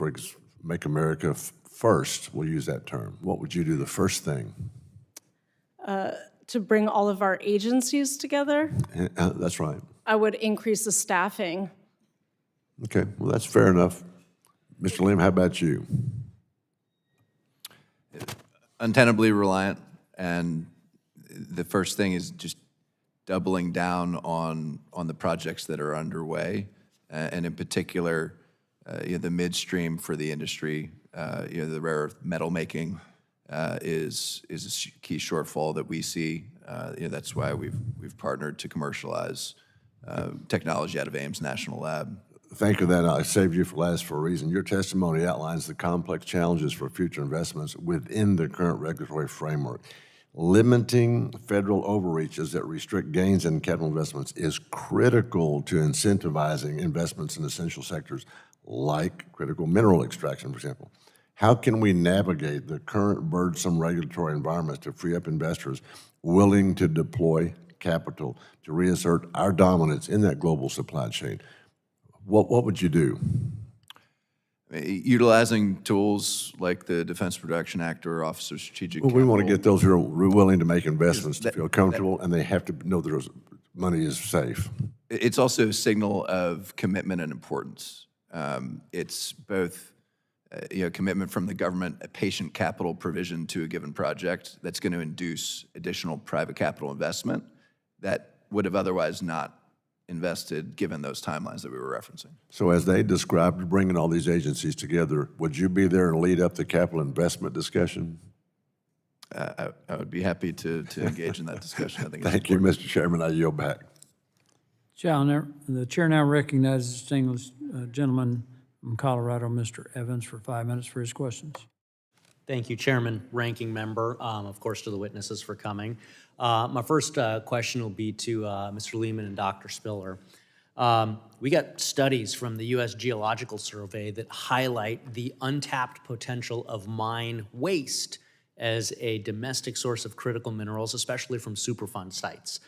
make America first. We'll use that term. What would you do the first thing? To bring all of our agencies together? That's right. I would increase the staffing. Okay, well, that's fair enough. Mr. Lim, how about you? Untenably reliant, and the first thing is just doubling down on the projects that are underway, and in particular, the midstream for the industry, the rare earth metal making is a key shortfall that we see. That's why we've partnered to commercialize technology out of Ames National Lab. Thank you. That I saved you for last for a reason. Your testimony outlines the complex challenges for future investments within the current regulatory framework. Limiting federal overreaches that restrict gains in capital investments is critical to incentivizing investments in essential sectors like critical mineral extraction, for example. How can we navigate the current burdensome regulatory environments to free up investors willing to deploy capital to reassert our dominance in that global supply chain? What would you do? Utilizing tools like the Defense Production Act or Office of Strategic Well, we want to Capital. get those who are willing to make investments to feel comfortable, and they have to know their money is safe. It's also a signal of commitment and importance. It's both commitment from the government, a patient capital provision to a given project that's going to induce additional private capital investment that would have otherwise not invested given those timelines that we were referencing. So as they described bringing all these agencies together, would you be there and lead up the capital investment discussion? I would be happy to engage in that discussion. I think. Thank you, Mr. Chairman. I yield back. The chair now recognizes the distinguished gentleman from Colorado, Mr. Evans, for 5 minutes for his questions. Thank you, Chairman, Ranking Member, of course, to the witnesses for coming. My first question will be to Mr. Lehman and Dr. Spiller. We got studies from the U.S. Geological Survey that highlight the untapped potential of mine waste as a domestic source of critical minerals, especially from Superfund sites.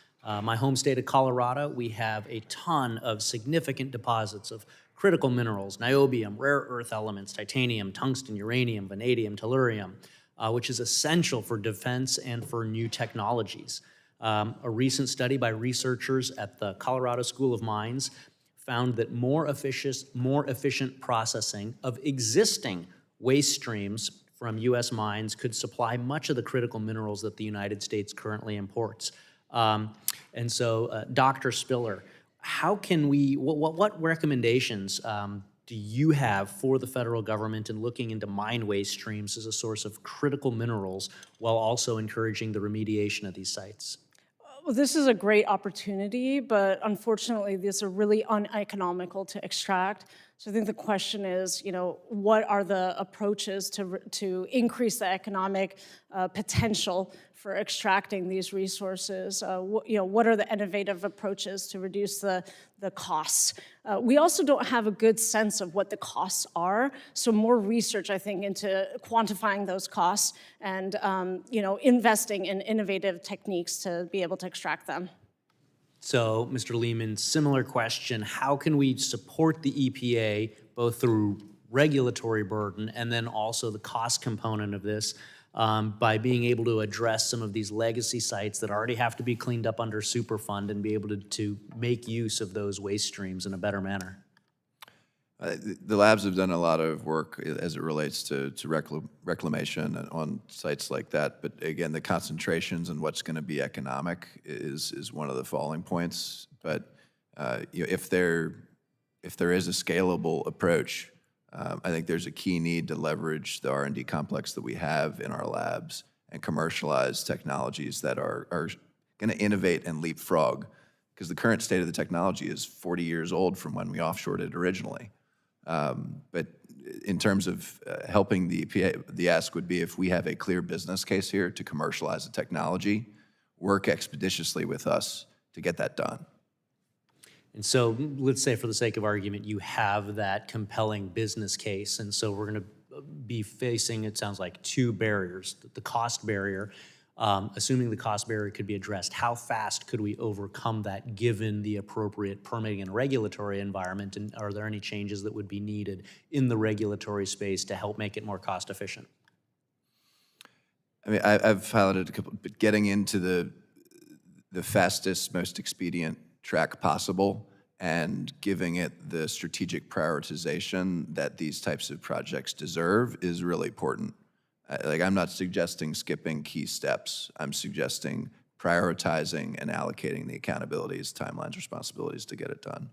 My home state of Colorado, we have a ton of significant deposits of critical minerals, niobium, rare earth elements, titanium, tungsten, uranium, vanadium, tellurium, which is essential for defense and for new technologies. A recent study by researchers at the Colorado School of Mines found that more efficient processing of existing waste streams from U.S. mines could supply much of the critical minerals that the United States currently imports. And so, Dr. Spiller, how can we, what recommendations do you have for the federal government in looking into mine waste streams as a source of critical minerals while also encouraging the remediation of these sites? Well, this is a great opportunity, but unfortunately, these are really uneconomical to extract. So I think the question is, what are the approaches to increase the economic potential for extracting these resources? What are the innovative approaches to reduce the costs? We also don't have a good sense of what the costs are, so more research, I think, into quantifying those costs and investing in innovative techniques to be able to extract them. So, Mr. Lehman, similar question. How can we support the EPA both through regulatory burden and then also the cost component of this by being able to address some of these legacy sites that already have to be cleaned up under Superfund and be able to make use of those waste streams in a better manner? The labs have done a lot of work as it relates to reclamation on sites like that. But again, the concentrations and what's going to be economic is one of the falling points. But if there is a scalable approach, I think there's a key need to leverage the R&D complex that we have in our labs and commercialize technologies that are going to innovate and leapfrog. Because the current state of the technology is 40 years old from when we offshored it originally. But in terms of helping the EPA, the ask would be if we have a clear business case here to commercialize the technology, work expeditiously with us to get that done. And so let's say for the sake of argument, you have that compelling business case. And so we're going to be facing, it sounds like, two barriers. The cost barrier, assuming the cost barrier could be addressed, how fast could we overcome that given the appropriate permitting and regulatory environment? And are there any changes that would be needed in the regulatory space to help make it more cost efficient? I mean, I've highlighted a couple, but getting into the fastest, most expedient track possible and giving it the strategic prioritization that these types of projects deserve is really important. Like, I'm not suggesting skipping key steps. I'm suggesting prioritizing and allocating the accountabilities, timelines, responsibilities to get it done.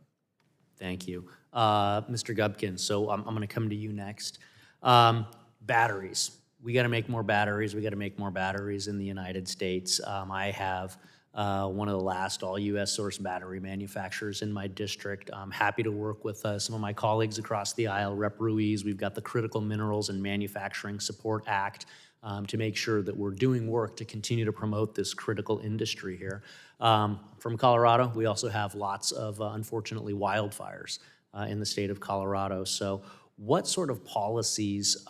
Thank you. Mr. Gubkin, so I'm going to come to you next. Batteries. We got to make more batteries. We got to make more batteries in the United States. I have one of the last all U.S. source battery manufacturers in my district. I'm happy to work with some of my colleagues across the aisle, Rep. Ruiz. We've got the Critical Minerals and Manufacturing Support Act to make sure that we're doing work to continue to promote this critical industry here. From Colorado, we also have lots of, unfortunately, wildfires in the state of Colorado. So what sort of policies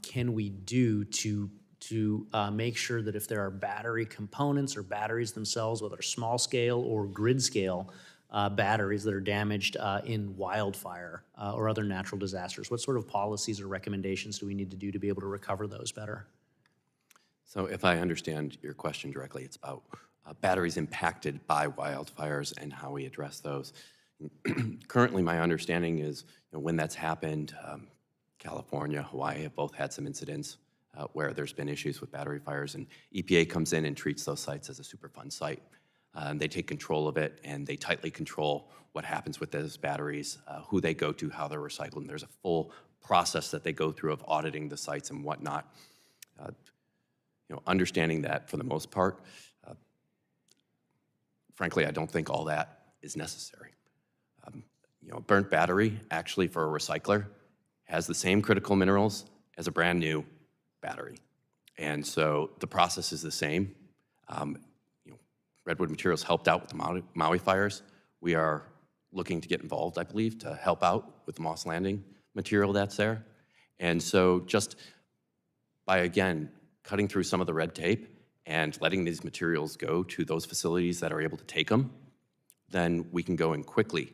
can we do to make sure that if there are battery components or batteries themselves, whether small scale or grid scale batteries that are damaged in wildfire or other natural disasters, what sort of policies or recommendations do we need to do to be able to recover those better? So if I understand your question directly, it's about batteries impacted by wildfires and how we address those. Currently, my understanding is when that's happened, California, Hawaii have both had some incidents where there's been issues with battery fires, and EPA comes in and treats those sites as a Superfund site. They take control of it, and they tightly control what happens with those batteries, who they go to, how they're recycled, and there's a full process that they go through of auditing the sites and whatnot. Understanding that for the most part, frankly, I don't think all that is necessary. A burnt battery, actually, for a recycler, has the same critical minerals as a brand new battery. And so the process is the same. Redwood Materials helped out with the Maui fires. We are looking to get involved, I believe, to help out with the Moss Landing material that's there. And so just by, again, cutting through some of the red tape and letting these materials go to those facilities that are able to take them, then we can go and quickly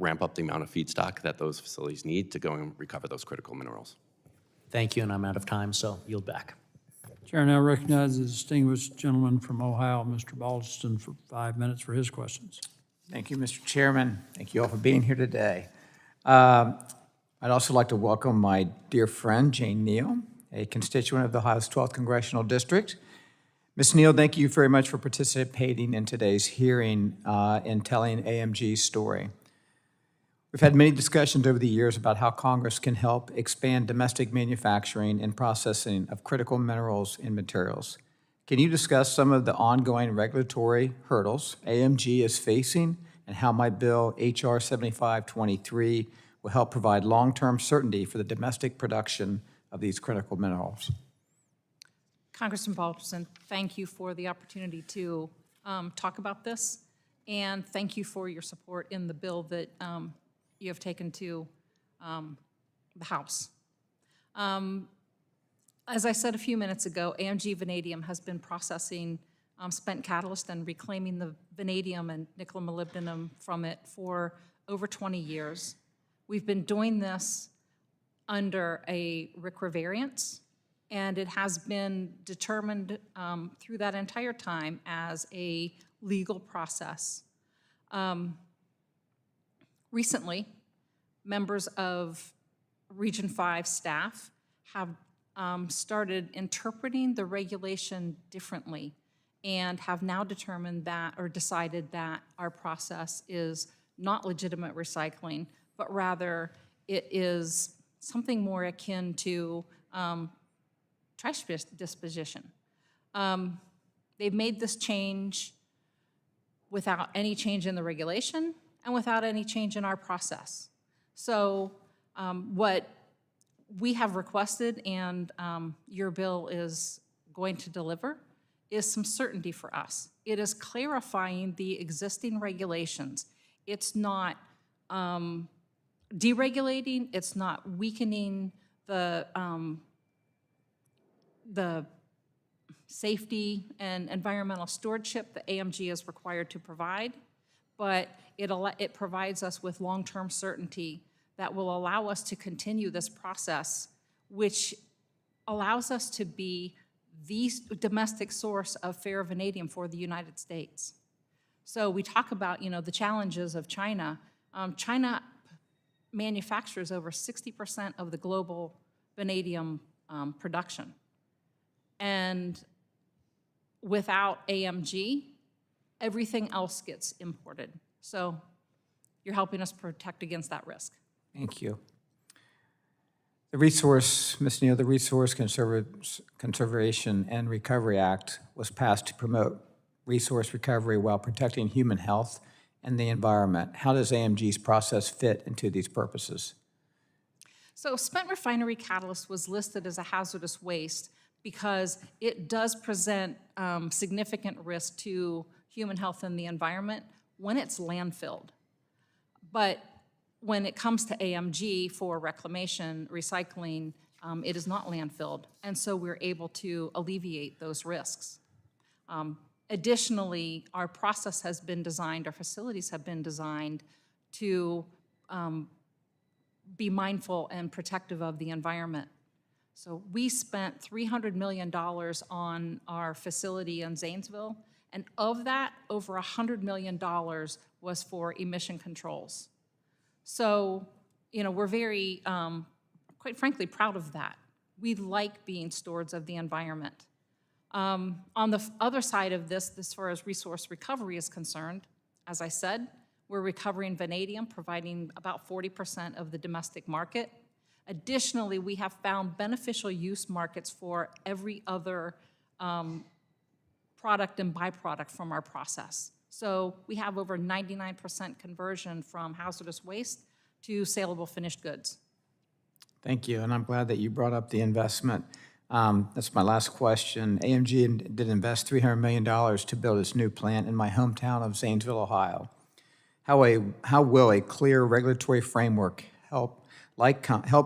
ramp up the amount of feedstock that those facilities need to go and recover those critical minerals. Thank you, and I'm out of time, so yield back. Chair now recognizes the distinguished gentleman from Ohio, Mr. Baldwin, for 5 minutes for his questions. Thank you, Mr. Chairman. Thank you all for being here today. I'd also like to welcome my dear friend, Jane Neal, a constituent of the Ohio's 12th Congressional District. Ms. Neal, thank you very much for participating in today's hearing and telling AMG's story. We've had many discussions over the years about how Congress can help expand domestic manufacturing and processing of critical minerals and materials. Can you discuss some of the ongoing regulatory hurdles AMG is facing and how my bill, H.R. 7523, will help provide long-term certainty for the domestic production of these critical minerals? Congressman Baldwin, thank you for the opportunity to talk about this, and thank you for your support in the bill that you have taken to the House. As I said a few minutes ago, AMG Vanadium has been processing spent catalyst and reclaiming the vanadium and nickel and molybdenum from it for over 20 years. We've been doing this under a RCRA variance, and it has been determined through that entire time as a legal process. Recently, members of Region 5 staff have started interpreting the regulation differently and have now determined that, or decided that our process is not legitimate recycling, but rather it is something more akin to trash disposition. They've made this change without any change in the regulation and without any change in our process. So what we have requested, and your bill is going to deliver, is some certainty for us. It is clarifying the existing regulations. It's not deregulating, it's not weakening the safety and environmental stewardship that AMG is required to provide, but it provides us with long-term certainty that will allow us to continue this process, which allows us to be the domestic source of ferrovanadium for the United States. So we talk about, the challenges of China. China manufactures over 60% of the global vanadium production. And without AMG, everything else gets imported. So you're helping us protect against that risk. Thank you. The Resource, Ms. Neal, the Resource Conservation and Recovery Act was passed to promote resource recovery while protecting human health and the environment. How does AMG's process fit into these purposes? So spent refinery catalyst was listed as a hazardous waste because it does present significant risk to human health and the environment when it's landfilled. But when it comes to AMG for reclamation, recycling, it is not landfilled. And so we're able to alleviate those risks. Additionally, our process has been designed, our facilities have been designed to be mindful and protective of the environment. So we spent $300 million on our facility in Zanesville, and of that, over $100 million was for emission controls. So, we're very, quite frankly, proud of that. We like being stewards of the environment. On the other side of this, as far as resource recovery is concerned, as I said, we're recovering vanadium, providing about 40% of the domestic market. Additionally, we have found beneficial use markets for every other product and byproduct from our process. So we have over 99% conversion from hazardous waste to saleable finished goods. Thank you, and I'm glad that you brought up the investment. That's my last question. AMG did invest $300 million to build its new plant in my hometown of Zanesville, Ohio. How will a clear regulatory framework help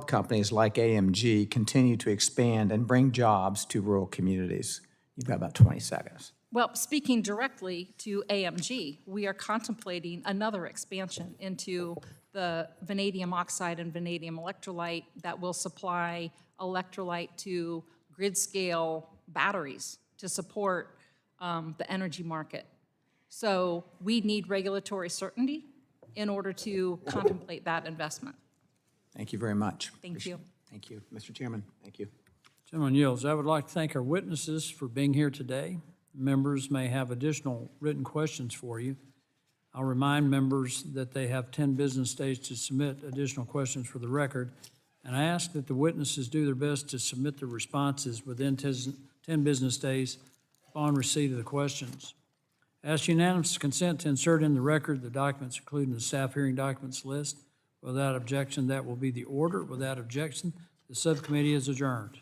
companies like AMG continue to expand and bring jobs to rural communities? You've got about 20 seconds. Well, speaking directly to AMG, we are contemplating another expansion into the vanadium oxide and vanadium electrolyte that will supply electrolyte to grid-scale batteries to support the energy market. So we need regulatory certainty in order to contemplate that investment. Thank you very much. Thank you. Thank you. Mr. Chairman, thank you. Gentleman yields. I would like to thank our witnesses for being here today. Members may have additional written questions for you. I'll remind members that they have 10 business days to submit additional questions for the record, and I ask that the witnesses do their best to submit their responses within 10 business days upon receipt of the questions. Ask unanimous consent to insert in the record the documents included in the staff hearing documents list. Without objection, that will be the order. Without objection, the subcommittee is adjourned.